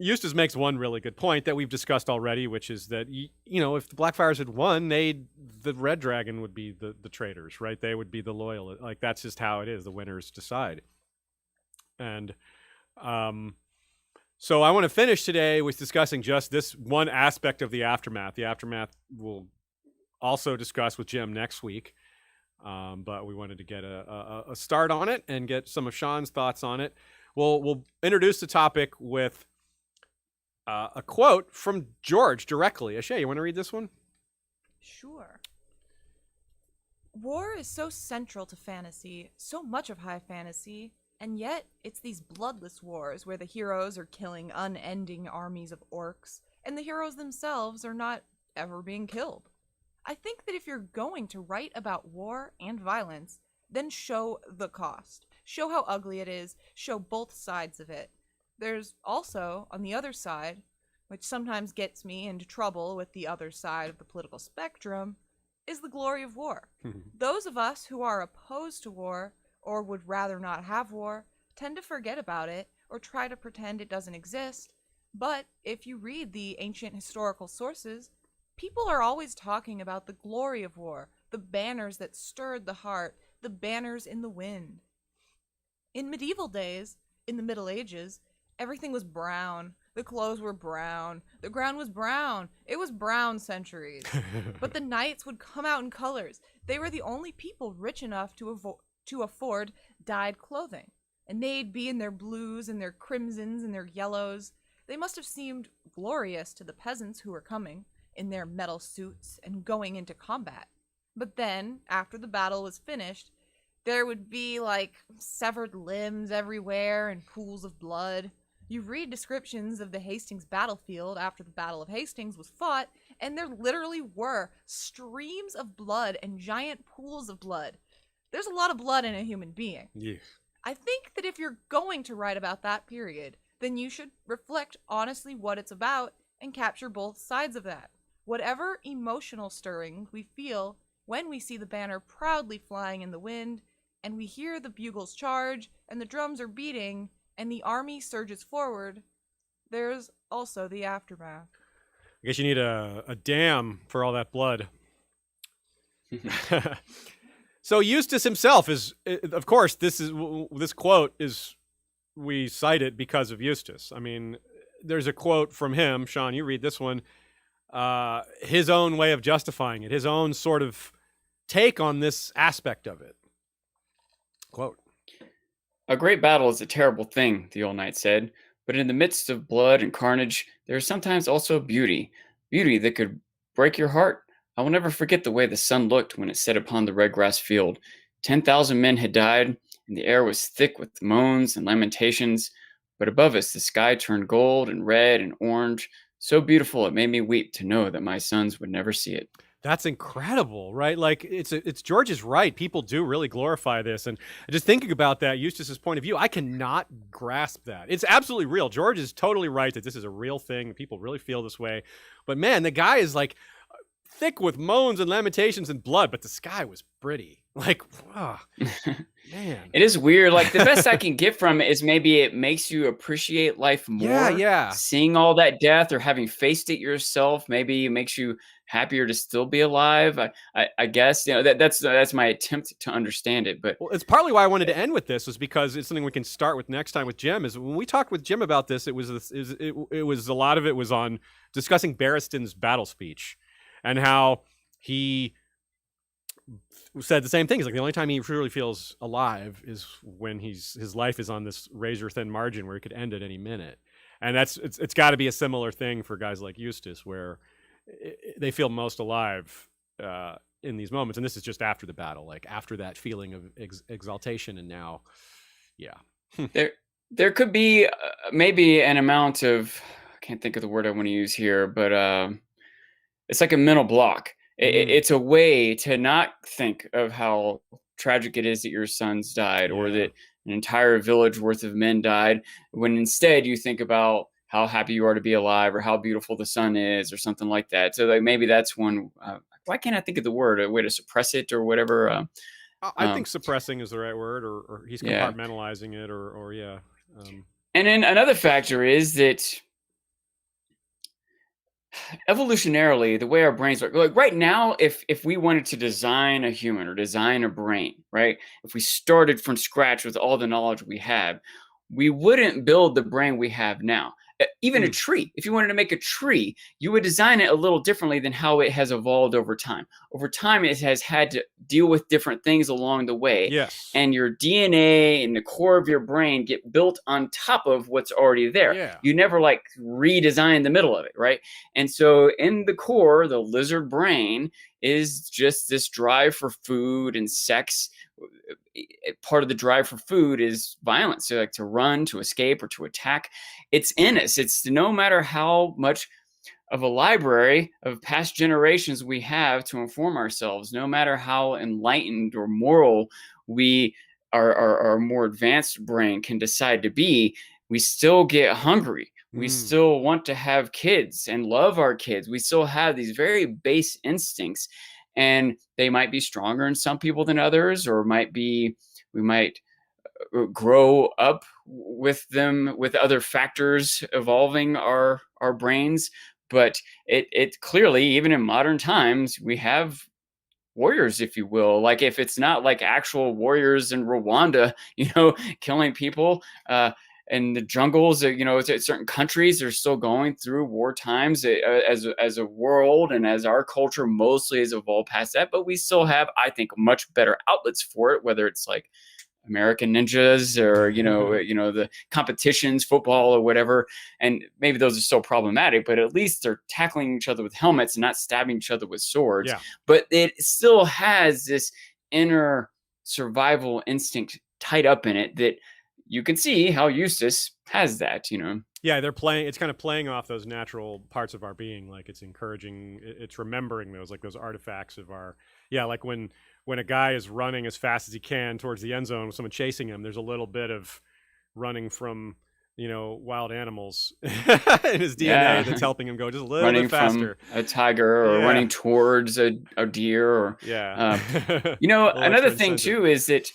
Eustace makes one really good point that we've discussed already, which is that, if the Blackfires had won, the Red Dragon would be the traitors, right? They would be the loyal. Like, that's just how it is. The winners decide. And so I want to finish today with discussing just this one aspect of the Aftermath. The Aftermath we'll also discuss with Jim next week. But we wanted to get a start on it and get some of Sean's thoughts on it. We'll introduce the topic with a quote from George directly. Ashay, you want to read this one? Sure. War is so central to fantasy, so much of high fantasy, and yet it's these bloodless wars where the heroes are killing unending armies of orcs, and the heroes themselves are not ever being killed. I think that if you're going to write about war and violence, then show the cost. Show how ugly it is, show both sides of it. There's also, on the other side, which sometimes gets me into trouble with the other side of the political spectrum, is the glory of war. Those of us who are opposed to war, or would rather not have war, tend to forget about it, or try to pretend it doesn't exist. But if you read the ancient historical sources, people are always talking about the glory of war, the banners that stirred the heart, the banners in the wind. In medieval days, in the Middle Ages, everything was brown. The clothes were brown. The ground was brown. It was brown centuries. But the knights would come out in colors. They were the only people rich enough to afford dyed clothing. And they'd be in their blues and their crimsons and their yellows. They must have seemed glorious to the peasants who were coming, in their metal suits and going into combat. But then, after the battle was finished, there would be like severed limbs everywhere and pools of blood. You read descriptions of the Hastings battlefield after the Battle of Hastings was fought, and there literally were streams of blood and giant pools of blood. There's a lot of blood in a human being. Yeah. I think that if you're going to write about that period, then you should reflect honestly what it's about and capture both sides of that. Whatever emotional stirring we feel when we see the banner proudly flying in the wind, and we hear the bugles charge, and the drums are beating, and the army surges forward, there's also the aftermath. I guess you need a dam for all that blood. So Eustace himself is, of course, this quote is, we cite it because of Eustace. I mean, there's a quote from him. Sean, you read this one. His own way of justifying it, his own sort of take on this aspect of it. Quote. A great battle is a terrible thing, the old knight said, but in the midst of blood and carnage, there is sometimes also beauty, beauty that could break your heart. I will never forget the way the sun looked when it set upon the red grass field. 10,000 men had died, and the air was thick with moans and lamentations, but above us the sky turned gold and red and orange, so beautiful it made me weep to know that my sons would never see it. That's incredible, right? Like it's George is right. People do really glorify this, and just thinking about that, Eustace's point of view, I cannot grasp that. It's absolutely real. George is totally right that this is a real thing. People really feel this way, but man, the guy is like thick with moans and lamentations and blood, but the sky was pretty. Like, oh, man, it is weird. Like the best I can get from it is maybe it makes you appreciate life more. Yeah. Seeing all that death or having faced it yourself, maybe it makes you happier to still be alive. I guess, you know, that's my attempt to understand it. But well, it's partly why I wanted to end with this, was because it's something we can start with next time with Jim. Is when we talked with Jim about this, it was a lot of it was on discussing Barristan's battle speech and how he said the same thing. He's like, the only time he truly feels alive is when his life is on this razor thin margin where it could end at any minute. And it's got to be a similar thing for guys like Eustace, where they feel most alive in these moments. And this is just after the battle, like after that feeling of exaltation. And now, yeah. there could be maybe an amount of, I can't think of the word I want to use here, but it's like a mental block. It's a way to not think of how tragic it is that your sons died, or that an entire village worth of men died, when instead you think about how happy you are to be alive, or how beautiful the sun is, or something like that. So like maybe that's one. Why can't I think of the word? A way to suppress it or whatever. I think suppressing is the right word, or he's compartmentalizing it, or yeah. And then another factor is that evolutionarily, the way our brains work, like right now, if we wanted to design a human or design a brain, right? If we started from scratch with all the knowledge we have, we wouldn't build the brain we have now. Even a tree, if you wanted to make a tree, you would design it a little differently than how it has evolved over time. Over time, it has had to deal with different things along the way. Yes. And your DNA and the core of your brain get built on top of what's already there. Yeah. You never like redesign the middle of it, right? And so in the core, the lizard brain is just this drive for food and sex. Part of the drive for food is violence, so like to run, to escape, or to attack. It's in us. It's no matter how much of a library of past generations we have to inform ourselves, no matter how enlightened or moral we our more advanced brain can decide to be, we still get hungry. We still want to have kids and love our kids. We still have these very base instincts, and they might be stronger in some people than others, or we might grow up with them, with other factors evolving our brains. But it clearly, even in modern times, we have warriors, if you will. Like if it's not like actual warriors in Rwanda, killing people, in the jungles, certain countries are still going through war times as a world, and as our culture mostly has evolved past that. But we still have, I think, much better outlets for it, whether it's like American ninjas or the competitions, football or whatever. And maybe those are still problematic, but at least they're tackling each other with helmets and not stabbing each other with swords. Yeah. But it still has this inner survival instinct tied up in it that you can see how Eustace has that. Yeah, it's kind of playing off those natural parts of our being. Like it's encouraging, it's remembering those, like those artifacts of our, like when a guy is running as fast as he can towards the end zone with someone chasing him, there's a little bit of running from, wild animals in his DNA that's helping him go just a little running bit faster. From a tiger or running towards a deer or another thing too is that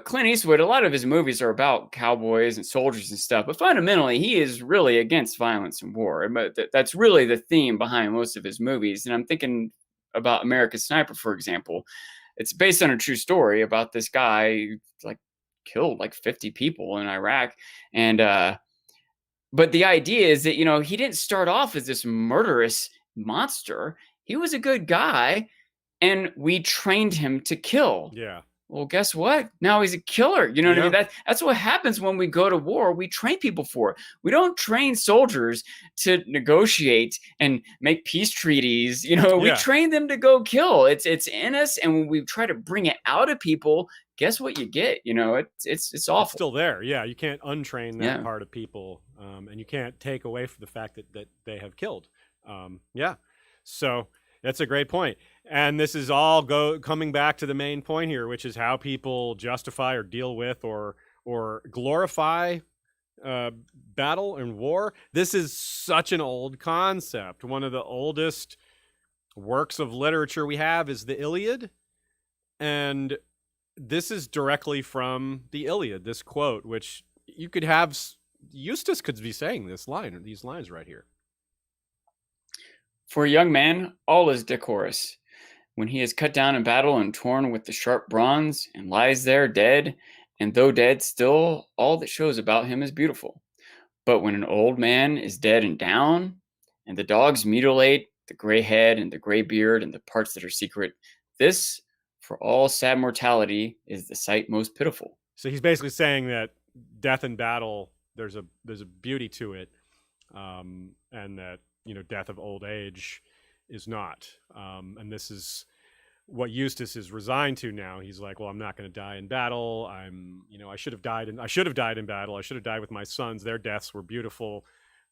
Clint Eastwood, a lot of his movies are about cowboys and soldiers and stuff, but fundamentally he is really against violence and war. But that's really the theme behind most of his movies. And I'm thinking about American Sniper, for example. It's based on a true story about this guy who killed 50 people in Iraq. And but the idea is that he didn't start off as this murderous monster. He was a good guy, and we trained him to kill. Yeah. Well, guess what? Now he's a killer. You know what I mean? That's what happens when we go to war. We train people for it. We don't train soldiers to negotiate and make peace treaties. We train them to go kill. It's in us, and when we try to bring it out of people, guess what you get? It's awful. It's still there. Yeah, you can't untrain that part of people, and you can't take away from the fact that they have killed. So that's a great point. And this is all coming back to the main point here, which is how people justify or deal with or glorify battle and war. This is such an old concept. One of the oldest works of literature we have is the Iliad. And this is directly from the Iliad, this quote, which you could have, Eustace could be saying these lines right here. For a young man, all is decorous. When he is cut down in battle and torn with the sharp bronze and lies there dead, and though dead still, all that shows about him is beautiful. But when an old man is dead and down, and the dogs mutilate the gray head and the gray beard and the parts that are secret, this, for all sad mortality, is the sight most pitiful. So he's basically saying that death in battle, there's a beauty to it, and that death of old age is not. And this is what Eustace is resigned to now. He's like, well, I'm not going to die in battle. I should have died in battle. I should have died with my sons. Their deaths were beautiful.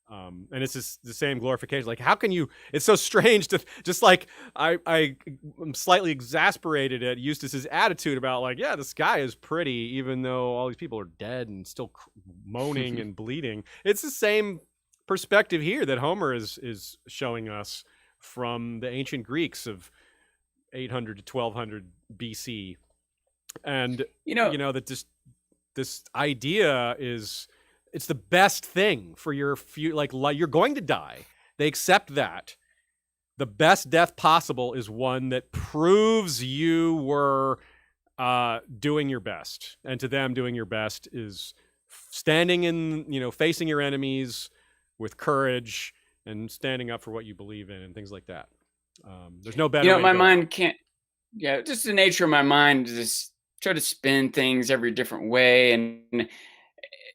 And it's just the same glorification. Like, how can you? It's so strange to just I'm slightly exasperated at Eustace's attitude about this guy is pretty, even though all these people are dead and still moaning and bleeding. It's the same perspective here that Homer is showing us from the ancient Greeks of 800 to 1200 BC, and that this idea is it's the best thing for your future. You're going to die. They accept that the best death possible is one that proves you were doing your best, and to them, doing your best is standing in facing your enemies with courage and standing up for what you believe in and things like that. There's no better way my to go. mind can't, just the nature of my mind is just try to spin things every different way. And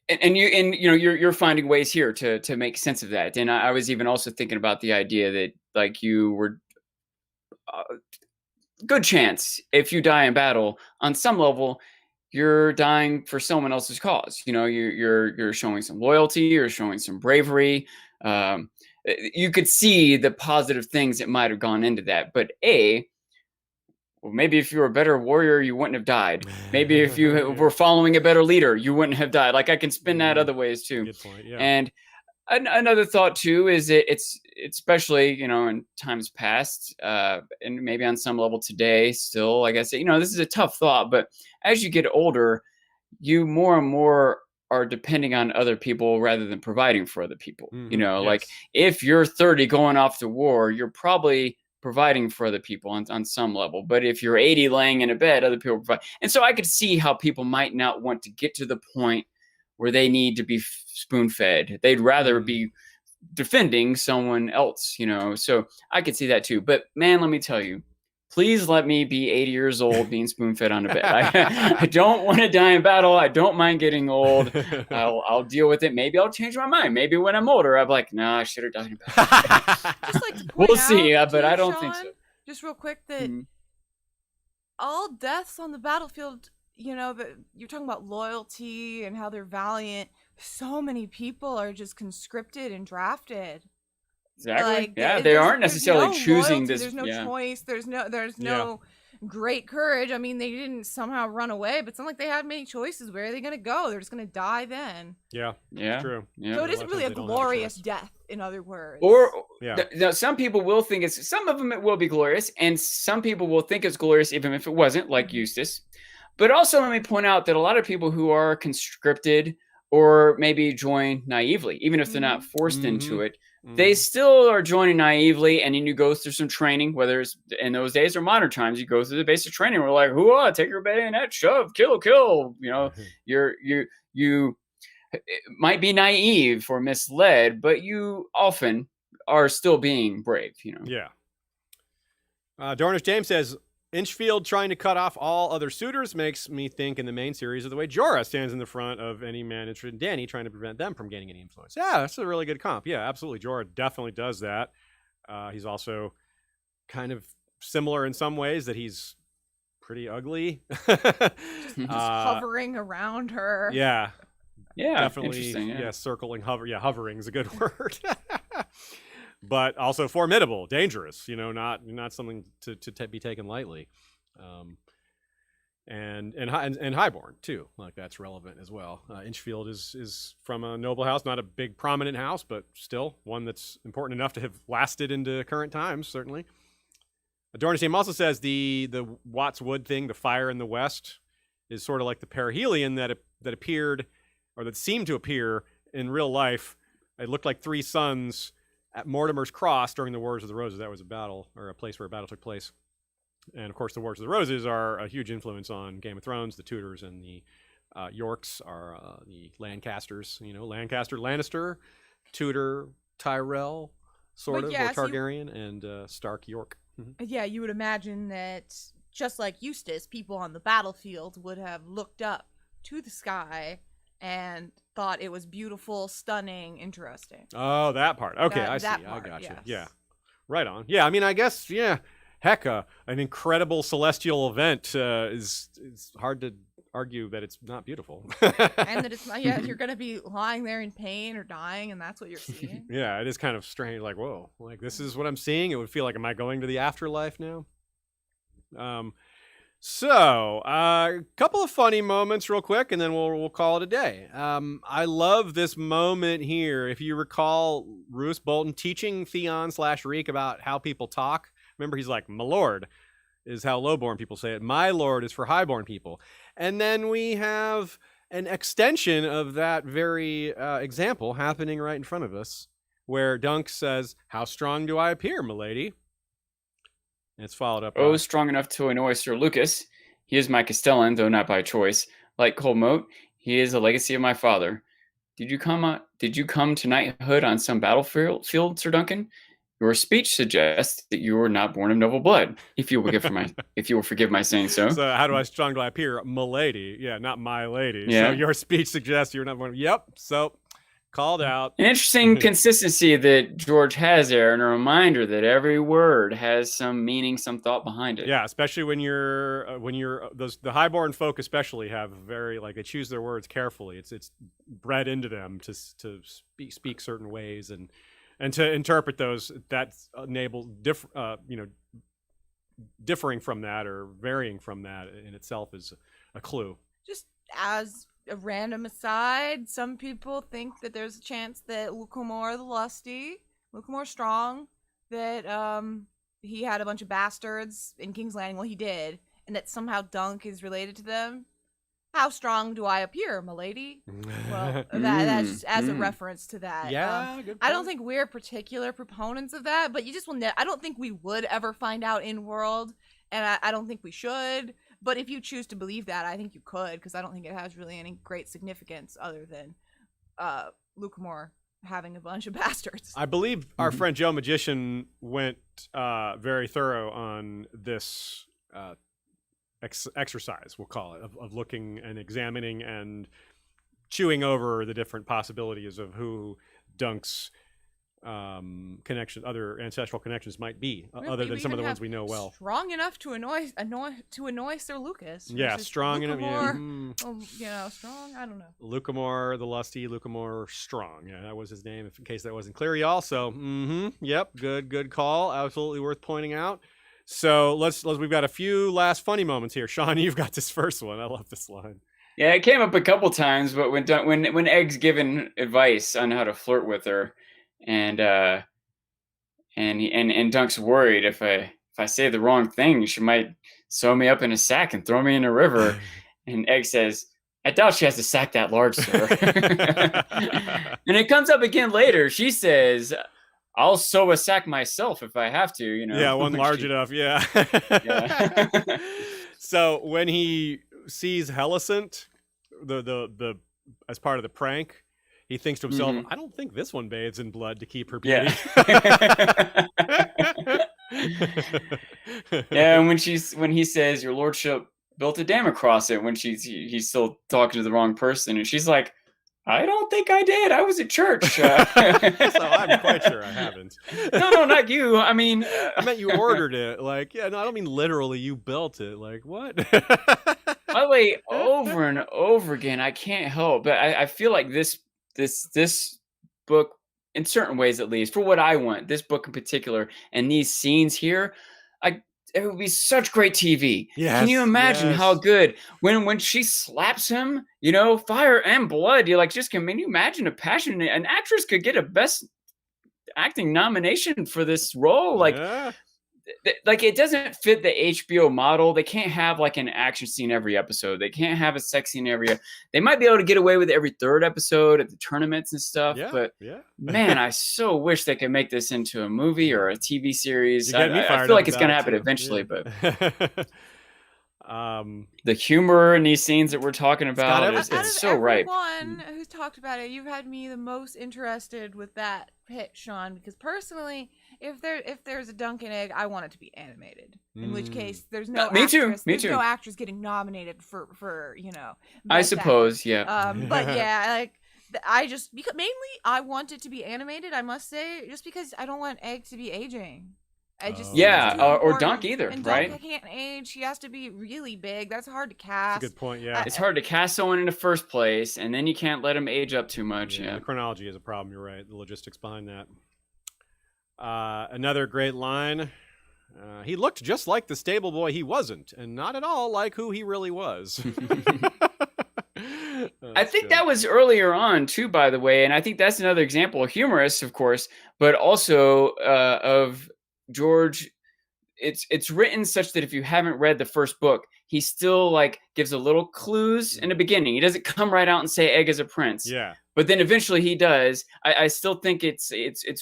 you're finding ways here to make sense of that. And I was even also thinking about the idea that you were good chance if you die in battle on some level, you're dying for someone else's cause. You're showing some loyalty, you're showing some bravery. You could see the positive things that might have gone into that. But maybe if you were a better warrior, you wouldn't have died. Maybe if you were following a better leader, you wouldn't have died. I can spin that other ways too. Good point. Yeah. And another thought too is that it's especially in times past, and maybe on some level today still. Like I say, this is a tough thought, but as you get older, you more and more are depending on other people rather than providing for other people. Yes. Like if you're 30 going off to war, you're probably providing for other people on some level. But if you're 80 laying in a bed, other people provide. And so I could see how people might not want to get to the point where they need to be spoon fed. They'd rather be defending someone else, so I could see that too. But man, let me tell you, please let me be 80 years old being spoon fed on a bed. I don't want to die in battle. I don't mind getting old. I'll deal with it. Maybe I'll change my mind. Maybe when I'm older, I'm like, nah, I should have died in battle. Just like to point We'll out see, to but you, I don't think Sean, so. Just real quick, that all deaths on the battlefield, that you're talking about loyalty and how they're valiant. So many people are just conscripted and drafted. Exactly. Like, They aren't there's necessarily no choosing loyalty, this. There's no choice. There's no great courage. I mean, they didn't somehow run away, but it's not like they had many choices. Where are they going to go? They're just going to die then. Yeah, true. Yeah. So it isn't really a glorious death, in other words. Or some people will think some of them it will be glorious, and some people will think it's glorious even if it wasn't, like Eustace. But also, let me point out that a lot of people who are conscripted or maybe join naively, even if they're not forced into it, they still are joining naively, and then you go through some training, whether it's in those days or modern times. You go through the basic training. We're like, hoo-ah, take your bayonet, shove, kill. You might be naive or misled, but you often are still being brave. Yeah. Dornish James says, Inchfield trying to cut off all other suitors makes me think in the main series of the way Jorah stands in the front of any man interested in Dany, trying to prevent them from gaining any influence. Yeah, that's a really good comp. Yeah, absolutely. Jorah definitely does that. He's also kind of similar in some ways that he's pretty ugly. just hovering around her. Yeah. Yeah, definitely. Yeah, circling, hover. Yeah, hovering is a good word. But also formidable, dangerous. Not something to be taken lightly. And highborn too. Like, that's relevant as well. Inchfield is from a noble house, not a big prominent house, but still one that's important enough to have lasted into current times. Certainly. Dornish James also says the Watts Wood thing, the fire in the west, is sort of like the perihelion that appeared, or that seemed to appear in real life. It looked like three suns at Mortimer's Cross during the Wars of the Roses. That was a battle, or a place where a battle took place. And of course, the Wars of the Roses are a huge influence on Game of Thrones. The Tudors and the Yorks are the Lancasters. Lancaster, Lannister, Tudor, Tyrell, sort of, or Targaryen, and Stark, York. Yeah, you would imagine that, just like Eustace, people on the battlefield would have looked up to the sky and thought it was beautiful, stunning, interesting. Oh, that part. Okay, I see. I got you. Yeah. Right on. Yeah, I mean, I guess, heck, an incredible celestial event is hard to argue that it's not beautiful. And that it's not, you're going to be lying there in pain or dying, and that's what you're seeing. Yeah, it is kind of strange. Like, whoa, like, this is what I'm seeing. It would feel like, am I going to the afterlife now? So, a couple of funny moments real quick, and then we'll call it a day. I love this moment here. If you recall, Roose Bolton teaching Theon/Reek about how people talk. Remember, he's like, my lord is how lowborn people say it. My lord is for highborn people. And then we have an extension of that very example happening right in front of us, where Dunk says, how strong do I appear, milady? And it's followed up. Oh, strong enough to annoy Sir Lucas. He is my Castellan, though not by choice. Like Colmote, he is a legacy of my father. Did you come to knighthood on some battlefield, Sir Duncan? Your speech suggests that you were not born of noble blood. If you will forgive my saying so. So how do I appear, milady? Yeah, not my lady. Yeah. So your speech suggests you're not born. Yep. So called out. An interesting consistency that George has there, and a reminder that every word has some meaning, some thought behind it. Yeah, especially when the highborn folk especially have very, like, they choose their words carefully. It's bred into them to speak certain ways and to interpret those that enable differing from that or varying from that in itself is a clue. Just as a random aside, some people think that there's a chance that Lucamore the Lusty, Lucamore Strong, that he had a bunch of bastards in King's Landing. Well, he did, and that somehow Dunk is related to them. how strong do I appear, milady? Well, that's just as a Mm. reference to that. Yeah, good I don't point. think we're particular proponents of that, but you just will. I don't think we would ever find out in world, and I don't think we should. But if you choose to believe that, I think you could, because I don't think it has really any great significance other than Luke Moore having a bunch of bastards. I believe our Mhm. friend Joe Magician went very thorough on this exercise, we'll call it, of looking and examining and chewing over the different possibilities of who Dunk's other ancestral connections might be, other than some of the ones we know well. Strong enough to annoy Sir Lucas. Yeah, versus strong enough. Yeah. Lucamore, strong. I don't know. Lucamore the Lusty, Lucamore Strong. Yeah, that was his name. In case that wasn't clear, y'all. So, yep, good call. Absolutely worth pointing out. So we've got a few last funny moments here. Sean, you've got this first one. I love this line. Yeah, it came up a couple times, but when Egg's given advice on how to flirt with her, and Dunk's worried if I say the wrong thing, she might sew me up in a sack and throw me in a river. And Egg says, "I doubt she has a sack that large, sir." And it comes up again later. She says, "I'll sew a sack myself if I have to." Yeah, one large enough. Yeah. Yeah. So when he sees Hellicent, the as part of the prank, he thinks to himself, Mhm. "I don't think this one bathes in blood to keep her beauty." Yeah. Yeah, and when he says, "Your lordship built a dam across it," when he's still talking to the wrong person, and she's like, "I don't think I did. I was at church." So I'm quite sure I haven't. No, not you. I mean, I meant you ordered it. Like, yeah, no, I don't mean literally you built it. Like, what? by the way, over and over again, I can't help, but I feel like this book, in certain ways at least, for what I want, this book in particular, and these scenes here, it would be such great TV. Can you Yes, imagine how yes. good when she slaps him? Fire and blood. You're like, can you imagine a passion? An actress could get a best acting nomination for this role. Like, Yeah. it doesn't fit the HBO model. They can't have like an action scene every episode. They can't have a sex scene they might be able to get away with it every third episode at the tournaments and stuff. Yeah, But yeah. man, I so wish they could make this into a movie or a TV series. You're getting me I fired feel up like it's going to about it, happen too. eventually, Yeah. but the humor in these scenes that we're talking about Out is of so ripe. everyone who's talked about it, you've had me the most interested with that pitch, Sean. Because personally, if there's a Dunkin' Egg, I want it to be animated. In which case, there's no Me too, actress. me There's too. no actress getting nominated for I best suppose, actor. yeah. But yeah, like I just because mainly I want it to be animated. I must say, just because I don't want Egg to be aging. I just Yeah, it's too or important. Dunk either, and right? Dunk can't age. He has to be really big. That's hard to That's cast. a good point. Yeah. It's hard to cast someone in the first place, and then you can't let them age up too much. Yeah. The chronology is a problem. You're right. The logistics behind that. Another great line. He looked just like the stable boy he wasn't, and not at all like who he really was. I think that was earlier on too, by the way, and I think that's another example, humorous, of course, but also of George. It's written such that if you haven't read the first book, he still like gives a little clues in the beginning. He doesn't come right out and say Egg is a prince. Yeah. But then eventually he does. I still think it's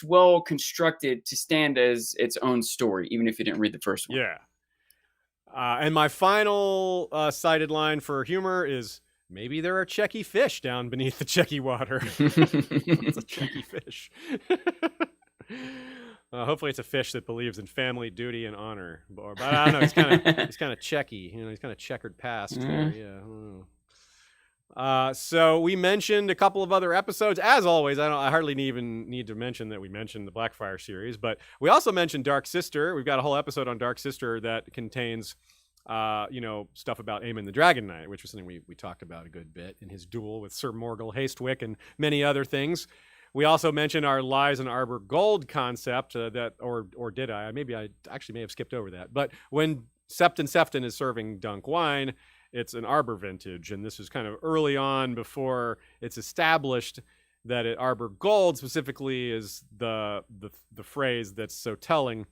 well constructed to stand as its own story, even if you didn't read the first one. Yeah. And my final cited line for humor is, maybe there are checky fish down beneath the checky water. It's a checky fish. Hopefully it's a fish that believes in family, duty, and honor. But I don't know. He's kind of checky. He's kind of checkered past. Yeah. I don't know. So we mentioned a couple of other episodes. As always, I hardly even need to mention that we mentioned the Blackfire series, but we also mentioned Dark Sister. We've got a whole episode on Dark Sister that contains, stuff about Aemon the Dragon Knight, which was something we talked about a good bit in his duel with Sir Morgul Hastewick and many other things. We also mentioned our Lies in Arbor Gold concept or did I? Maybe I actually may have skipped over that. But when Sefton is serving Dunk wine, it's an Arbor vintage, and this is kind of early on before it's established that Arbor Gold specifically is the phrase that's so telling.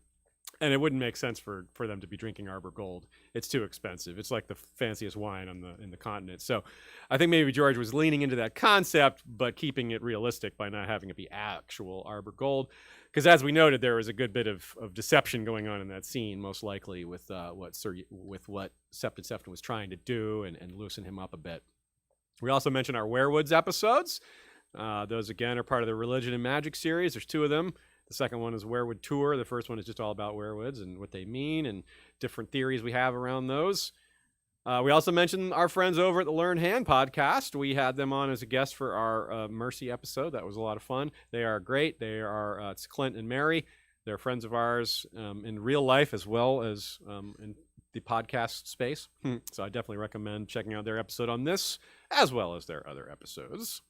And it wouldn't make sense for them to be drinking Arbor Gold. It's too expensive. It's like the fanciest wine in the continent. So I think maybe George was leaning into that concept, but keeping it realistic by not having it be actual Arbor Gold. Because as we noted, there was a good bit of deception going on in that scene, most likely with what Septon Sefton was trying to do and loosen him up a bit. We also mentioned our Werewoods episodes. Those, again, are part of the Religion and Magic series. There's 2 of them. The second one is Werewood Tour. The first one is just all about werewoods and what they mean and different theories we have around those. We also mentioned our friends over at the Learn Hand podcast. We had them on as a guest for our Mercy episode. That was a lot of fun. They are great. They are it's Clint and Mary. They're friends of ours in real life as well as in the podcast space. So I definitely recommend checking out their episode on this as well as their other episodes.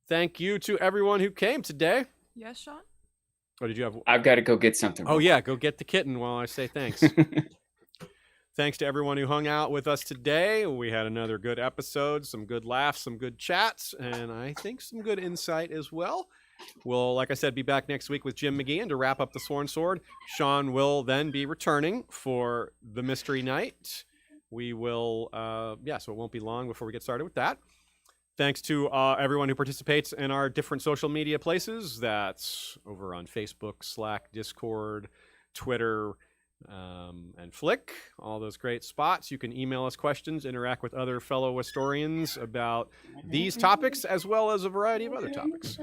Thank you to everyone who came today. Yes, Sean? Or did you have... I've got to go get something. Oh, yeah. Go get the kitten while I say thanks. Thanks to everyone who hung out with us today. We had another good episode, some good laughs, some good chats, and I think some good insight as well. We'll, like I said, be back next week with Jim McGeehan to wrap up the Sworn Sword. Sean will then be returning for the Mystery Night. We will, so it won't be long before we get started with that. Thanks to everyone who participates in our different social media places. That's over on Facebook, Slack, Discord, Twitter, and Flick. All those great spots. You can email us questions, interact with other fellow Westorians about these topics, as well as a variety of other topics.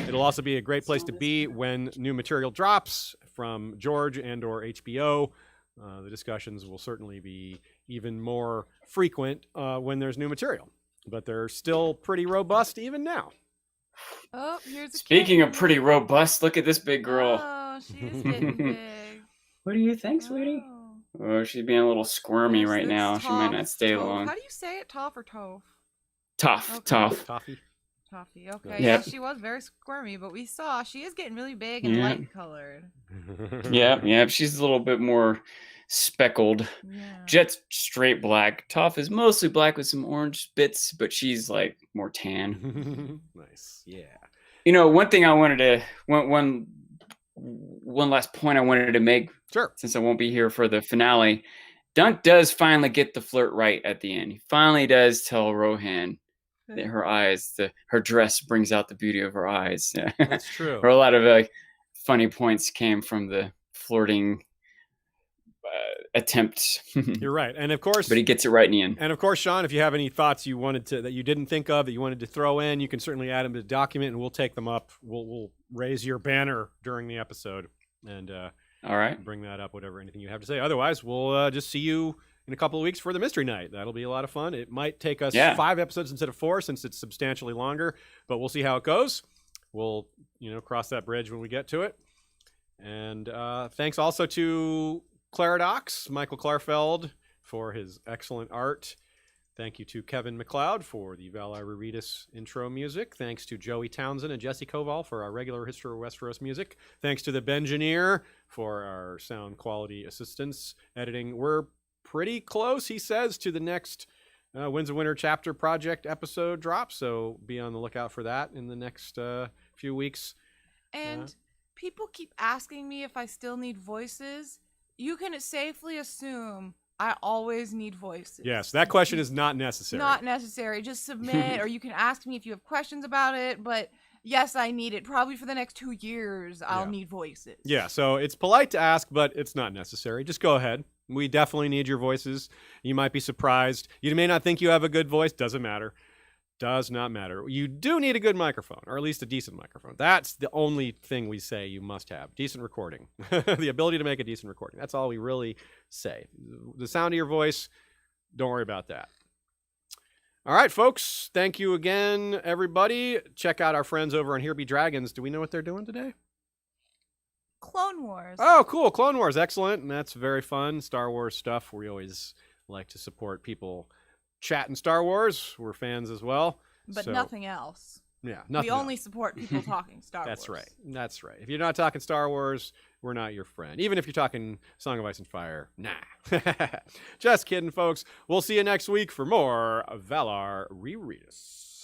It'll also be a great place to be when new material drops from George and or HBO. The discussions will certainly be even more frequent when there's new material. But they're still pretty robust even now. Oh, here's a Speaking kitten. of pretty robust, look at this big girl. Oh, she is getting big. What do you think, sweetie? Oh, she's being a little squirmy Yes, right it's now. She might not Toph, stay Toph. long. How do you say it? Toph or Toph? Tough, Okay. tough. Toffee? Toffee. Okay. Yep. Yeah, she was very squirmy, but we saw she is getting really big and Yeah. light colored. Yep. She's a little bit more speckled. Yeah. Jet's straight black. Toph is mostly black with some orange bits, but she's like more tan. Nice. Yeah. You know, one thing I wanted to one last point I wanted to make, Sure. since I won't be here for the finale. Dunk does finally get the flirt right at the end. He finally does tell Rohan that her dress brings out the beauty of her eyes. That's true. Or a lot of funny points came from the flirting attempt. You're right. And of course, But he gets it right in the end. and of course, Sean, if you have any thoughts that you didn't think of, that you wanted to throw in, you can certainly add them to the document and we'll take them up. We'll raise your banner during the episode and All right. bring that up, anything you have to say. Otherwise, we'll just see you in a couple of weeks for the Mystery Night. That'll be a lot of fun. It might take us 5 episodes instead of 4 since it's substantially longer, but we'll see how it goes. We'll, cross that bridge when we get to it. And thanks also to Claridox, Michael Klarfeld, for his excellent art. Thank you to Kevin MacLeod for the Valar Rereadis intro music. Thanks to Joey Townsend and Jesse Koval for our regular History of Westeros music. Thanks to the Bengineer for our sound quality assistance editing. We're pretty close, he says, to the next Winds of Winter chapter project episode drop, so be on the lookout for that in the next few weeks. And people keep asking me if I still need voices. You can safely assume I always need voices. Yes, that question is not necessary. Not necessary. Just submit, or you can ask me if you have questions about it. But yes, I need it. Probably for the next 2 years, I'll need voices. Yeah, so it's polite to ask, but it's not necessary. Just go ahead. We definitely need your voices. You might be surprised. You may not think you have a good voice. Doesn't matter. Does not matter. You do need a good microphone, or at least a decent microphone. That's the only thing we say you must have. Decent recording. The ability to make a decent recording. That's all we really say. The sound of your voice, don't worry about that. All right, folks. Thank you again, everybody. Check out our friends over on Here Be Dragons. Do we know what they're doing today? Clone Wars. Oh, cool. Clone Wars. Excellent. And that's very fun. Star Wars stuff. We always like to support people chatting Star Wars. We're fans as well. But nothing else. Yeah, nothing We only else. support people talking Star That's Wars. right. That's right. If you're not talking Star Wars, we're not your friend. Even if you're talking Song of Ice and Fire, nah. Just kidding, folks. We'll see you next week for more Valar Rereadis.